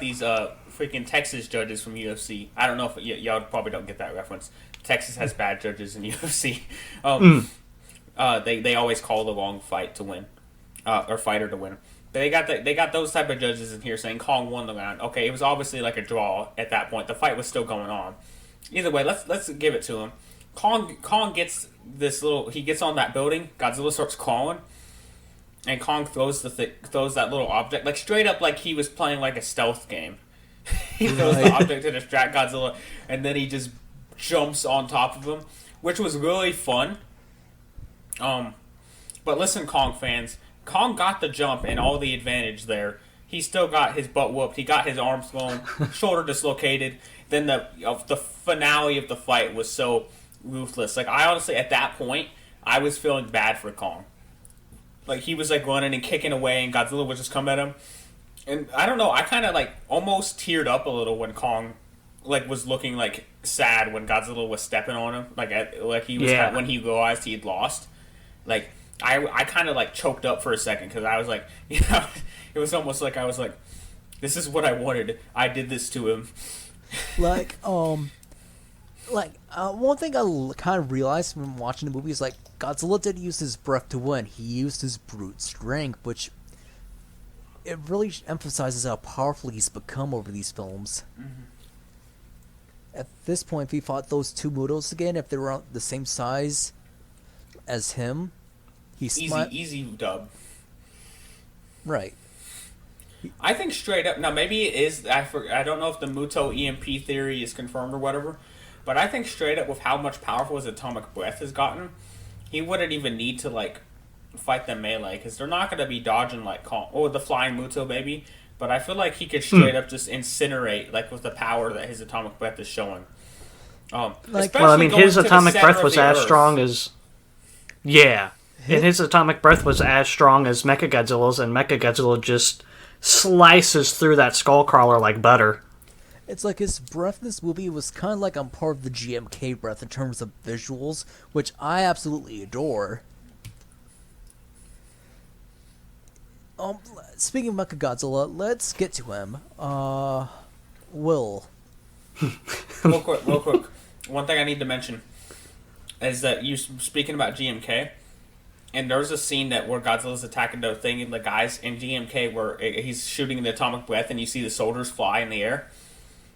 Speaker 1: these freaking Texas judges from UFC. I don't know if y'all probably don't get that reference. Texas has bad judges in UFC. They always call the wrong fight to win, or fighter to win. But they got those type of judges in here saying Kong won the round. Okay, it was obviously like a draw at that point. The fight was still going on. Either way, let's give it to him. Kong gets this little. He gets on that building. Godzilla starts crawling. And Kong throws that little object, like straight up like he was playing like a stealth game. He throws the object to distract Godzilla, and then he just jumps on top of him, which was really fun. But listen, Kong fans, Kong got the jump and all the advantage there. He still got his butt whooped. He got his arms thrown, shoulder dislocated. Then the finale of the fight was so ruthless. Like, I honestly, at that point, I was feeling bad for Kong. Like, he was, like, running and kicking away, and Godzilla would just come at him. And I don't know, I kind of, like, almost teared up a little when Kong, like, was looking, like, sad when Godzilla was stepping on him. When he realized he had lost. Like, I kind of, like, choked up for a second, because I was like, it was almost like I was like, this is what I wanted. I did this to him.
Speaker 3: One thing I kind of realized when watching the movie is, like, Godzilla didn't use his breath to win. He used his brute strength, which it really emphasizes how powerful he's become over these films. Mm-hmm. At this point, if he fought those two Mutos again, if they were the same size as him,
Speaker 1: easy dub.
Speaker 3: Right.
Speaker 1: I think straight up, now maybe it is, I don't know if the Muto EMP theory is confirmed or whatever, but I think straight up with how much powerful his atomic breath has gotten, he wouldn't even need to, like, fight them melee, because they're not going to be dodging, like, the flying Muto, maybe, but I feel like he could straight up just incinerate, like, with the power that his atomic breath is showing.
Speaker 2: His atomic breath was as strong as... Yeah. And his atomic breath was as strong as Mechagodzilla's, and Mechagodzilla just slices through that skullcrawler like butter.
Speaker 3: It's like his breath in this movie was kind of like on par of the GMK breath in terms of visuals, which I absolutely adore. Speaking of Mechagodzilla, let's get to him. Will.
Speaker 1: Real quick. One thing I need to mention is that you speaking about GMK, and there's a scene where Godzilla's attacking the thing and the guys in GMK where he's shooting the atomic breath and you see the soldiers fly in the air.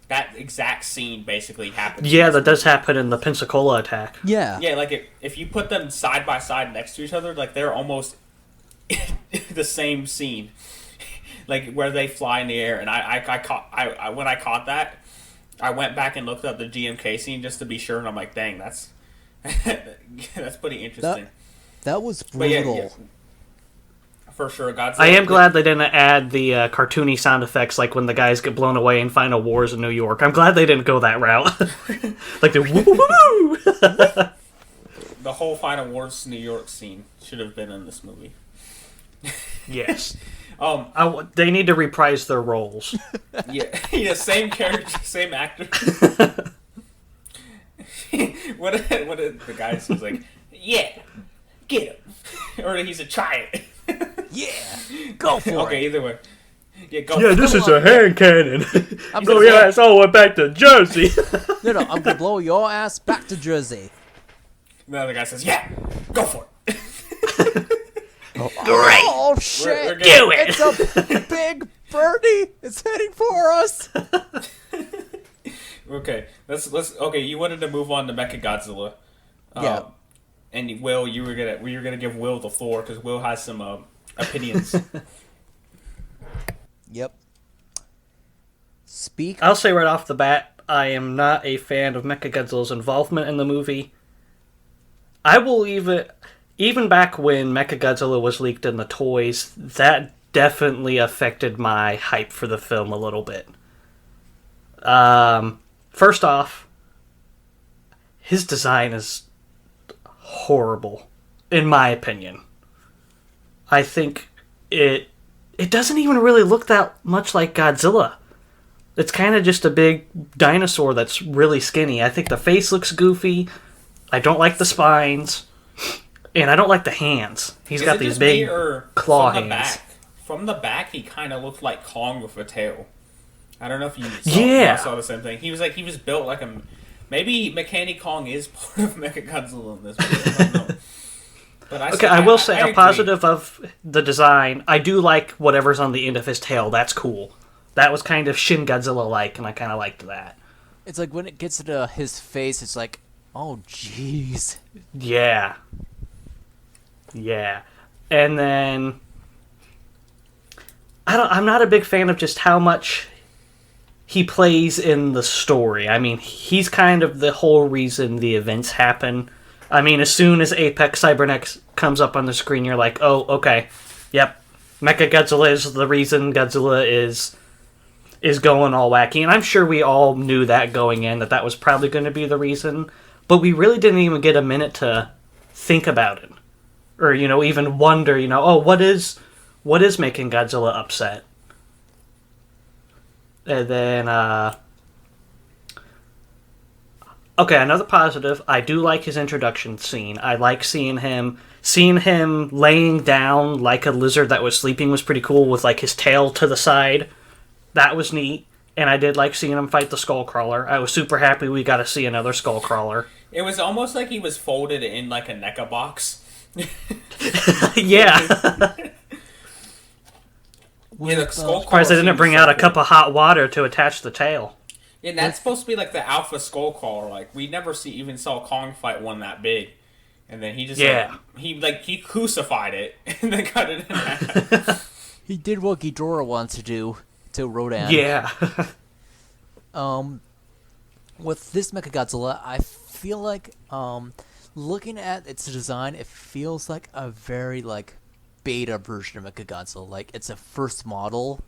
Speaker 1: That exact scene basically happens.
Speaker 2: Yeah, that does happen in the Pensacola attack.
Speaker 3: Yeah.
Speaker 1: Yeah, like if you put them side by side next to each other, like they're almost the same scene. Like where they fly in the air, and when I caught that, I went back and looked up the GMK scene just to be sure, and I'm like, dang, that's pretty interesting.
Speaker 3: That was brutal.
Speaker 1: Yeah. For sure, Godzilla.
Speaker 2: I am glad they didn't add the cartoony sound effects like when the guys get blown away in Final Wars in New York. I'm glad they didn't go that route. Like the woo-woo-woo!
Speaker 1: The whole Final Wars New York scene should have been in this movie.
Speaker 2: Yes. They need to reprise their roles.
Speaker 1: Yeah, same character, same actor. What did the guy says, like, yeah, get him. Or he's a try it.
Speaker 3: Yeah, go for it.
Speaker 1: Okay, either way.
Speaker 2: Yeah, this is a hand cannon. Blow your ass all the way back to Jersey.
Speaker 3: No, I'm gonna blow your ass back to Jersey.
Speaker 1: The other guy says, yeah, go for it.
Speaker 2: Great.
Speaker 3: Oh shit!
Speaker 2: Do it.
Speaker 3: It's a big birdie. It's heading for us.
Speaker 1: Okay, let's. Okay, you wanted to move on to Mechagodzilla.
Speaker 3: Yeah.
Speaker 1: And Will, you were gonna give Will the floor because Will has some opinions.
Speaker 3: Yep. Speak.
Speaker 2: I'll say right off the bat, I am not a fan of Mechagodzilla's involvement in the movie. I will even back when Mechagodzilla was leaked in the toys, that definitely affected my hype for the film a little bit. First off, his design is horrible, in my opinion. I think it doesn't even really look that much like Godzilla. It's kind of just a big dinosaur that's really skinny. I think the face looks goofy. I don't like the spines. And I don't like the hands. He's got these big claw hands.
Speaker 1: From the back, he kind of looked like Kong with a tail. I don't know if you saw the same thing. He was built like a... Maybe Mechanic Kong is part of Mechagodzilla in this movie. I don't know. But
Speaker 2: I will say a positive of the design. I do like whatever's on the end of his tail. That's cool. That was kind of Shin Godzilla-like, and I kind of liked that.
Speaker 3: It's like when it gets into his face, it's like, oh, jeez.
Speaker 2: Yeah. Yeah. And then... I'm not a big fan of just how much he plays in the story. I mean, he's kind of the whole reason the events happen. I mean, as soon as Apex Cybernex comes up on the screen, you're like, oh, okay. Yep. Mechagodzilla is the reason Godzilla is going all wacky. And I'm sure we all knew that going in, that was probably going to be the reason. But we really didn't even get a minute to think about it. Or, even wonder, oh, what is making Godzilla upset? And then, okay, another positive. I do like his introduction scene. I like seeing him laying down like a lizard that was sleeping was pretty cool with like his tail to the side. That was neat. And I did like seeing him fight the Skullcrawler. I was super happy we got to see another Skullcrawler.
Speaker 1: It was almost like he was folded in like a NECA box.
Speaker 2: Yeah.
Speaker 1: Yeah, the Skullcrawler.
Speaker 2: Surprised they didn't bring out a cup of hot water to attach the tail.
Speaker 1: Yeah, that's supposed to be like the alpha Skullcrawler. Like we never even saw Kong fight one that big, and then he just he crucified it and then cut it in half.
Speaker 3: He did what Ghidorah wants to do to Rodan.
Speaker 2: Yeah.
Speaker 3: With this Mechagodzilla, I feel like looking at its design, it feels like a very like beta version of Mechagodzilla. Like it's a first model,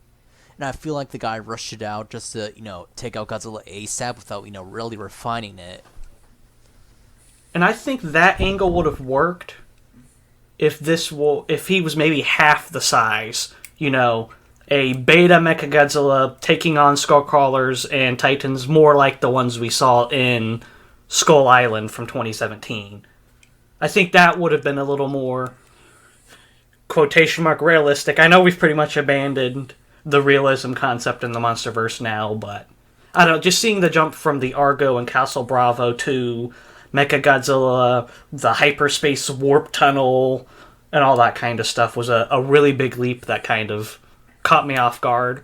Speaker 3: and I feel like the guy rushed it out just to take out Godzilla ASAP without really refining it.
Speaker 2: And I think that angle would have worked if he was maybe half the size. A beta Mechagodzilla taking on Skullcrawlers and Titans more like the ones we saw in Skull Island from 2017. I think that would have been a little more quotation mark realistic. I know we've pretty much abandoned the realism concept in the MonsterVerse now, but I don't know, just seeing the jump from the Argo and Castle Bravo to Mechagodzilla, the hyperspace warp tunnel, and all that kind of stuff was a really big leap that kind of caught me off guard.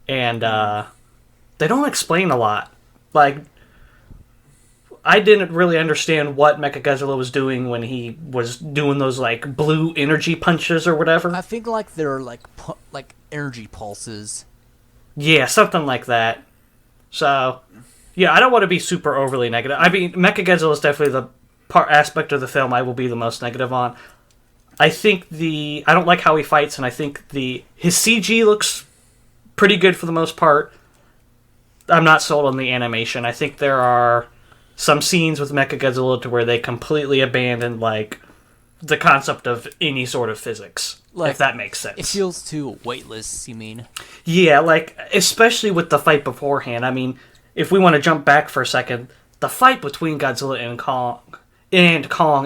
Speaker 2: And they don't explain a lot. Like, I didn't really understand what Mechagodzilla was doing when he was doing those like blue energy punches or whatever.
Speaker 3: I think like they're like energy pulses.
Speaker 2: Yeah, something like that. So, yeah, I don't want to be super overly negative. I mean, Mechagodzilla is definitely the aspect of the film I will be the most negative on. I think I don't like how he fights, and I think his CG looks pretty good for the most part. I'm not sold on the animation. I think there are some scenes with Mechagodzilla to where they completely abandoned like the concept of any sort of physics, if that makes sense.
Speaker 3: It feels too weightless, you mean?
Speaker 2: Yeah, like, especially with the fight beforehand. I mean, if we want to jump back for a second, the fight between Godzilla and Kong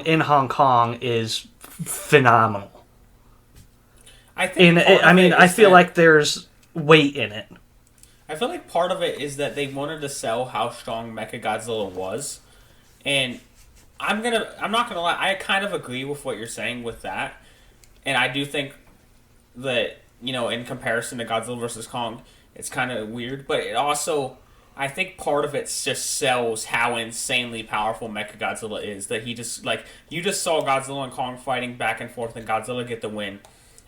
Speaker 2: in Hong Kong is phenomenal.
Speaker 1: I think
Speaker 2: I feel like there's weight in it.
Speaker 1: I feel like part of it is that they wanted to sell how strong Mechagodzilla was, and I'm not gonna lie, I kind of agree with what you're saying with that. and I do think that, in comparison to Godzilla vs. Kong, it's kind of weird, but it also, I think part of it just sells how insanely powerful Mechagodzilla is. That he just, you just saw Godzilla and Kong fighting back and forth, and Godzilla get the win,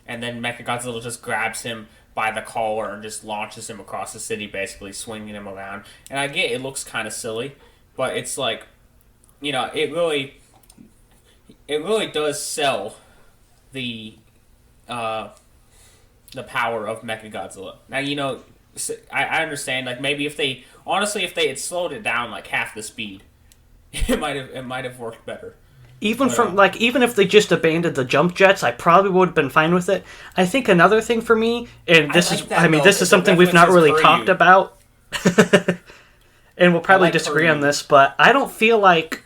Speaker 1: and then Mechagodzilla just grabs him by the collar and just launches him across the city, basically swinging him around. And I get it looks kind of silly, but it's like, it really does sell the power of Mechagodzilla. Now, I understand, maybe if they had slowed it down half the speed, it might have worked better.
Speaker 2: Even if they just abandoned the jump jets, I probably would have been fine with it. I think another thing for me, and this is something we've not really talked about, and we'll probably disagree on this, but I don't feel like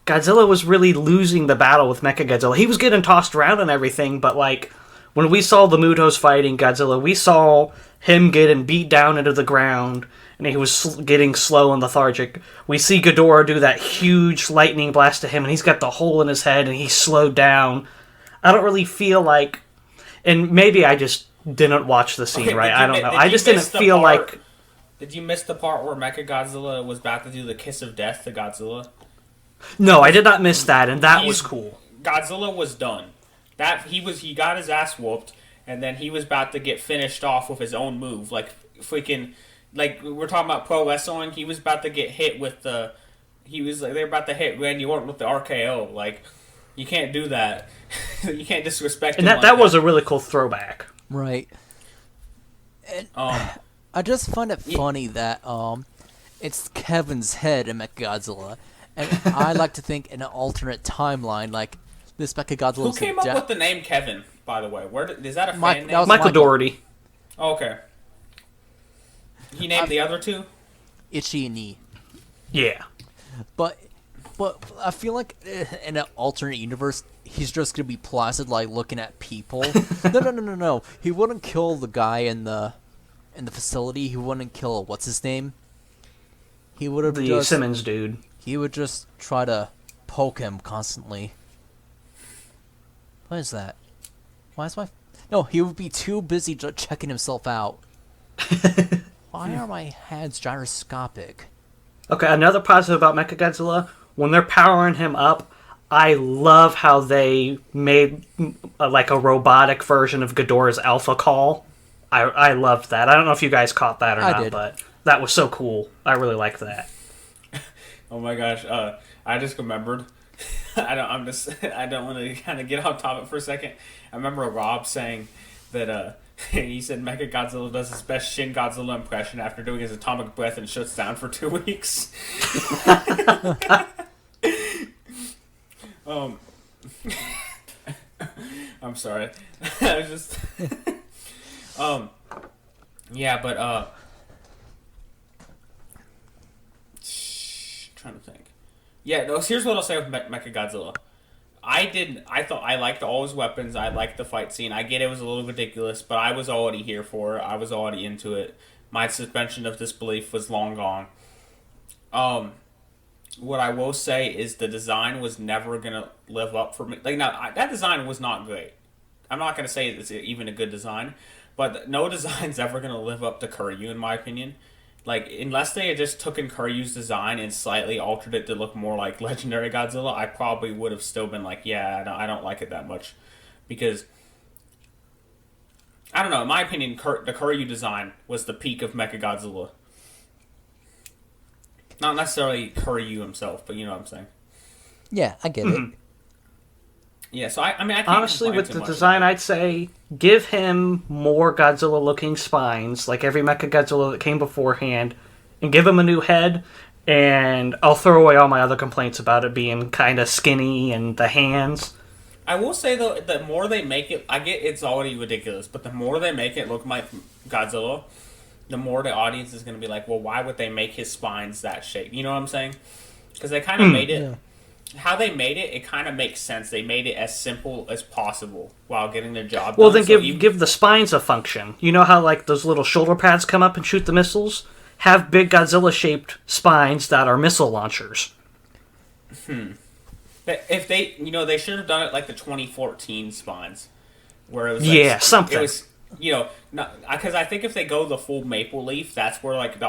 Speaker 2: Godzilla was really losing the battle with Mechagodzilla. He was getting tossed around and everything, but when we saw the Mutos fighting Godzilla, we saw him getting beat down into the ground, and he was getting slow and lethargic. We see Ghidorah do that huge lightning blast to him, and he's got the hole in his head, and he's slowed down. I don't really feel like... And maybe I just didn't watch the scene right. I don't know. I just didn't feel like...
Speaker 1: Did you miss the part where Mechagodzilla was about to do the kiss of death to Godzilla?
Speaker 2: No, I did not miss that, and that was cool.
Speaker 1: Godzilla was done. He got his ass whooped, and then he was about to get finished off with his own move. We're talking about pro wrestling. He was about to get hit with they were about to hit Randy Orton with the RKO. You can't do that. You can't disrespect him.
Speaker 2: And that was a really cool throwback.
Speaker 3: Right. And I just find it funny that it's Kevin's head in Mechagodzilla, and I like to think in an alternate timeline, this Mechagodzilla.
Speaker 1: Who came up with the name Kevin, by the way? Is that a fan name?
Speaker 2: That was Michael Dougherty.
Speaker 1: Oh, okay. He named the other two?
Speaker 3: Ichi and Ni.
Speaker 2: Yeah.
Speaker 3: But I feel like in an alternate universe, he's just gonna be placid, looking at people. No. He wouldn't kill the guy in the facility. He wouldn't kill what's his name. He would have
Speaker 2: the Simmons dude.
Speaker 3: He would just try to poke him constantly. What is that? Why is my... No, he would be too busy checking himself out. Why are my hands gyroscopic?
Speaker 2: Okay, another positive about Mechagodzilla, when they're powering him up, I love how they made a robotic version of Ghidorah's alpha call. I loved that. I don't know if you guys caught that or not,
Speaker 3: did.
Speaker 2: But that was so cool. I really liked that.
Speaker 1: Oh my gosh, I just remembered... I don't want to kind of get off topic for a second. I remember Rob saying that he said Mechagodzilla does his best Shin Godzilla impression after doing his atomic breath and shuts down for 2 weeks. I'm sorry. I was just yeah, but trying to think. Yeah, no, here's what I'll say with Mechagodzilla. I thought I liked all his weapons. I liked the fight scene. I get it was a little ridiculous, but I was already here for it. I was already into it. My suspension of disbelief was long gone. What I will say is the design was never going to live up for me. That design was not great. I'm not going to say it's even a good design, but no design's ever going to live up to Kuryu, in my opinion. Unless they had just taken Kuryu's design and slightly altered it to look more like Legendary Godzilla, I probably would have still been I don't like it that much. Because, I don't know, in my opinion, the Kuryu design was the peak of Mechagodzilla. Not necessarily Kuryu himself, but you know what I'm saying.
Speaker 3: Yeah, I get it.
Speaker 1: Yeah, so I can't
Speaker 2: honestly, with the design, I'd say give him more Godzilla-looking spines, like every Mechagodzilla that came beforehand, and give him a new head, and I'll throw away all my other complaints about it being kind of skinny and the hands.
Speaker 1: I will say, though, the more they make it... I get it's already ridiculous, but the more they make it look like Godzilla, the more the audience is going to be like, well, why would they make his spines that shape? You know what I'm saying? Because they kind of made it... Yeah. How they made it, it kind of makes sense. They made it as simple as possible while getting their job done.
Speaker 2: Well, then give the spines a function. You know how those little shoulder pads come up and shoot the missiles? Have big Godzilla-shaped spines that are missile launchers.
Speaker 1: If they, they should have done it like the 2014 spines. where it was like,
Speaker 2: something.
Speaker 1: It was, because I think if they go the full Maple Leaf, that's where like the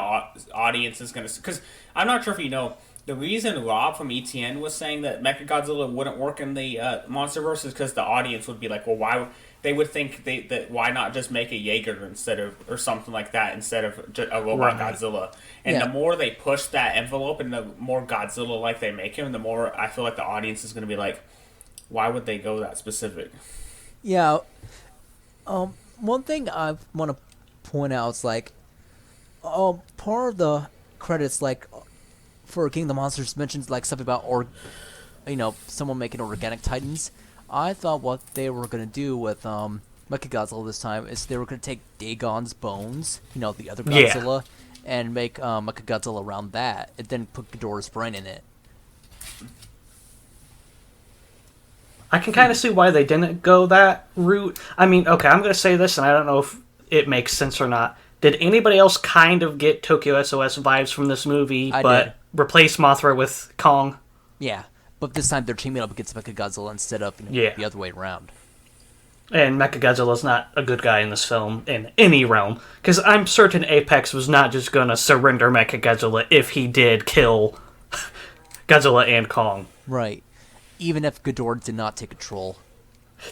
Speaker 1: audience is going to. Because I'm not sure if you know, the reason Rob from ETN was saying that Mechagodzilla wouldn't work in the MonsterVerse is because the audience would be like, well, why? They would think that why not just make a Jaeger instead of, or something like that, instead of a robot Godzilla. And the more they push that envelope and the more Godzilla-like they make him, the more I feel like the audience is going to be like, why would they go that specific?
Speaker 3: Yeah. One thing I want to point out is like, part of the credits, like, for King of the Monsters mentions like something about someone making organic titans. I thought what they were gonna do with Mechagodzilla this time is they were gonna take Dagon's bones, the other Godzilla, and make Mechagodzilla around that, and then put Ghidorah's brain in it.
Speaker 2: I can kind of see why they didn't go that route. I mean, okay, I'm gonna say this, and I don't know if it makes sense or not. Did anybody else kind of get Tokyo SOS vibes from this movie, but replace Mothra with Kong?
Speaker 3: Yeah. But this time they're teaming up against Mechagodzilla instead of the other way around.
Speaker 2: And Mechagodzilla's not a good guy in this film in any realm. Because I'm certain Apex was not just going to surrender Mechagodzilla if he did kill Godzilla and Kong.
Speaker 3: Right. Even if Ghidorah did not take control.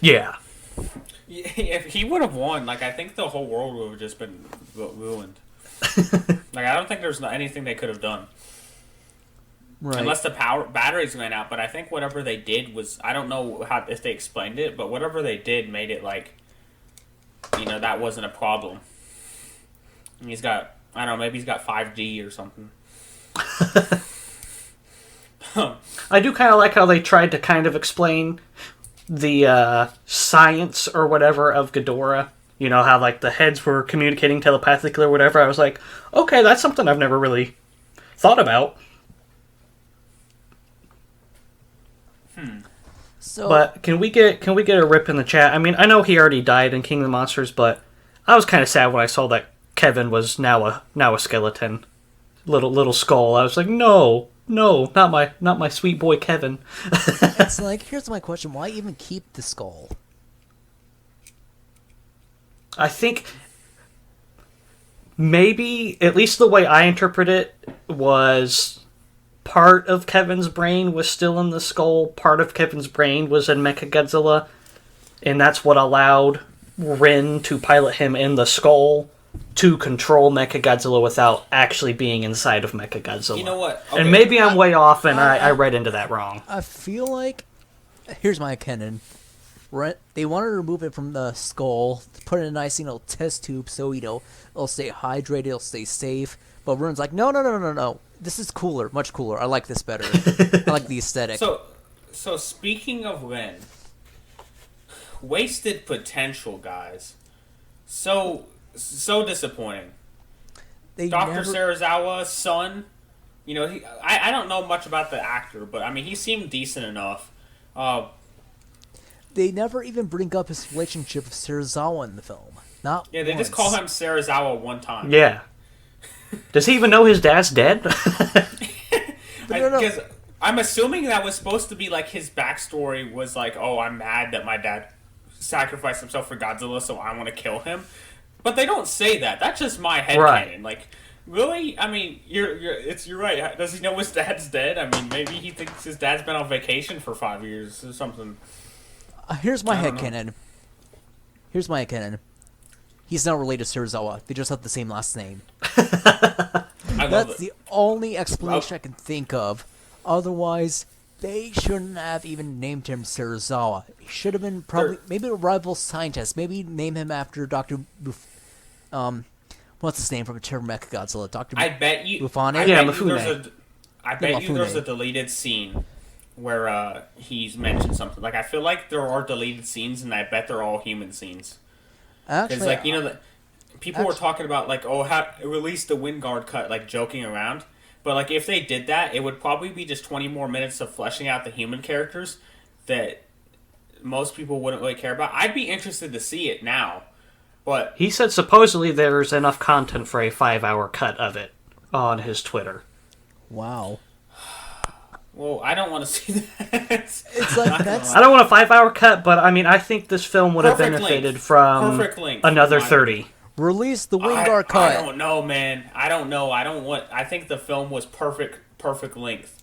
Speaker 2: Yeah.
Speaker 1: If he would have won, like, I think the whole world would have just been ruined. Like, I don't think there's anything they could have done. Right. Unless the batteries went out, but I think whatever they did was, I don't know if they explained it, but whatever they did made it like, that wasn't a problem. And he's got, I don't know, maybe he's got 5G or something.
Speaker 2: I do kind of like how they tried to kind of explain the science or whatever of Ghidorah. How like the heads were communicating telepathically or whatever. I was like, okay, that's something I've never really thought about. But can we get a rip in the chat? I mean, I know he already died in King of the Monsters, but I was kind of sad when I saw that Kevin was now a skeleton, little skull. I was like, no, not my sweet boy Kevin.
Speaker 3: It's like, here's my question: why even keep the skull?
Speaker 2: I think maybe, at least the way I interpret it, was part of Kevin's brain was still in the skull, part of Kevin's brain was in Mechagodzilla, and that's what allowed Rin to pilot him in the skull to control Mechagodzilla without actually being inside of Mechagodzilla.
Speaker 1: You know what? Okay.
Speaker 2: And maybe I'm way off and I read into that wrong.
Speaker 3: I feel like, here's my canon. They wanted to remove it from the skull, put it in a nice, test tube so, it'll stay hydrated, it'll stay safe. But Rin's like, no. This is cooler, much cooler. I like this better. I like the aesthetic.
Speaker 1: So speaking of Rin, wasted potential, guys. So disappointing. Dr. Serizawa's son, I don't know much about the actor, but I mean, he seemed decent enough.
Speaker 3: They never even bring up his relationship with Serizawa in the film.
Speaker 1: They
Speaker 3: once.
Speaker 1: just call him Serizawa one time.
Speaker 2: Yeah. Does he even know his dad's dead?
Speaker 1: Because I'm assuming that was supposed to be like his backstory was like, oh, I'm mad that my dad sacrificed himself for Godzilla, so I want to kill him. But they don't say that. That's just my headcanon.
Speaker 2: Right.
Speaker 1: Like, really? I mean, you're right. Does he know his dad's dead? I mean, maybe he thinks his dad's been on vacation for 5 years or something.
Speaker 3: Here's my headcanon. He's not related to Serizawa. They just have the same last name. That's the only explanation I can think of. Otherwise, they shouldn't have even named him Serizawa. He should have been maybe a rival scientist. Maybe name him after Dr. What's his name from Mechagodzilla? Dr.
Speaker 1: I bet you.
Speaker 3: Bufone?
Speaker 1: I bet you there's a deleted scene where he's mentioned something. Like, I feel like there are deleted scenes, and I bet they're all human scenes. Because, like, people were talking about, like, release the Wingard cut, like, joking around. But, like, if they did that, it would probably be just 20 more minutes of fleshing out the human characters that most people wouldn't really care about. I'd be interested to see it now. But
Speaker 2: he said supposedly there's enough content for a 5-hour cut of it on his Twitter.
Speaker 3: Wow.
Speaker 1: Well, I don't want to see that.
Speaker 3: It's like that's.
Speaker 2: I don't want a 5-hour cut, but I mean, I think this film would have
Speaker 1: Perfect
Speaker 2: benefited
Speaker 1: length.
Speaker 2: from
Speaker 1: Perfect length.
Speaker 2: another 30.
Speaker 3: Release the Wingard cut.
Speaker 1: I don't know, man. I don't know. I think the film was perfect length.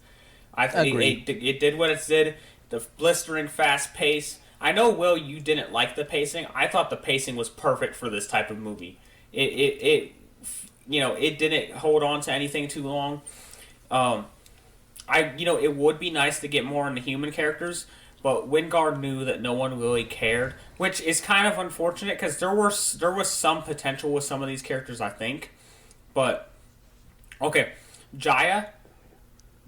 Speaker 1: I think it did what it did. The blistering fast pace. I know, Will, you didn't like the pacing. I thought the pacing was perfect for this type of movie. It didn't hold on to anything too long. It would be nice to get more into human characters, but Wingard knew that no one really cared, which is kind of unfortunate because there was some potential with some of these characters, I think. But okay, Jaya,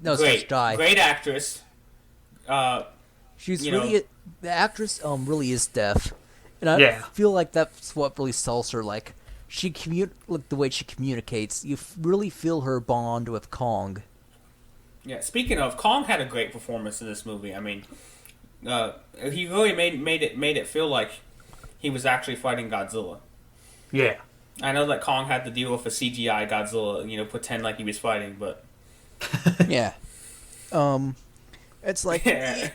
Speaker 3: No, it's just Jai.
Speaker 1: great actress.
Speaker 3: She's the actress. Really is deaf, and I feel like that's what really sells her. Like the way she communicates, you really feel her bond with Kong.
Speaker 1: Yeah. Speaking of, Kong had a great performance in this movie. I mean, he really made it feel like he was actually fighting Godzilla.
Speaker 2: Yeah.
Speaker 1: I know that Kong had to deal with a CGI Godzilla, pretend like he was fighting, but
Speaker 3: yeah. It's like
Speaker 1: I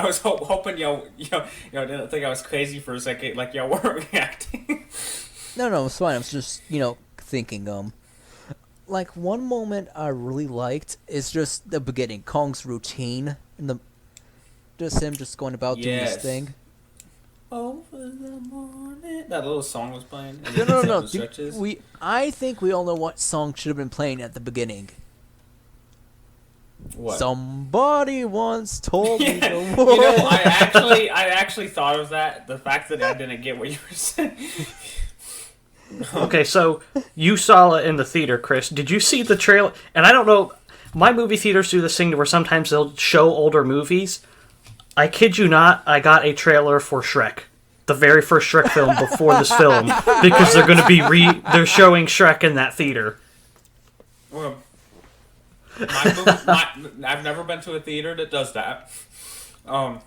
Speaker 1: was hoping y'all didn't think I was crazy for a second, like y'all weren't reacting.
Speaker 3: No, it's fine. I was just thinking. Like one moment I really liked is just the beginning, Kong's routine, and just him just going about doing his thing.
Speaker 1: Over the morning, that little song was playing.
Speaker 3: No. I think we all know what song should have been playing at the beginning.
Speaker 1: What?
Speaker 3: Somebody once told me the world.
Speaker 1: I actually thought of that. The fact that I didn't get what you were saying.
Speaker 2: Okay, so you saw it in the theater, Chris. Did you see the trailer? And I don't know, my movie theaters do this thing where sometimes they'll show older movies. I kid you not, I got a trailer for Shrek. The very first Shrek film before this film. Because they're going to be they're showing Shrek in that theater.
Speaker 1: Well, I've never been to a theater that does that. You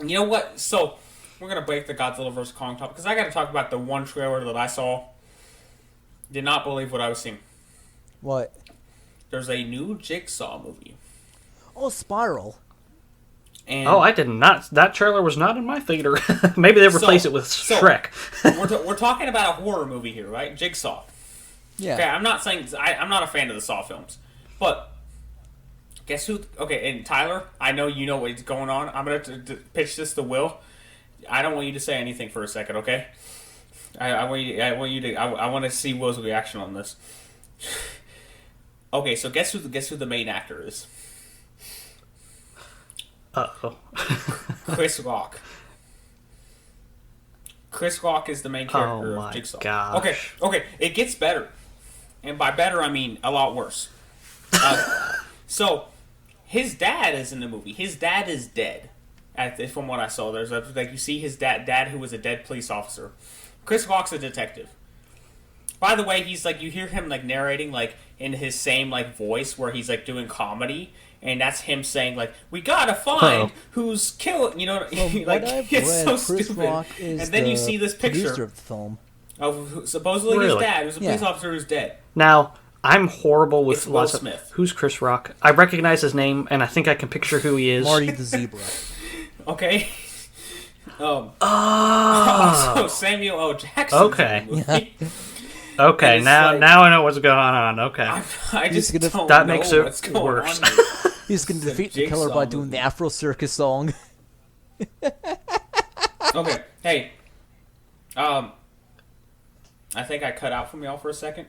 Speaker 1: know what? So, we're going to break the Godzilla vs. Kong topic, because I got to talk about the one trailer that I saw. Did not believe what I was seeing.
Speaker 3: What?
Speaker 1: There's a new Jigsaw movie.
Speaker 3: Oh, Spiral.
Speaker 1: And
Speaker 2: I did not. That trailer was not in my theater. Maybe they replaced it with Shrek.
Speaker 1: we're talking about a horror movie here, right? Jigsaw.
Speaker 3: Yeah.
Speaker 1: Okay, I'm not saying I'm not a fan of the Saw films, but guess who? Okay, and Tyler, I know you know what's going on. I'm gonna pitch this to Will. I don't want you to say anything for a second, okay? I want to see Will's reaction on this. Okay, so guess who the main actor is?
Speaker 2: Uh-oh.
Speaker 1: Chris Rock. Chris Rock is the main character of Jigsaw.
Speaker 2: Gosh.
Speaker 1: Okay, it gets better. And by better, I mean a lot worse. So, his dad is in the movie. His dad is dead. From what I saw, there's you see his dad who was a dead police officer. Chris Rock's a detective. By the way, he's you hear him narrating in his same voice where he's doing comedy, and that's him saying we gotta find who's killing. It's so
Speaker 3: Chris
Speaker 1: stupid.
Speaker 3: Rock is
Speaker 1: and then you see this picture
Speaker 3: of the film
Speaker 1: of supposedly his dad, who's a police officer who's dead.
Speaker 2: Now, I'm horrible with
Speaker 1: Will Smith.
Speaker 2: Who's Chris Rock? I recognize his name, and I think I can picture who he is.
Speaker 3: Marty the Zebra.
Speaker 1: Okay. Also, Samuel L. Jackson.
Speaker 2: Okay. Okay, now I know what's going on. Okay.
Speaker 1: I just don't
Speaker 2: that
Speaker 1: know
Speaker 2: makes it
Speaker 1: what's going
Speaker 2: worse.
Speaker 1: on here.
Speaker 3: He's going to defeat the killer by doing the Afro Circus song.
Speaker 1: Okay, hey. I think I cut out from y'all for a second.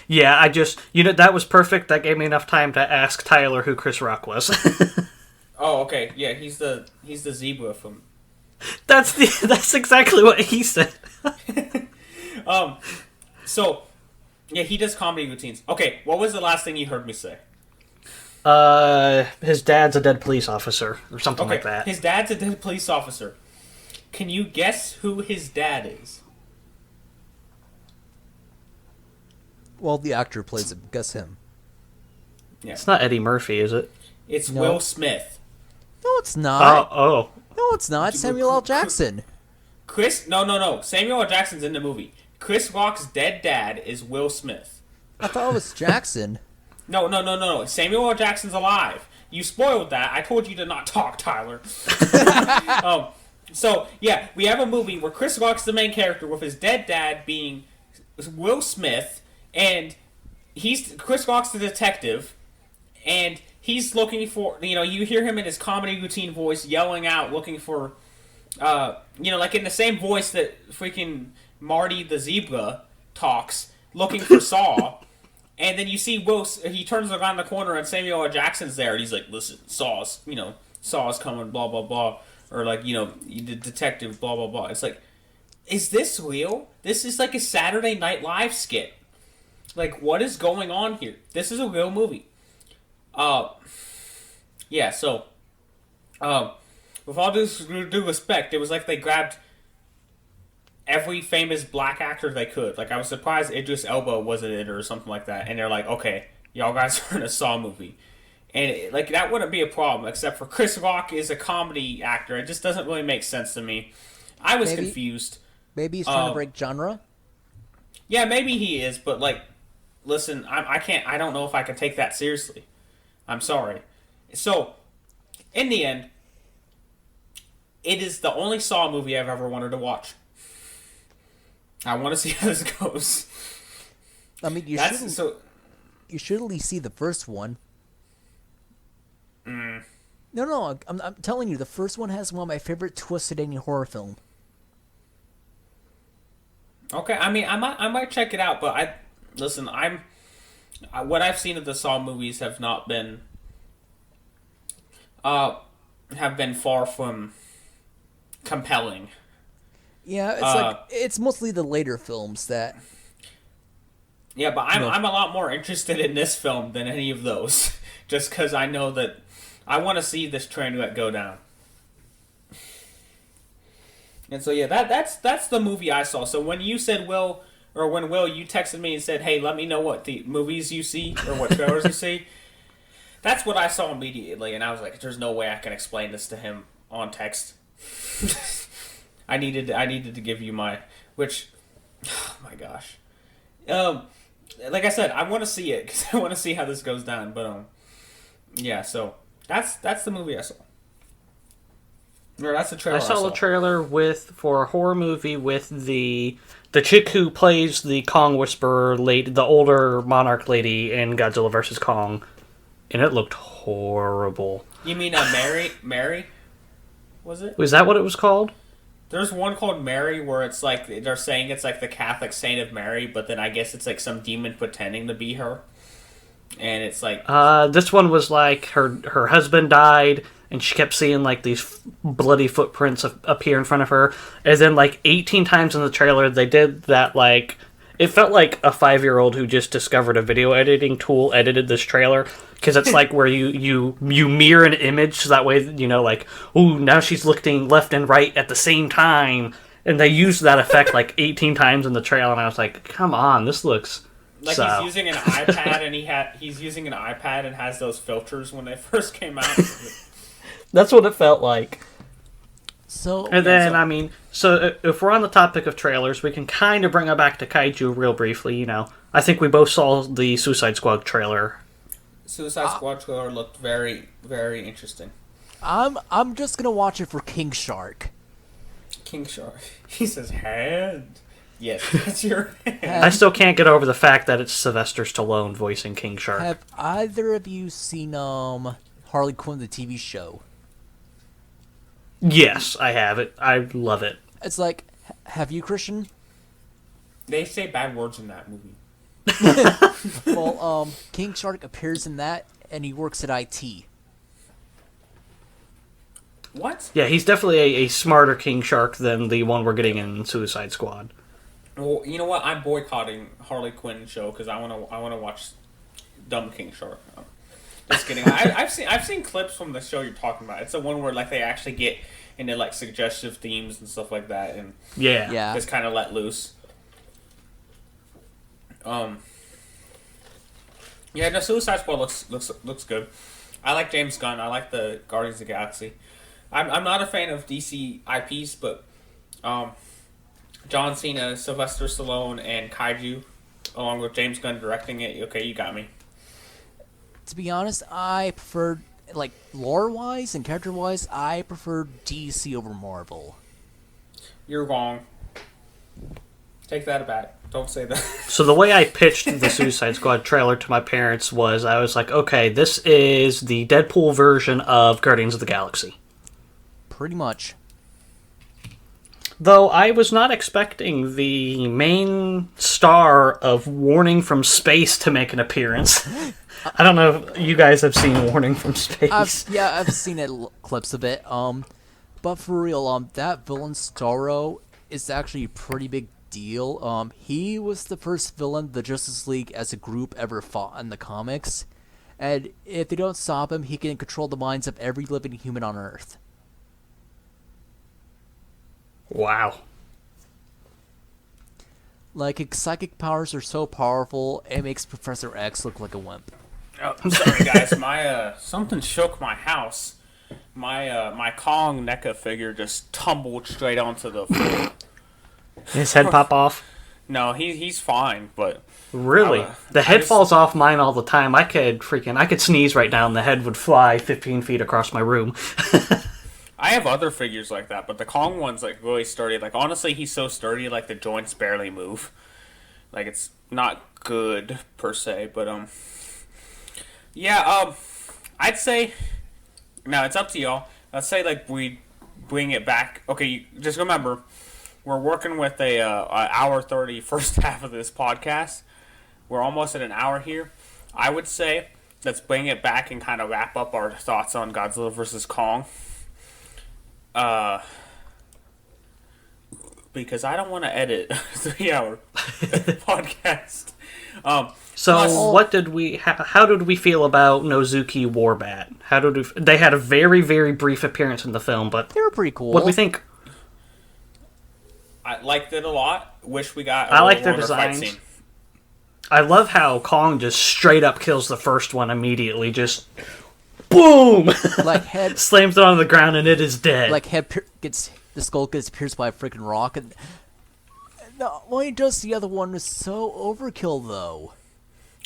Speaker 2: Yeah, I just that was perfect. That gave me enough time to ask Tyler who Chris Rock was.
Speaker 1: Oh, okay. Yeah, he's the zebra from.
Speaker 2: That's exactly what he said.
Speaker 1: So, yeah, he does comedy routines. Okay, what was the last thing you heard me say?
Speaker 2: His dad's a dead police officer or something like that.
Speaker 1: His dad's a dead police officer. Can you guess who his dad is?
Speaker 3: Well, the actor plays him. Guess him.
Speaker 1: Yeah.
Speaker 2: It's not Eddie Murphy, is it?
Speaker 1: It's Will Smith.
Speaker 3: No, it's not.
Speaker 2: Oh.
Speaker 3: No, it's not. Samuel L. Jackson.
Speaker 1: No. Samuel L. Jackson's in the movie. Chris Rock's dead dad is Will Smith.
Speaker 3: I thought it was Jackson.
Speaker 1: No. Samuel L. Jackson's alive. You spoiled that. I told you to not talk, Tyler. So, yeah, we have a movie where Chris Rock's the main character with his dead dad being Will Smith, and Chris Rock's the detective, and he's looking for, you hear him in his comedy routine voice yelling out, looking for, like in the same voice that freaking Marty the zebra talks, looking for Saw. And then you see he turns around the corner and Samuel L. Jackson's there, and he's like, listen, Saw's coming, blah, blah, blah. Or like, the detective, blah, blah, blah. It's like, is this real? This is like a Saturday Night Live skit. Like, what is going on here? This is a real movie. Yeah, so, with all due respect, it was like they grabbed every famous black actor they could. Like, I was surprised Idris Elba wasn't in it or something like that. And they're like, okay, y'all guys are in a Saw movie. And, that wouldn't be a problem, except for Chris Rock is a comedy actor. It just doesn't really make sense to me. I was confused.
Speaker 4: Maybe he's trying to break genre?
Speaker 1: Yeah, maybe he is, but, listen, I don't know if I can take that seriously. I'm sorry. So, in the end, it is the only Saw movie I've ever wanted to watch. I want to see how this goes.
Speaker 4: I mean, you should at least see the first one. No, I'm telling you, the first one has one of my favorite twists in any horror film.
Speaker 1: Okay, I mean, I might check it out, but what I've seen of the Saw movies have not been, have been far from compelling.
Speaker 4: Yeah, it's mostly the later films that.
Speaker 1: Yeah, but I'm a lot more interested in this film than any of those, just because I know that I want to see this train wreck go down. And so yeah, that's the movie I saw. So when you said when Will, you texted me and said, "Hey, let me know what the movies you see or what trailers you see." That's what I saw immediately, and I was like, "There's no way I can explain this to him on text." I needed to give you which, oh my gosh, like I said, I want to see it because I want to see how this goes down. But yeah, so that's the movie I saw. Or that's the trailer.
Speaker 2: I saw the trailer for a horror movie with the chick who plays the Kong Whisperer lady, the older monarch lady in Godzilla vs. Kong, and it looked horrible.
Speaker 1: You mean Mary? Was it?
Speaker 2: Was that what it was called?
Speaker 1: There's one called Mary where it's like they're saying it's like the Catholic Saint of Mary, but then I guess it's like some demon pretending to be her, and it's like
Speaker 2: this one was like her husband died, and she kept seeing like these bloody footprints appear in front of her, and then like 18 times in the trailer they did that. Like it felt like a 5-year-old who just discovered a video editing tool edited this trailer, because it's like where you mirror an image so that way, like, ooh, now she's looking left and right at the same time, and they used that effect like 18 times in the trailer, and I was like, come on, this looks
Speaker 1: like he's using an iPad, and he's using an iPad and has those filters when they first came out.
Speaker 2: That's what it felt like.
Speaker 4: So,
Speaker 2: and then, so if we're on the topic of trailers, we can kind of bring it back to kaiju real briefly. I think we both saw the Suicide Squad trailer.
Speaker 1: Suicide Squad trailer looked very, very interesting.
Speaker 4: I'm just gonna watch it for King Shark.
Speaker 1: King Shark. He says hand. Yes, that's your hand.
Speaker 2: I still can't get over the fact that it's Sylvester Stallone voicing King Shark.
Speaker 4: Have either of you seen Harley Quinn the TV show?
Speaker 2: Yes, I have it. I love it.
Speaker 4: It's like, have you, Christian?
Speaker 1: They say bad words in that movie.
Speaker 4: Well, King Shark appears in that, and he works at IT.
Speaker 1: What?
Speaker 2: Yeah, he's definitely a smarter King Shark than the one we're getting in Suicide Squad.
Speaker 1: Well, you know what? I'm boycotting Harley Quinn show because I want to watch dumb King Shark. Just kidding. I've seen clips from the show you're talking about. It's the one where like they actually get into like suggestive themes and stuff like that, and
Speaker 4: yeah,
Speaker 1: just kind of let loose. Yeah, no, Suicide Squad looks good. I like James Gunn. I like the Guardians of the Galaxy. I'm not a fan of DC IPs, but John Cena, Sylvester Stallone, and Kaiju, along with James Gunn directing it. Okay, you got me.
Speaker 4: To be honest, I prefer, like, lore-wise and character-wise, I prefer DC over Marvel.
Speaker 1: You're wrong. Take that back. Don't say that.
Speaker 2: So the way I pitched the Suicide Squad trailer to my parents was, I was like, okay, this is the Deadpool version of Guardians of the Galaxy.
Speaker 4: Pretty much.
Speaker 2: Though I was not expecting the main star of Warning from Space to make an appearance. I don't know if you guys have seen Warning from Space.
Speaker 4: I've seen clips of it. But for real, that villain Starro is actually a pretty big deal. He was the first villain the Justice League as a group ever fought in the comics, and if they don't stop him, he can control the minds of every living human on Earth.
Speaker 2: Wow.
Speaker 4: Like, his psychic powers are so powerful, it makes Professor X look like a wimp.
Speaker 1: Oh, sorry guys, my something shook my house. My Kong NECA figure just tumbled straight onto the floor.
Speaker 2: His head pop off?
Speaker 1: No, he's fine, but
Speaker 2: Really? The head falls off mine all the time. I could sneeze right now and the head would fly 15 feet across my room.
Speaker 1: I have other figures like that, but the Kong one's like really sturdy. Like honestly, he's so sturdy, like the joints barely move. Like it's not good per se, but yeah, I'd say now it's up to y'all. Let's say like we bring it back. Okay, just remember we're working with a hour 30 first half of this podcast. We're almost at an hour here. I would say let's bring it back and kind of wrap up our thoughts on Godzilla versus Kong. Because I don't want to edit a 3-hour podcast.
Speaker 2: What did we? How did we feel about Nozuki Warbat? They had a very, very brief appearance in the film, but
Speaker 4: They were pretty cool.
Speaker 2: what do we think?
Speaker 1: I liked it a lot. Wish we got.
Speaker 2: I like their designs. I love how Kong just straight up kills the first one immediately. Just boom!
Speaker 4: Like head
Speaker 2: Slams it on the ground and it is dead.
Speaker 4: like the skull gets pierced by a freaking rock, and when he does the other one is so overkill though.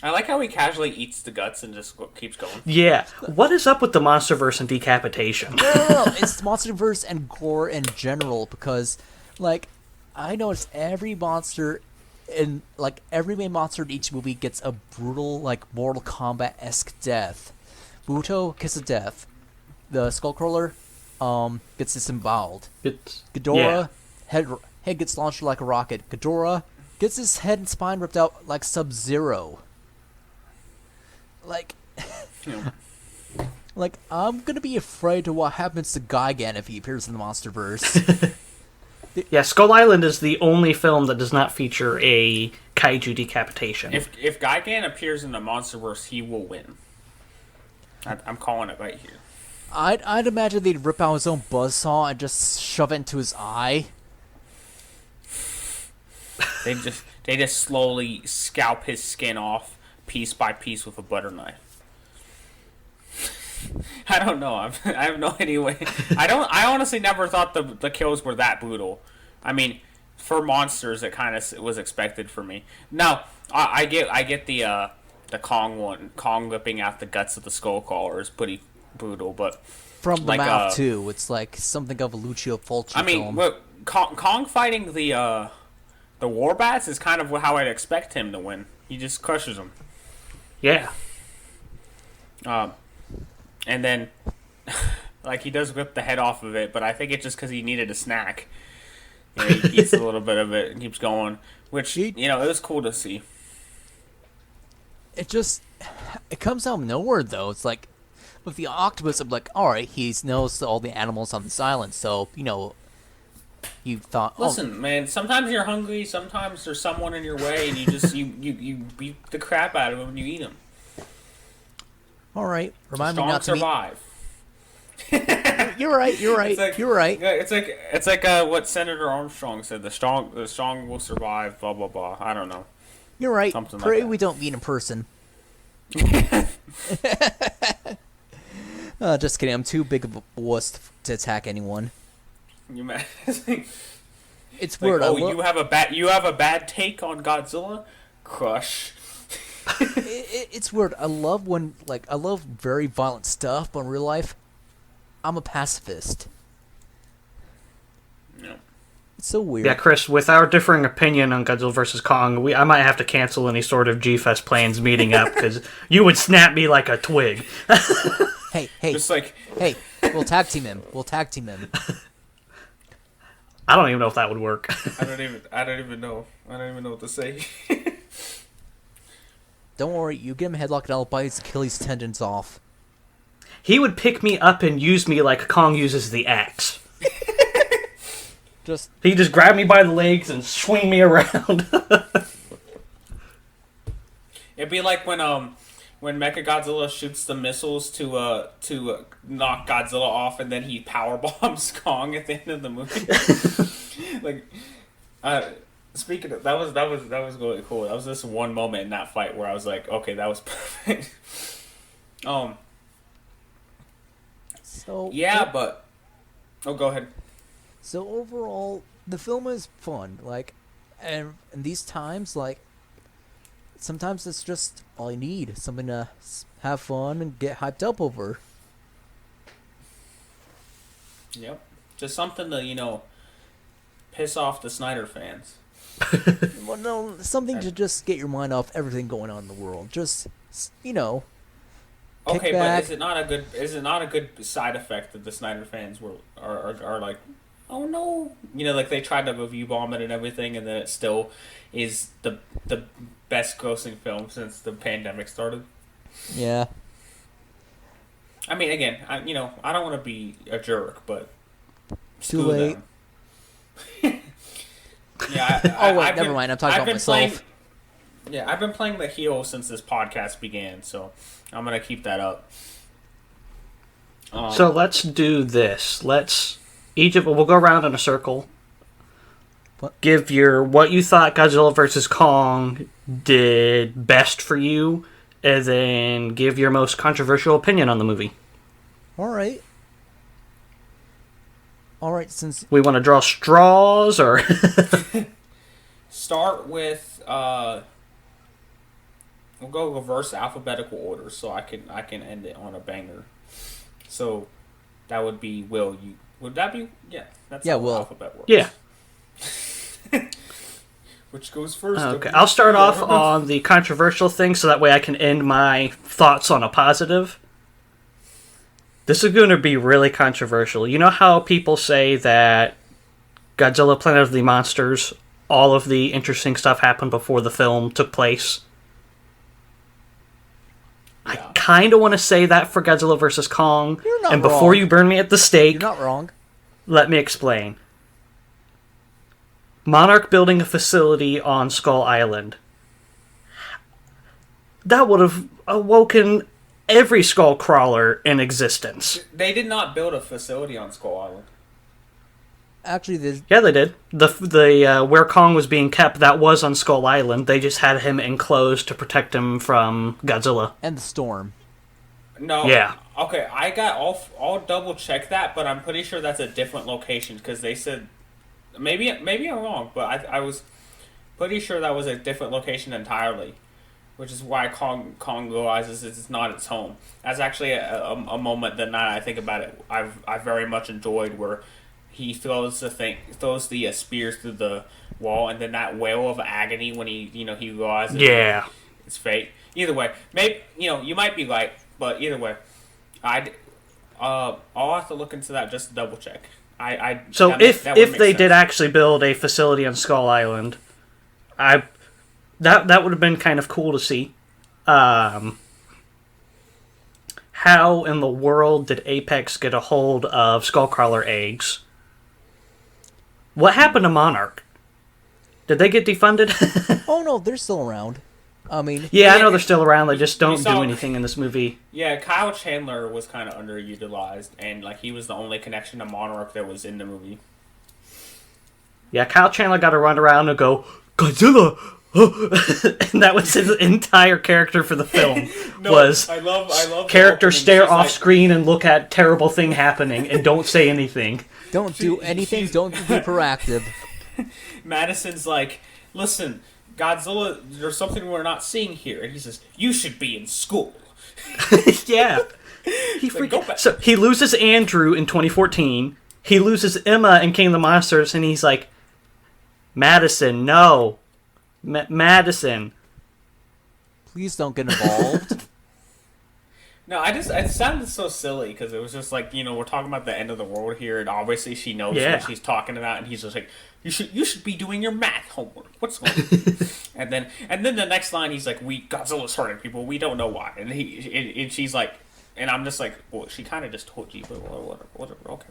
Speaker 1: I like how he casually eats the guts and just keeps going.
Speaker 2: Yeah. What is up with the MonsterVerse and decapitation?
Speaker 4: No, it's MonsterVerse and gore in general, because like I noticed every monster in like every main monster in each movie gets a brutal, like Mortal Kombat-esque death. Buto, Kiss of Death. The Skullcrawler gets disemboweled. Ghidorah, head gets launched like a rocket. Ghidorah gets his head and spine ripped out like Sub-Zero. Like, like I'm gonna be afraid to what happens to Gigan if he appears in the MonsterVerse.
Speaker 2: Yeah, Skull Island is the only film that does not feature a kaiju decapitation.
Speaker 1: If Gigan appears in the MonsterVerse, he will win. I'm calling it right here.
Speaker 4: I'd imagine they'd rip out his own buzzsaw and just shove it into his eye.
Speaker 1: They just slowly scalp his skin off piece by piece with a butter knife. I don't know. I have no idea. I honestly never thought the kills were that brutal. I mean, for monsters, it kind of was expected for me. No, I get the Kong one. Kong ripping out the guts of the Skullcrawler is pretty brutal, but
Speaker 4: From the
Speaker 1: like,
Speaker 4: mouth too. It's like something of a Lucio Fulci
Speaker 1: I mean,
Speaker 4: film.
Speaker 1: look, Kong fighting the Warbats is kind of how I'd expect him to win. He just crushes them.
Speaker 2: Yeah.
Speaker 1: And then, like, he does rip the head off of it, but I think it's just because he needed a snack. You know, he eats a little bit of it and keeps going, which, it was cool to see.
Speaker 4: It comes out of nowhere, though. It's like, with the octopus, I'm like, alright, he knows all the animals on this island, so, you thought,
Speaker 1: Listen, man, sometimes you're hungry, sometimes there's someone in your way, and you just, you beat the crap out of him and you eat him.
Speaker 4: alright, remind me
Speaker 1: Strong
Speaker 4: not to
Speaker 1: survive.
Speaker 4: You're right, you're right, you're right.
Speaker 1: It's like what Senator Armstrong said, the strong will survive, blah, blah, blah. I don't know.
Speaker 4: You're right.
Speaker 1: Something like
Speaker 4: Pray
Speaker 1: that.
Speaker 4: we don't meet in person. Just kidding. I'm too big of a wuss to attack anyone.
Speaker 1: You mad?
Speaker 4: It's
Speaker 1: Like,
Speaker 4: weird.
Speaker 1: you have a bad take on Godzilla? Crush.
Speaker 4: it's weird. I love very violent stuff, but in real life, I'm a pacifist.
Speaker 1: No.
Speaker 4: It's so weird.
Speaker 2: Yeah, Chris, with our differing opinion on Godzilla vs. Kong, I might have to cancel any sort of G-Fest plans meeting up, because you would snap me like a twig.
Speaker 4: Hey,
Speaker 1: Just like,
Speaker 4: hey, we'll tag team him.
Speaker 2: I don't even know if that would work.
Speaker 1: I don't even know what to say.
Speaker 4: Don't worry, you give him a headlock and I'll bite his Achilles tendons off.
Speaker 2: He would pick me up and use me like Kong uses the axe. He'd just grab me by the legs and swing me around.
Speaker 1: It'd be like when Mechagodzilla shoots the missiles to knock Godzilla off, and then he power bombs Kong at the end of the movie. Speaking of, that was really cool. That was this one moment in that fight where I was like, okay, that was perfect.
Speaker 4: So
Speaker 1: yeah, but go ahead.
Speaker 4: So overall, the film is fun. And in these times, sometimes it's just all you need, something to have fun and get hyped up over.
Speaker 1: Yep, just something to piss off the Snyder fans.
Speaker 4: Well, no, something to just get your mind off everything going on in the world. Just
Speaker 1: Okay,
Speaker 4: back.
Speaker 1: but is it not a good side effect that the Snyder fans are like, oh no, they tried to review bomb it and everything, and then it still is the best grossing film since the pandemic started.
Speaker 4: Yeah.
Speaker 1: I mean, again, I don't want to be a jerk, but
Speaker 4: Too late.
Speaker 1: Yeah.
Speaker 4: Never mind. I'm talking about myself.
Speaker 1: I've been playing the heel since this podcast began, so I'm gonna keep that up.
Speaker 2: So let's do this. We'll go around in a circle.
Speaker 4: What?
Speaker 2: Give what you thought Godzilla vs. Kong did best for you, and then give your most controversial opinion on the movie.
Speaker 4: All right, since...
Speaker 2: We want to draw straws, or...
Speaker 1: Start with, we'll go reverse alphabetical order, so I can end it on a banger. So, that would be Will. Would that be? Yeah, that's how
Speaker 4: Will.
Speaker 1: alphabet works.
Speaker 2: Yeah.
Speaker 1: Which goes first?
Speaker 2: Okay, I'll start off on the controversial thing, so that way I can end my thoughts on a positive. This is going to be really controversial. You know how people say that Godzilla Planet of the Monsters, all of the interesting stuff happened before the film took place? Yeah. I kind of want to say that for Godzilla vs. Kong.
Speaker 4: You're not
Speaker 2: and
Speaker 4: wrong.
Speaker 2: Before you burn me at the stake...
Speaker 4: You're not wrong.
Speaker 2: Let me explain. Monarch building a facility on Skull Island. That would have awoken every skull crawler in existence.
Speaker 1: They did not build a facility on Skull Island.
Speaker 4: Actually,
Speaker 2: yeah, they did. The where Kong was being kept, that was on Skull Island. They just had him enclosed to protect him from Godzilla
Speaker 4: and the storm.
Speaker 1: No.
Speaker 2: Yeah.
Speaker 1: Okay, I'll double check that, but I'm pretty sure that's a different location because they said maybe I'm wrong, but I was pretty sure that was a different location entirely. Which is why Kong realizes it's not its home. That's actually a moment that now I think about it, I very much enjoyed, where he throws the spears through the wall, and then that wail of agony when he realizes it's fate. Either way, maybe you might be right, but either way, I'll have to look into that just to double check.
Speaker 2: So if they did actually build a facility on Skull Island, That would have been kind of cool to see. How in the world did Apex get a hold of Skullcrawler eggs? What happened to Monarch? Did they get defunded?
Speaker 4: Oh no, they're still around. I mean...
Speaker 2: Yeah, I know they're still around. They just don't do anything in this movie.
Speaker 1: Yeah, Kyle Chandler was kind of underutilized, and he was the only connection to Monarch that was in the movie.
Speaker 2: Yeah, Kyle Chandler got to run around and go, Godzilla! And that was his entire character for the film.
Speaker 1: I love
Speaker 2: character stare off screen and look at terrible thing happening and don't say anything.
Speaker 4: Don't do anything. Don't be proactive.
Speaker 1: Madison's like, listen, Godzilla, there's something we're not seeing here. And he says, you should be in school.
Speaker 2: Yeah. So he loses Andrew in 2014. He loses Emma in King of the Monsters, and he's like, Madison, no. Madison.
Speaker 4: Please don't get involved.
Speaker 1: No, it sounded so silly because it was just like, we're talking about the end of the world here, and obviously she knows what she's talking about, and he's just like, you should be doing your math homework. What's going on? and then the next line, he's like, Godzilla's hurting people. We don't know why. And she's like, and I'm just like, well, she kind of just told you, but whatever. Okay.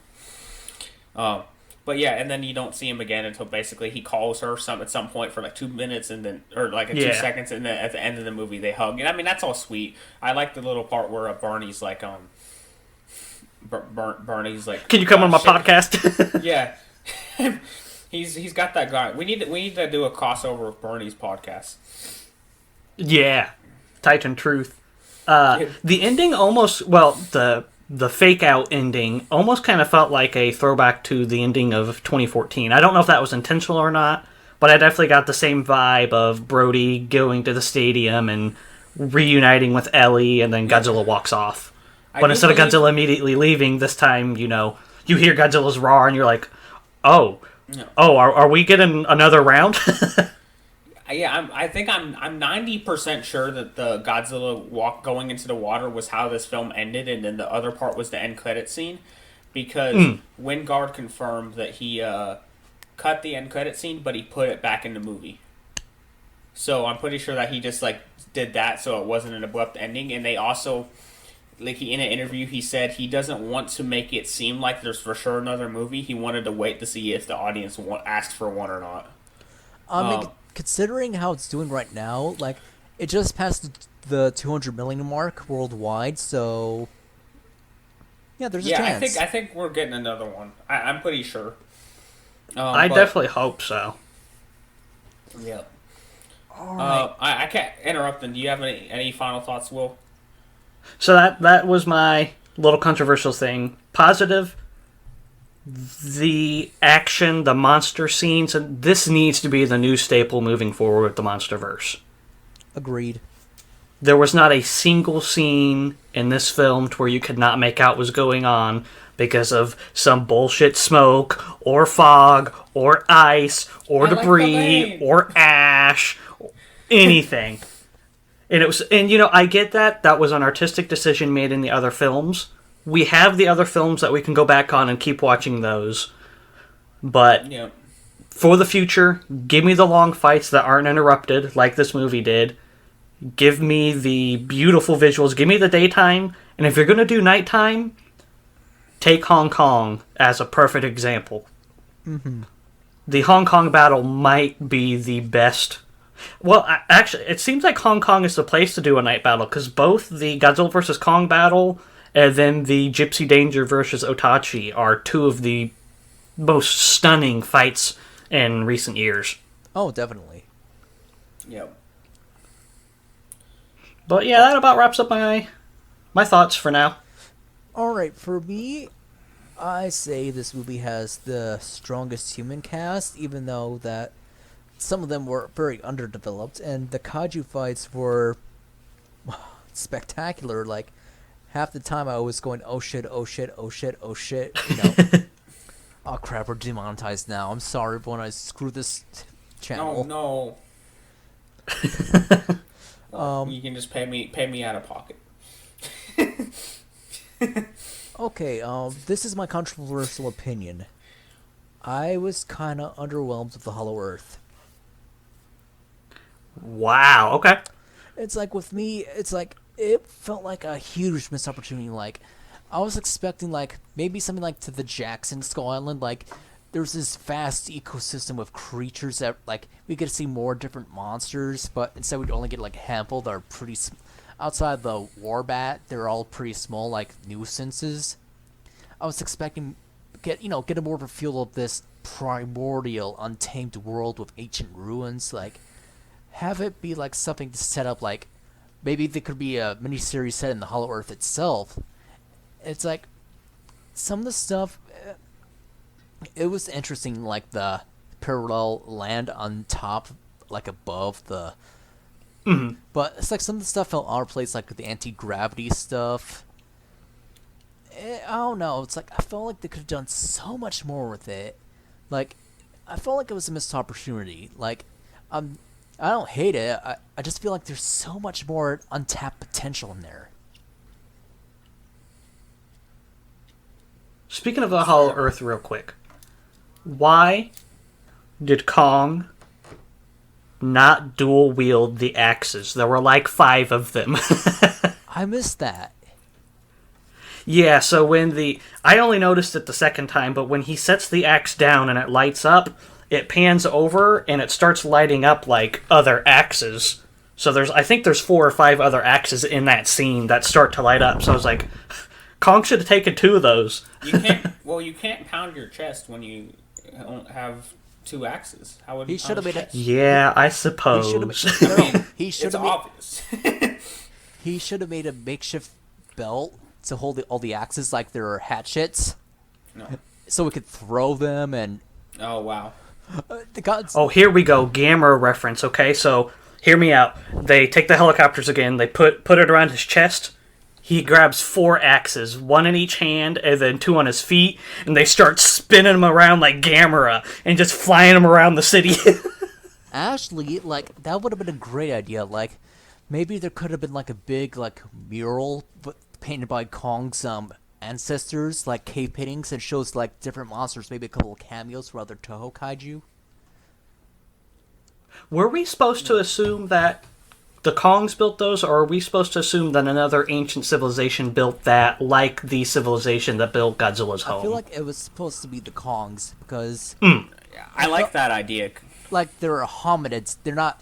Speaker 1: But yeah, and then you don't see him again until basically he calls her at some point for like 2 minutes, and then 2 seconds, and then at the end of the movie they hug. And I mean, that's all sweet. I like the little part where Barney's like, Barney's like,
Speaker 2: can you come on my podcast?
Speaker 1: Yeah, he's got that guy. We need to do a crossover with Barney's podcast.
Speaker 2: Yeah, Titan Truth. The ending almost the fake out ending almost kind of felt like a throwback to the ending of 2014. I don't know if that was intentional or not, but I definitely got the same vibe of Brody going to the stadium and reuniting with Ellie, and then Godzilla walks off. But instead of Godzilla immediately leaving, this time, you hear Godzilla's roar and you're like, are we getting another round?
Speaker 1: Yeah, I think I'm 90% sure that the Godzilla going into the water was how this film ended, and then the other part was the end credit scene, because Wingard confirmed that he cut the end credit scene, but he put it back in the movie. So I'm pretty sure that he just did that, so it wasn't an abrupt ending. And they also, in an interview, he said he doesn't want to make it seem like there's for sure another movie. He wanted to wait to see if the audience asked for one or not.
Speaker 4: Considering how it's doing right now, it just passed the 200 million mark worldwide, so yeah, there's a chance.
Speaker 1: I think we're getting another one. I'm pretty sure.
Speaker 2: I definitely hope so.
Speaker 1: Yeah.
Speaker 4: All right.
Speaker 1: I can't interrupt them. Do you have any final thoughts, Will?
Speaker 2: So that was my little controversial thing. Positive. The action, the monster scenes, and this needs to be the new staple moving forward with the MonsterVerse.
Speaker 4: Agreed.
Speaker 2: There was not a single scene in this film to where you could not make out what was going on because of some bullshit smoke, or fog, or ice, or debris, or ash, or anything. And I get that was an artistic decision made in the other films. We have the other films that we can go back on and keep watching those. But for the future, give me the long fights that aren't interrupted, like this movie did. Give me the beautiful visuals. Give me the daytime. And if you're going to do nighttime, take Hong Kong as a perfect example.
Speaker 4: Mm-hmm.
Speaker 2: The Hong Kong battle might be the best. Well, actually, it seems like Hong Kong is the place to do a night battle, because both the Godzilla vs. Kong battle and then the Gypsy Danger versus Otachi are two of the most stunning fights in recent years.
Speaker 4: Oh, definitely.
Speaker 1: Yep.
Speaker 2: But yeah, that about wraps up my thoughts for now.
Speaker 4: Alright, for me, I say this movie has the strongest human cast, even though that some of them were very underdeveloped, and the kaiju fights were spectacular. Half the time I was going, oh shit, oh shit, oh shit, oh shit, Oh crap, we're demonetized now. I'm sorry, but when I screw this channel.
Speaker 1: Oh no. You can just pay me out of pocket.
Speaker 4: Okay, this is my controversial opinion. I was kind of underwhelmed with the Hollow Earth.
Speaker 2: Wow, okay.
Speaker 4: It's with me, it felt like a huge missed opportunity. I was expecting, maybe something to the Jackson Skull Island. There's this vast ecosystem of creatures that, we get to see more different monsters, but instead we'd only get, a handful that are pretty outside the Warbat, they're all pretty small, nuisances. I was expecting get a more of a feel of this primordial, untamed world with ancient ruins. Have it be something to set up. Maybe there could be a miniseries set in the Hollow Earth itself. It's some of the stuff. It was interesting, the parallel land on top like above the.
Speaker 2: Mm-hmm.
Speaker 4: But it's like some of the stuff felt out of place, like the anti-gravity stuff. I don't know. It's like I felt like they could have done so much more with it. Like, I felt like it was a missed opportunity. Like, I don't hate it. I just feel like there's so much more untapped potential in there.
Speaker 2: Speaking of the Hollow Earth, real quick, why did Kong not dual wield the axes? There were like 5 of them.
Speaker 4: I missed that.
Speaker 2: Yeah, so I only noticed it the second time, but when he sets the axe down and it lights up, it pans over and it starts lighting up like other axes. So I think there's 4 or 5 other axes in that scene that start to light up. So I was like, Kong should have taken 2 of those.
Speaker 1: You can't pound your chest when you don't have 2 axes. How would
Speaker 4: He should have made it?
Speaker 2: Yeah, I suppose.
Speaker 4: He should
Speaker 1: It's
Speaker 4: have made.
Speaker 1: obvious.
Speaker 4: He should have made a makeshift belt to hold all the axes like they're hatchets,
Speaker 1: No.
Speaker 4: so we could throw them and.
Speaker 1: Oh wow.
Speaker 4: The gods.
Speaker 2: Oh, here we go. Gamera reference, okay? So, hear me out. They take the helicopters again, they put it around his chest. He grabs 4 axes, 1 in each hand, and then 2 on his feet, and they start spinning them around like Gamera, and just flying them around the city.
Speaker 4: Actually, like, that would have been a great idea. Like, maybe there could have been, like, a big, like, mural painted by Kong's, ancestors, like, cave paintings, and shows, like, different monsters, maybe a couple of cameos for other Toho kaiju.
Speaker 2: Were we supposed to assume that the Kongs built those, or are we supposed to assume that another ancient civilization built that, like the civilization that built Godzilla's home?
Speaker 4: I feel like it was supposed to be the Kongs, because...
Speaker 1: I like that idea.
Speaker 4: Like, they're hominids. They're not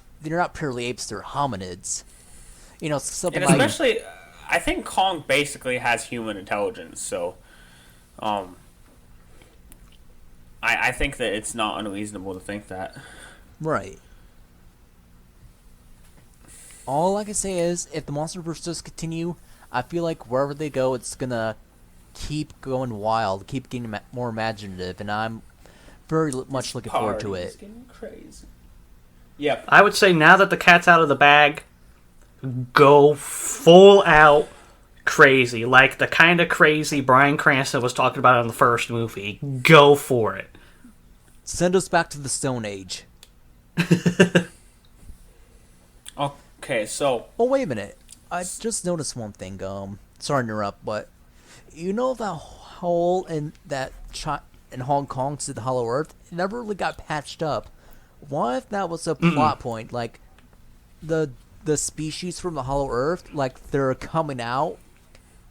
Speaker 4: purely apes, they're hominids. You know, something
Speaker 1: And
Speaker 4: like...
Speaker 1: especially, I think Kong basically has human intelligence, so I think that it's not unreasonable to think that.
Speaker 4: Right. All I can say is, if the MonsterVerse does continue, I feel like wherever they go, it's gonna keep going wild, keep getting more imaginative, and I'm very much looking forward to
Speaker 1: Party's
Speaker 4: it.
Speaker 1: getting crazy. Yep.
Speaker 2: I would say now that the cat's out of the bag, go full out crazy. Like the kind of crazy Bryan Cranston was talking about in the first movie. Go for it.
Speaker 4: Send us back to the Stone Age.
Speaker 1: Okay, so
Speaker 4: Oh, wait a minute. I just noticed one thing, sorry to interrupt, but you know that hole in in Hong Kong to the Hollow Earth? It never really got patched up. What if that was a plot point? Like, the species from the Hollow Earth, like, they're coming out,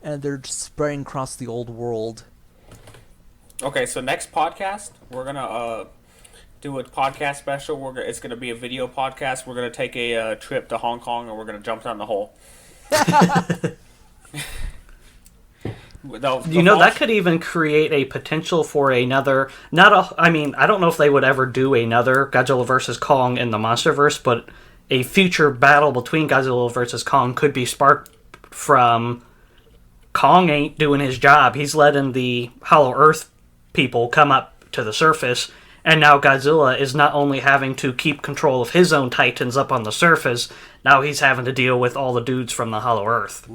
Speaker 4: and they're just spreading across the old world.
Speaker 1: okay, so next podcast we're gonna do a podcast special. It's gonna be a video podcast. We're gonna take a trip to Hong Kong, and we're gonna jump down the hole.
Speaker 2: That could even create a potential for another. I don't know if they would ever do another Godzilla vs. Kong in the MonsterVerse, but a future battle between Godzilla vs. Kong could be sparked from Kong ain't doing his job. He's letting the Hollow Earth people come up to the surface, and now Godzilla is not only having to keep control of his own titans up on the surface, now he's having to deal with all the dudes from the Hollow Earth.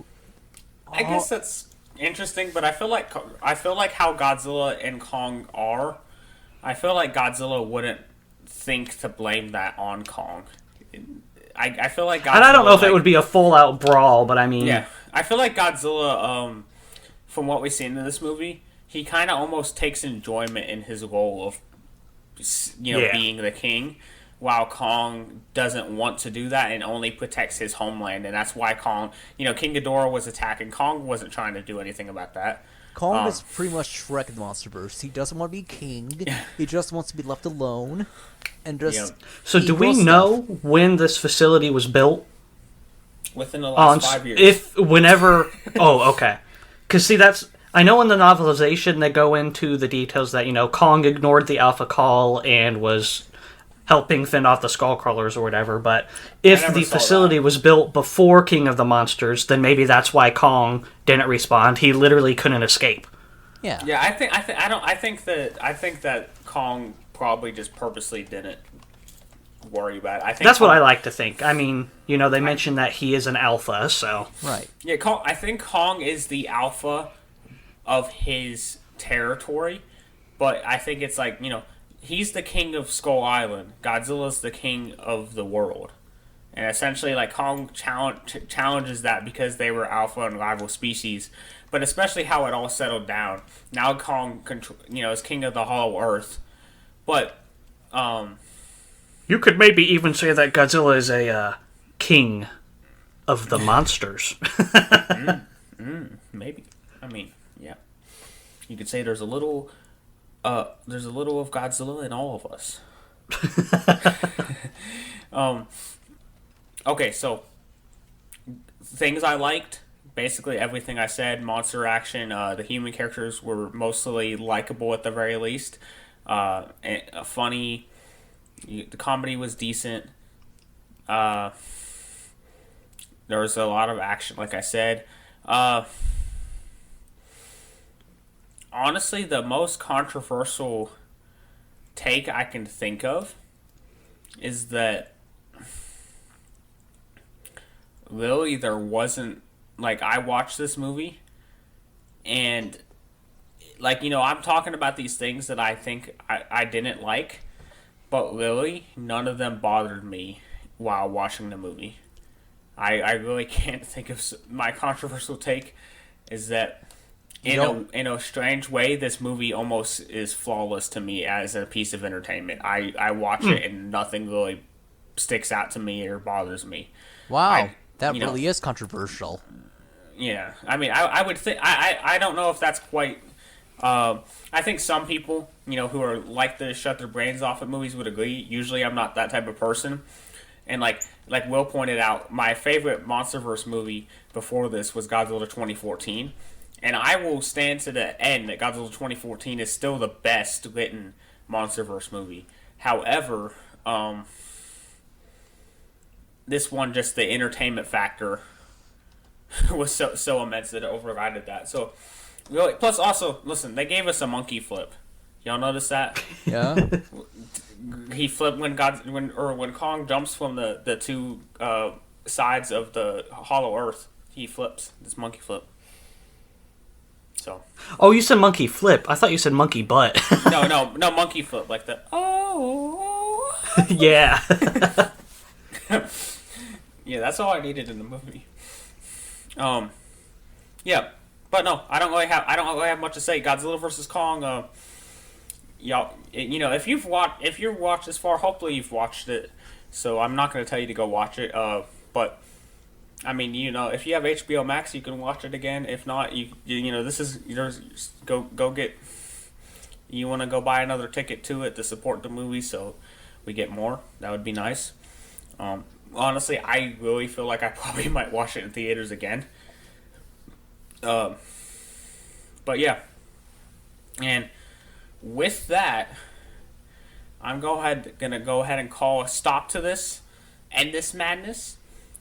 Speaker 1: I guess that's interesting, but I feel like how Godzilla and Kong are. I feel like Godzilla wouldn't think to blame that on Kong. I feel like Godzilla,
Speaker 2: and I don't know if it would be a full-out brawl, but I mean...
Speaker 1: Yeah, I feel like Godzilla, from what we've seen in this movie, he kind of almost takes enjoyment in his role of, being the king, while Kong doesn't want to do that and only protects his homeland, and that's why Kong, King Ghidorah was attacking. Kong wasn't trying to do anything about that.
Speaker 4: Kong is pretty much Shrek in the MonsterVerse. He doesn't want to be king. He just wants to be left alone, and just.
Speaker 2: So, do we know when this facility was built?
Speaker 1: Within the last 5 years.
Speaker 2: Oh, okay. Because see, I know in the novelization they go into the details that Kong ignored the Alpha Call and was helping fend off the Skullcrawlers or whatever. But if the facility was built before King of the Monsters, then maybe that's why Kong didn't respond. He literally couldn't escape.
Speaker 4: Yeah.
Speaker 1: Yeah, I think that Kong probably just purposely didn't worry about it. I think
Speaker 2: that's what I like to think. I mean, they mentioned that he is an alpha, so
Speaker 4: Right.
Speaker 1: Yeah, I think Kong is the alpha of his territory, but I think it's like, he's the king of Skull Island. Godzilla's the king of the world. And essentially, like, Kong challenges that because they were alpha and rival species, but especially how it all settled down. Now Kong, is king of the Hollow Earth, but
Speaker 2: you could maybe even say that Godzilla is a king of the monsters.
Speaker 1: Maybe. I mean, yeah. You could say there's a little of Godzilla in all of us. Okay, so things I liked, basically everything I said. Monster action, the human characters were mostly likable at the very least. Funny. The comedy was decent. There was a lot of action, like I said. Honestly, the most controversial take I can think of is that really there wasn't, like, I watched this movie and, like, I'm talking about these things that I think I didn't like, but really none of them bothered me while watching the movie. I really can't think of my controversial take is that in a strange way, this movie almost is flawless to me as a piece of entertainment. I watch it and nothing really sticks out to me or bothers me.
Speaker 4: Wow, that really is controversial.
Speaker 1: Yeah, I mean, I would think I don't know if that's quite. I think some people, who are like to shut their brains off at movies would agree. Usually, I'm not that type of person. And like Will pointed out, my favorite MonsterVerse movie before this was Godzilla 2014. And I will stand to the end that Godzilla 2014 is still the best written MonsterVerse movie. However, this one, just the entertainment factor was so immense that it overrided that. So, really, plus also, listen, they gave us a monkey flip. Y'all notice that?
Speaker 4: Yeah.
Speaker 1: He flipped when Kong jumps from the two sides of the Hollow Earth. He flips this monkey flip. So.
Speaker 2: Oh, you said monkey flip. I thought you said monkey butt.
Speaker 1: No, monkey flip, like the
Speaker 2: Yeah.
Speaker 1: Yeah, that's all I needed in the movie. Yeah, but no, I don't really have much to say. Godzilla vs. Kong. Y'all, if you're watched this far, hopefully you've watched it. So I'm not going to tell you to go watch it. But I mean, if you have HBO Max, you can watch it again. If not, this is go get. You want to go buy another ticket to it to support the movie, so we get more. That would be nice. Honestly, I really feel like I probably might watch it in theaters again. But yeah, and with that, I'm gonna go ahead and call a stop to this, end this madness.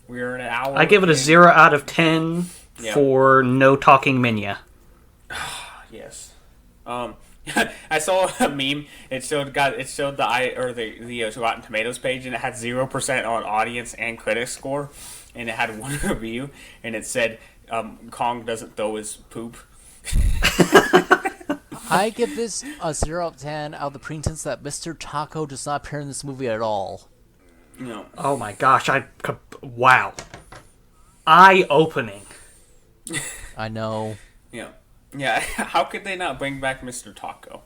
Speaker 1: We're in an hour.
Speaker 2: I give it a 0 out of 10 for no talking Minya.
Speaker 1: Yes. I saw a meme. It showed the Rotten Tomatoes page, and it had 0% on audience and critic score, and it had one review, and it said Kong doesn't throw his poop.
Speaker 4: I give this a 0 out of 10 out of the pretense that Mr. Taco does not appear in this movie at all.
Speaker 1: No.
Speaker 2: Oh my gosh! Wow, eye-opening.
Speaker 4: I know.
Speaker 1: Yeah. Yeah. How could they not bring back Mr. Taco?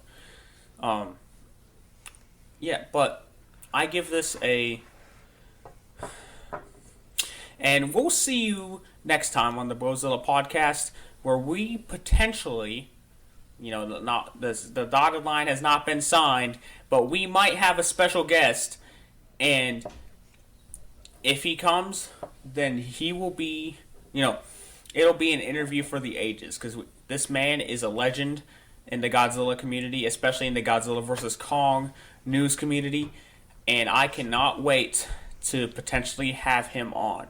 Speaker 1: Yeah, but I give this a. And we'll see you next time on the Brozilla Podcast, where we potentially, the dotted line has not been signed, but we might have a special guest, and if he comes, then he will be, it'll be an interview for the ages, because this man is a legend in the Godzilla community, especially in the Godzilla vs. Kong news community, and I cannot wait to potentially have him on.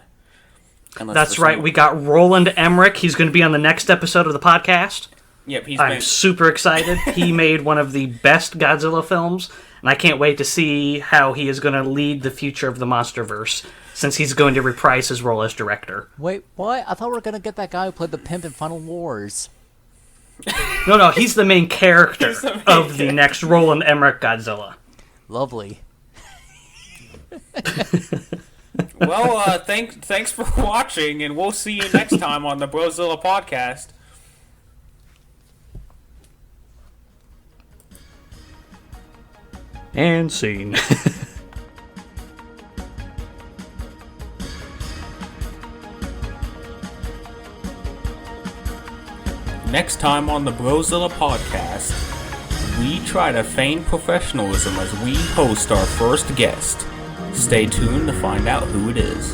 Speaker 2: That's right. We got Roland Emmerich. He's going to be on the next episode of the podcast.
Speaker 1: Yep,
Speaker 2: I'm super excited. He made one of the best Godzilla films. and I can't wait to see how he is going to lead the future of the MonsterVerse, since he's going to reprise his role as director.
Speaker 4: Wait, what? I thought we were gonna get that guy who played the pimp in Final Wars.
Speaker 2: No, he's the main character of the next Roland Emmerich Godzilla.
Speaker 4: Lovely.
Speaker 1: Well, thanks for watching, and we'll see you next time on the Brozilla Podcast.
Speaker 2: And scene.
Speaker 1: Next time on the Brozilla Podcast, we try to feign professionalism as we host our first guest. Stay tuned to find out who it is.